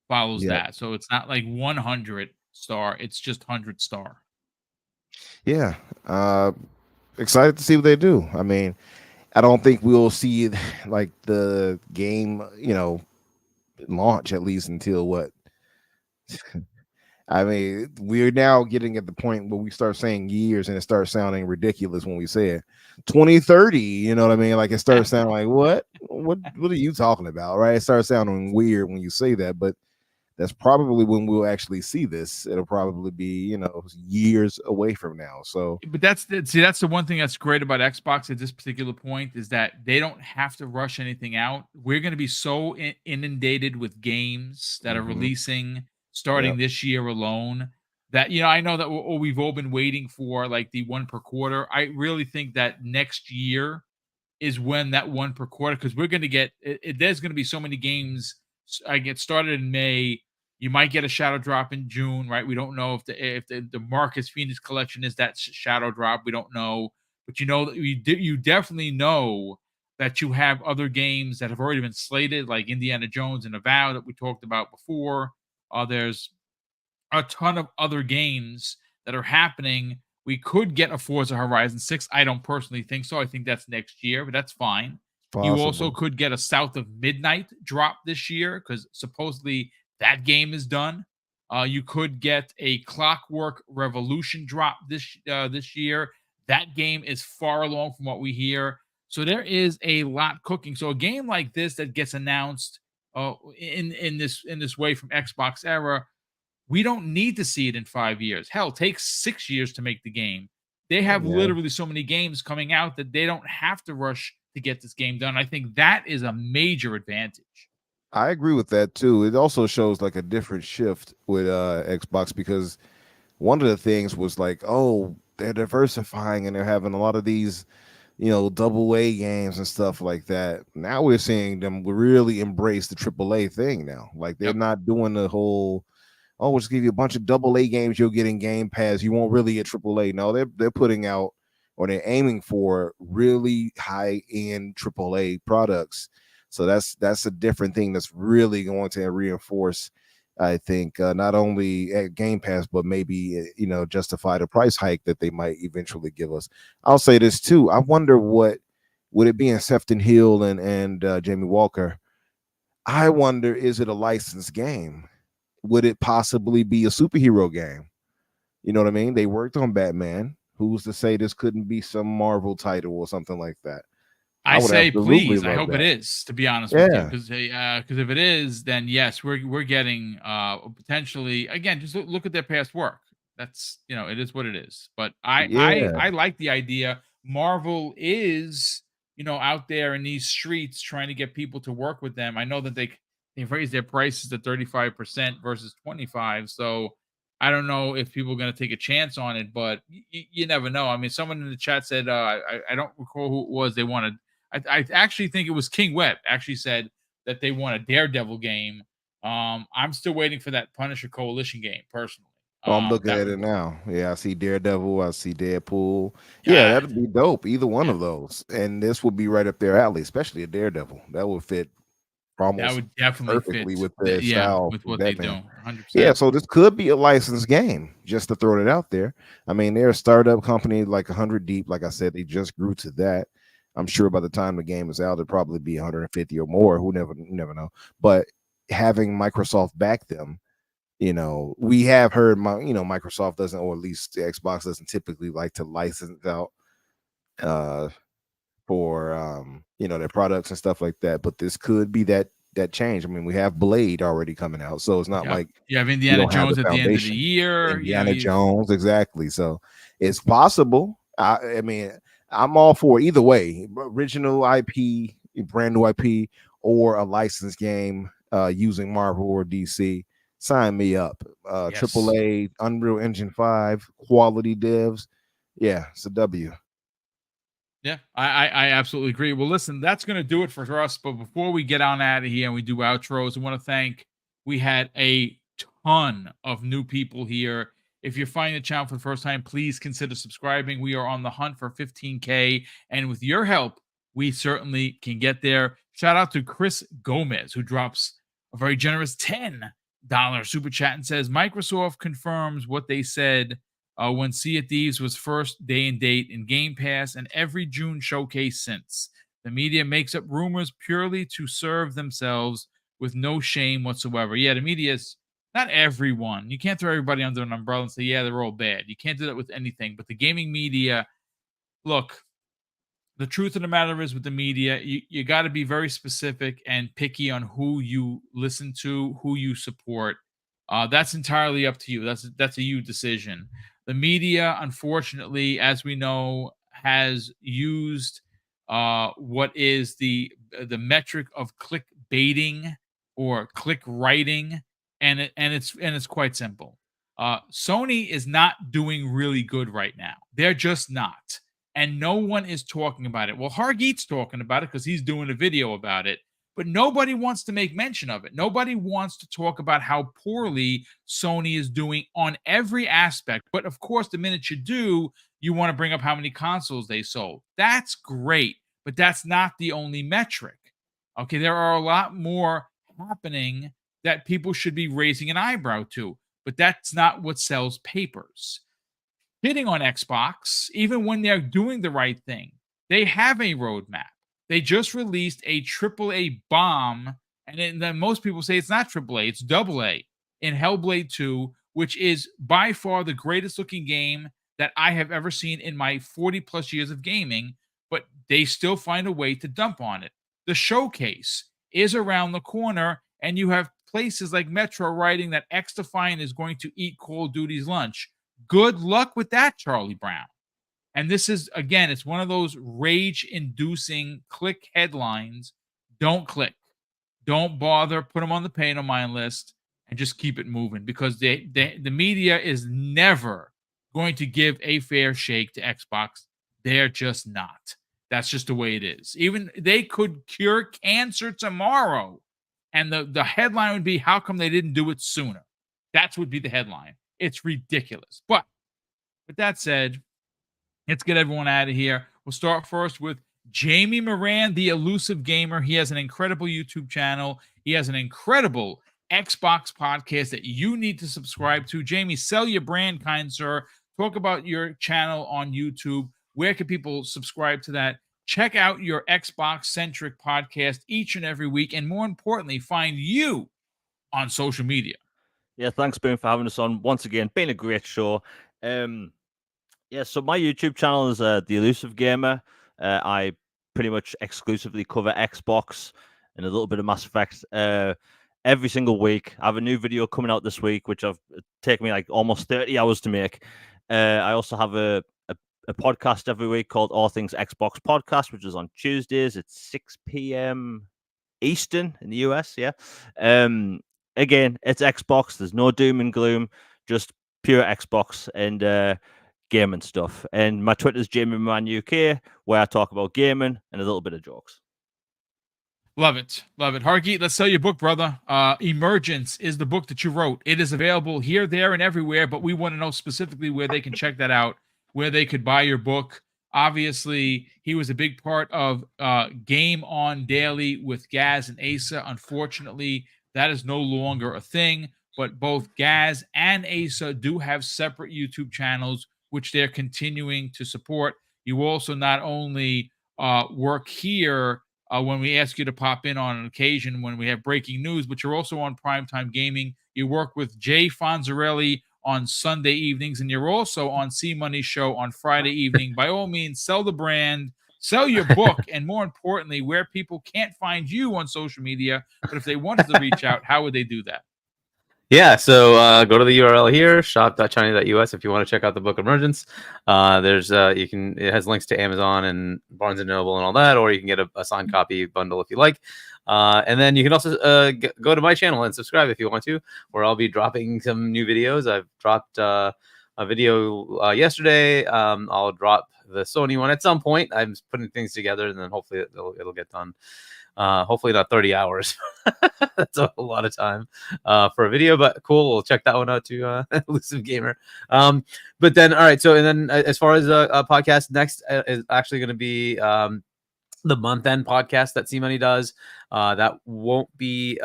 follows Yep. that. So it's not like 100 Star. It's just 100 Star. Yeah. Excited to see what they do. I mean, I don't think we'll see like the game, launch at least until what? I mean, we're now getting at the point where we start saying years and it starts sounding ridiculous when we say it. 2030, you know what I mean? Like it starts sounding like what are you talking about? Right? It starts sounding weird when you say that, but that's probably when we'll actually see this. It'll probably be, years away from now. So But that's the one thing that's great about Xbox at this particular point is that they don't have to rush anything out. We're going to be so inundated with games that are releasing starting this year alone that I know that we've all been waiting for like the one per quarter. I really think that next year is when that one per quarter, because we're going to get there's going to be so many games. I get started in May. You might get a shadow drop in June, right? We don't know if the Marcus Phoenix collection is that shadow drop. We don't know, but that you definitely know that you have other games that have already been slated, like Indiana Jones and Avowed that we talked about before. There's a ton of other games that are happening. We could get a Forza Horizon 6. I don't personally think so. I think that's next year, but that's fine. You also could get a South of Midnight drop this year because supposedly that game is done. You could get a Clockwork Revolution drop this year. That game is far along from what we hear. So there is a lot cooking. So a game like this that gets announced in this way from Xbox era, we don't need to see it in 5 years. Hell, it takes 6 years to make the game. They have literally so many games coming out that they don't have to rush to get this game done. I think that is a major advantage. I agree with that too. It also shows like a different shift with Xbox, because one of the things was like, oh, they're diversifying and they're having a lot of these, double A games and stuff like that. Now we're seeing them really embrace the triple A thing now. Like they're Yep. not doing the whole, oh, we'll just give you a bunch of double A games you'll get in Game Pass. You won't really get triple A. No, they're putting out, or they're aiming for, really high end triple A products. So that's a different thing that's really going to reinforce, I think, not only at Game Pass, but maybe justify the price hike that they might eventually give us. I'll say this too. I wonder what would it be in Sefton Hill and Jamie Walker. I wonder, is it a licensed game? Would it possibly be a superhero game? You know what I mean? They worked on Batman. Who's to say this couldn't be some Marvel title or something like that? I would say, absolutely please. I love hope it that. is, to be honest with you, Yeah. because if it is, then yes, we're getting potentially, again, just look at their past work. That's, it is what it is. But Yeah. I like the idea. Marvel is, out there in these streets trying to get people to work with them. I know that they've raised their prices to 35% versus 25. So I don't know if people are going to take a chance on it, but you never know. I mean, someone in the chat said, I don't recall who it was. They wanted. I actually think it was King Webb actually said that they want a Daredevil game. I'm still waiting for that Punisher Coalition game personally. Oh, I'm looking That at it now. Yeah, I see Daredevil. I see Deadpool. Yeah, yeah, that'd be dope. Either one yeah, of those, and this would be right up their alley, especially a Daredevil. That would fit that almost would definitely fit. perfectly with the Yeah, style with of what they do, Batman. 100%. Yeah, so this could be a licensed game, just to throw it out there. I mean, they're a startup company, like 100 deep. Like I said, they just grew to that. I'm sure by the time the game is out, it'll probably be 150 or more. Who never know. But having Microsoft back them, we have heard Microsoft doesn't, or at least the Xbox doesn't typically like to license out uh for their products and stuff like that. But this could be that change. I mean, we have Blade already coming out, so it's not Yep. like You have we Indiana don't have the Jones at the end of the foundation. year. Indiana Jones, exactly. So it's possible. I mean, I'm all for either way, original IP, brand new IP, or a licensed game using Marvel or DC. Sign me up. Yes. AAA, Unreal Engine 5, quality devs. Yeah, it's a W. Yeah, I absolutely agree. Well, listen, that's going to do it for us. But before we get on out of here and we do outros, I want to thank, we had a ton of new people here. If you're finding the channel for the first time, please consider subscribing. We are on the hunt for 15K. And with your help, we certainly can get there. Shout out to Chris Gomez, who drops a very generous $10 super chat and says, Microsoft confirms what they said when Sea of Thieves was first day and date in Game Pass and every June showcase since. The media makes up rumors purely to serve themselves with no shame whatsoever. Yeah, the media is not everyone. You can't throw everybody under an umbrella and say, yeah, they're all bad. You can't do that with anything. But the gaming media, look, the truth of the matter is with the media, you got to be very specific and picky on who you listen to, who you support. That's entirely up to you. That's a you decision. The media, unfortunately, as we know, has used what is the metric of click baiting or click writing, and it's quite simple. Sony is not doing really good right now. They're just not, and no one is talking about it. Well, Hargeet's talking about it because he's doing a video about it, but nobody wants to make mention of it. Nobody wants to talk about how poorly Sony is doing on every aspect. But of course, the minute you do, you want to bring up how many consoles they sold. That's great, but that's not the only metric. Okay, there are a lot more happening that people should be raising an eyebrow to, but that's not what sells papers. Hitting on Xbox, even when they're doing the right thing, they have a roadmap. They just released a AAA bomb, and then most people say it's not AAA, it's AA in Hellblade 2, which is by far the greatest looking game that I have ever seen in my 40 plus years of gaming, but they still find a way to dump on it. The showcase is around the corner, and you have places like Metro writing that X Defiant is going to eat Call of Duty's lunch. Good luck with that, Charlie Brown. And this is, again, it's one of those rage inducing click headlines. Don't click. don't bother, put them on the pay no mind list, and just keep it moving, because the media is never going to give a fair shake to Xbox. They're just not. That's just the way it is. Even they could cure cancer tomorrow, and the headline would be, how come they didn't do it sooner? That would be the headline. It's ridiculous. But with that said, let's get everyone out of here. We'll start first with Jamie Moran, the elusive gamer. He has an incredible YouTube channel. He has an incredible Xbox podcast that you need to subscribe to. Jamie, sell your brand, kind sir. Talk about your channel on YouTube. Where can people subscribe to that? Check out your Xbox-centric podcast each and every week. And more importantly, find you on social media. Yeah, thanks, Boom, for having us on once again. Been a great show. Yeah, so my YouTube channel is The Elusive Gamer. I pretty much exclusively cover Xbox and a little bit of Mass Effect every single week. I have a new video coming out this week, which I've taken me like almost 30 hours to make. I also have a podcast every week called All Things Xbox Podcast, which is on Tuesdays at 6 p.m. Eastern in the US. Yeah. Again, it's Xbox. There's no doom and gloom, just pure Xbox and gaming stuff. And my Twitter's Jamie Man UK, where I talk about gaming and a little bit of jokes. Love it. Love it. Harky, let's sell your book, brother. Emergence is the book that you wrote. It is available here, there, and everywhere, but we want to know specifically where they can check that out, where they could buy your book. Obviously, he was a big part of Game On Daily with Gaz and Asa. Unfortunately, that is no longer a thing, but both Gaz and Asa do have separate YouTube channels, which they're continuing to support. You also not only work here when we ask you to pop in on an occasion when we have breaking news, but you're also on Primetime Gaming. You work with Jay Fonzarelli on Sunday evenings, and you're also on C Money's show on Friday evening. By all means, sell the brand, sell your book, and more importantly, where people can't find you on social media, but if they wanted to reach out, how would they do that? Yeah, so go to the URL here, shop.china.us, if you want to check out the book Emergence. There's it has links to Amazon and Barnes and Noble and all that, or you can get a signed copy bundle if you like. And then you can also go to my channel and subscribe if you want to, where I'll be dropping some new videos. I've dropped a video yesterday. I'll drop the Sony one at some point. I'm putting things together, and then hopefully it'll get done. Hopefully not 30 hours. That's a lot of time for a video, but cool. We'll check that one out too. Elusive Gamer. But then, all right. So, and then as far as a podcast, next is actually going to be the month end podcast that C Money does. That won't be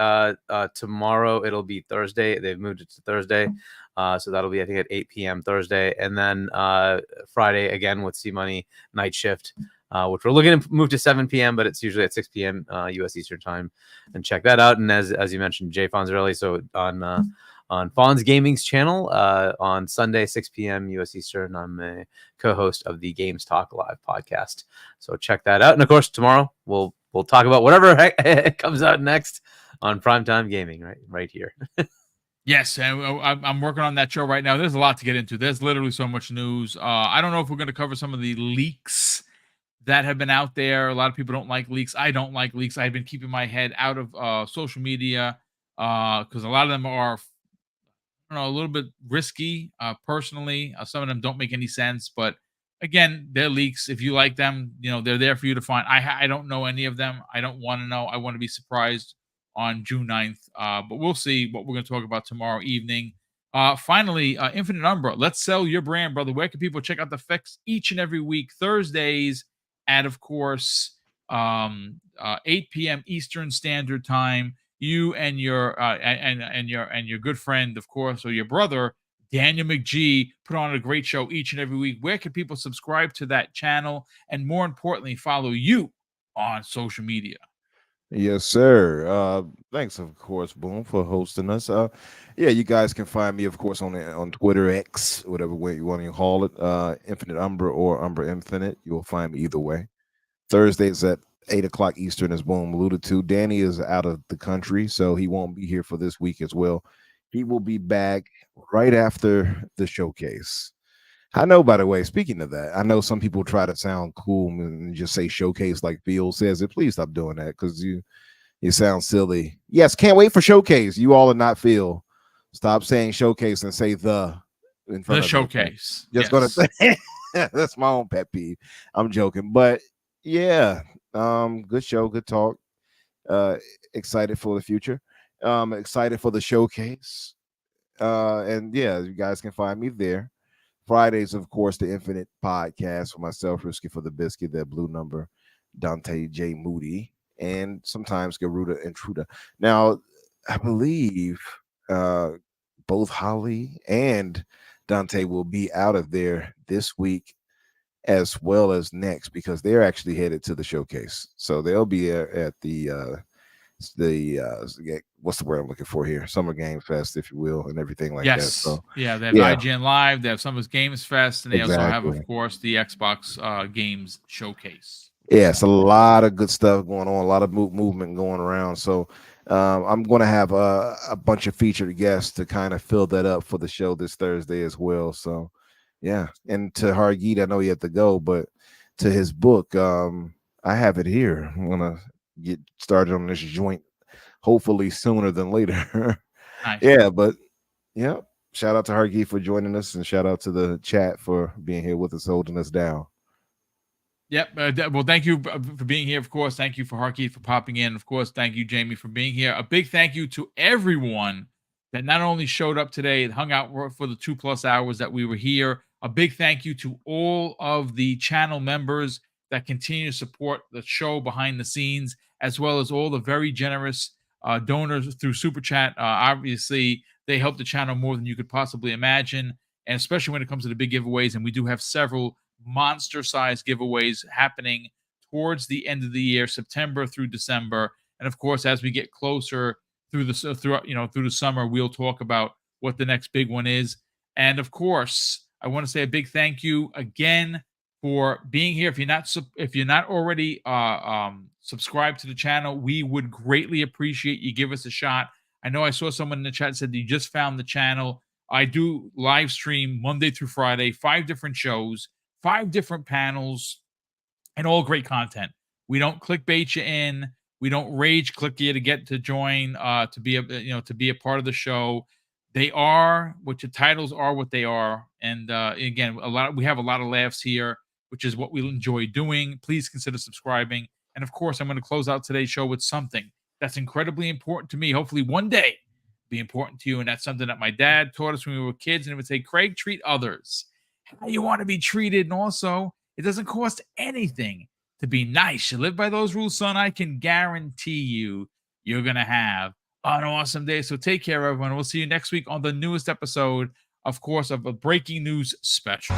tomorrow. It'll be Thursday. They've moved it to Thursday. So that'll be, I think, at 8 p.m. Thursday. And then Friday again with C Money Night Shift. Which we're looking to move to 7 p.m., but it's usually at 6 p.m. U.S. Eastern Time. And check that out. And as you mentioned, Jay Fonzarelli, so on Fonz Gaming's channel on Sunday, 6 p.m. U.S. Eastern, I'm a co-host of the Games Talk Live podcast. So check that out. And of course, tomorrow we'll talk about whatever comes out next on Primetime Gaming, right here. Yes, and I'm working on that show right now. There's a lot to get into. There's literally so much news. I don't know if we're going to cover some of the leaks that have been out there. A lot of people don't like leaks. I don't like leaks. I've been keeping my head out of social media because a lot of them are, a little bit risky. Personally, some of them don't make any sense. But again, they're leaks. If you like them, they're there for you to find. I don't know any of them. I don't want to know. I want to be surprised on June 9th. But we'll see what we're going to talk about tomorrow evening. Finally, Infinite Umbra. Let's sell your brand, brother. Where can people check out the fix each and every week? Thursdays at, of course, 8 p.m. Eastern Standard Time. You and your and your good friend, of course, or your brother, Daniel McGee, put on a great show each and every week. Where can people subscribe to that channel and, more importantly, follow you on social media? Yes, sir. Thanks, of course, Boom, for hosting us. Yeah, you guys can find me, of course, on Twitter, X, whatever way you want to call it, Infinite Umbra or Umbra Infinite. You'll find me either way. Thursdays at 8 o'clock Eastern, as Boom alluded to. Danny is out of the country, so he won't be here for this week as well. He will be back right after the showcase. I know, by the way, speaking of that, I know some people try to sound cool and just say showcase like Bill says it. Please stop doing that, because you You sound silly. Yes, can't wait for showcase. You all are not Phil. Stop saying showcase and say the in front The of showcase. Just gonna say that's my own pet peeve. I'm joking, but yeah, good show, good talk. Excited for the future. Excited for the showcase. And yeah, you guys can find me there. Fridays, of course, the Infinite Podcast for myself, Risky for the Biscuit, that blue number, Dante J. Moody, and sometimes Garuda Intruder. Now, I believe both Holly and Dante will be out of there this week as well as next because they're actually headed to the showcase. So they'll be at the what's the word I'm looking for here? Summer Game Fest, if you will, and everything like that. So yeah, they have IGN Live, they have Summer's Games Fest, and they also have, of course, the Xbox Games Showcase. Yeah, it's a lot of good stuff going on, a lot of movement going around. So I'm going to have a bunch of featured guests to kind of fill that up for the show this Thursday as well. So yeah, and to Hargeet, I know you have to go, but to his book, I have it here. I'm gonna get started on this joint hopefully sooner than later. Nice. Yeah, but yeah, shout out to Hargeet for joining us, and shout out to the chat for being here with us, holding us down. Yep. Well, thank you for being here. Of course, thank you for Harkeet for popping in. Of course, thank you, Jamie, for being here. A big thank you to everyone that not only showed up today and hung out for the 2+ hours that we were here. A big thank you to all of the channel members that continue to support the show behind the scenes, as well as all the very generous donors through Super Chat. Obviously, they help the channel more than you could possibly imagine, and especially when it comes to the big giveaways. And we do have several monster-sized giveaways happening towards the end of the year, September through December. And of course, as we get closer through the summer, we'll talk about what the next big one is. And of course, I want to say a big thank you again for being here. If you're not already subscribed to the channel, we would greatly appreciate you give us a shot. I know I saw someone in the chat said that you just found the channel. I do live stream Monday through Friday, 5 different shows, 5 different panels, and all great content. We don't clickbait you in. We don't rage click you to get to join to be a part of the show. They are what your titles are, what they are, and again, we have a lot of laughs here, which is what we enjoy doing. Please consider subscribing, and of course, I'm going to close out today's show with something that's incredibly important to me. Hopefully, one day be important to you, and that's something that my dad taught us when we were kids, and it would say, "Craig, treat others how you want to be treated," and also, it doesn't cost anything to be nice. You live by those rules, son. I can guarantee you're going to have an awesome day. So take care, everyone. We'll see you next week on the newest episode, of course, of a breaking news special.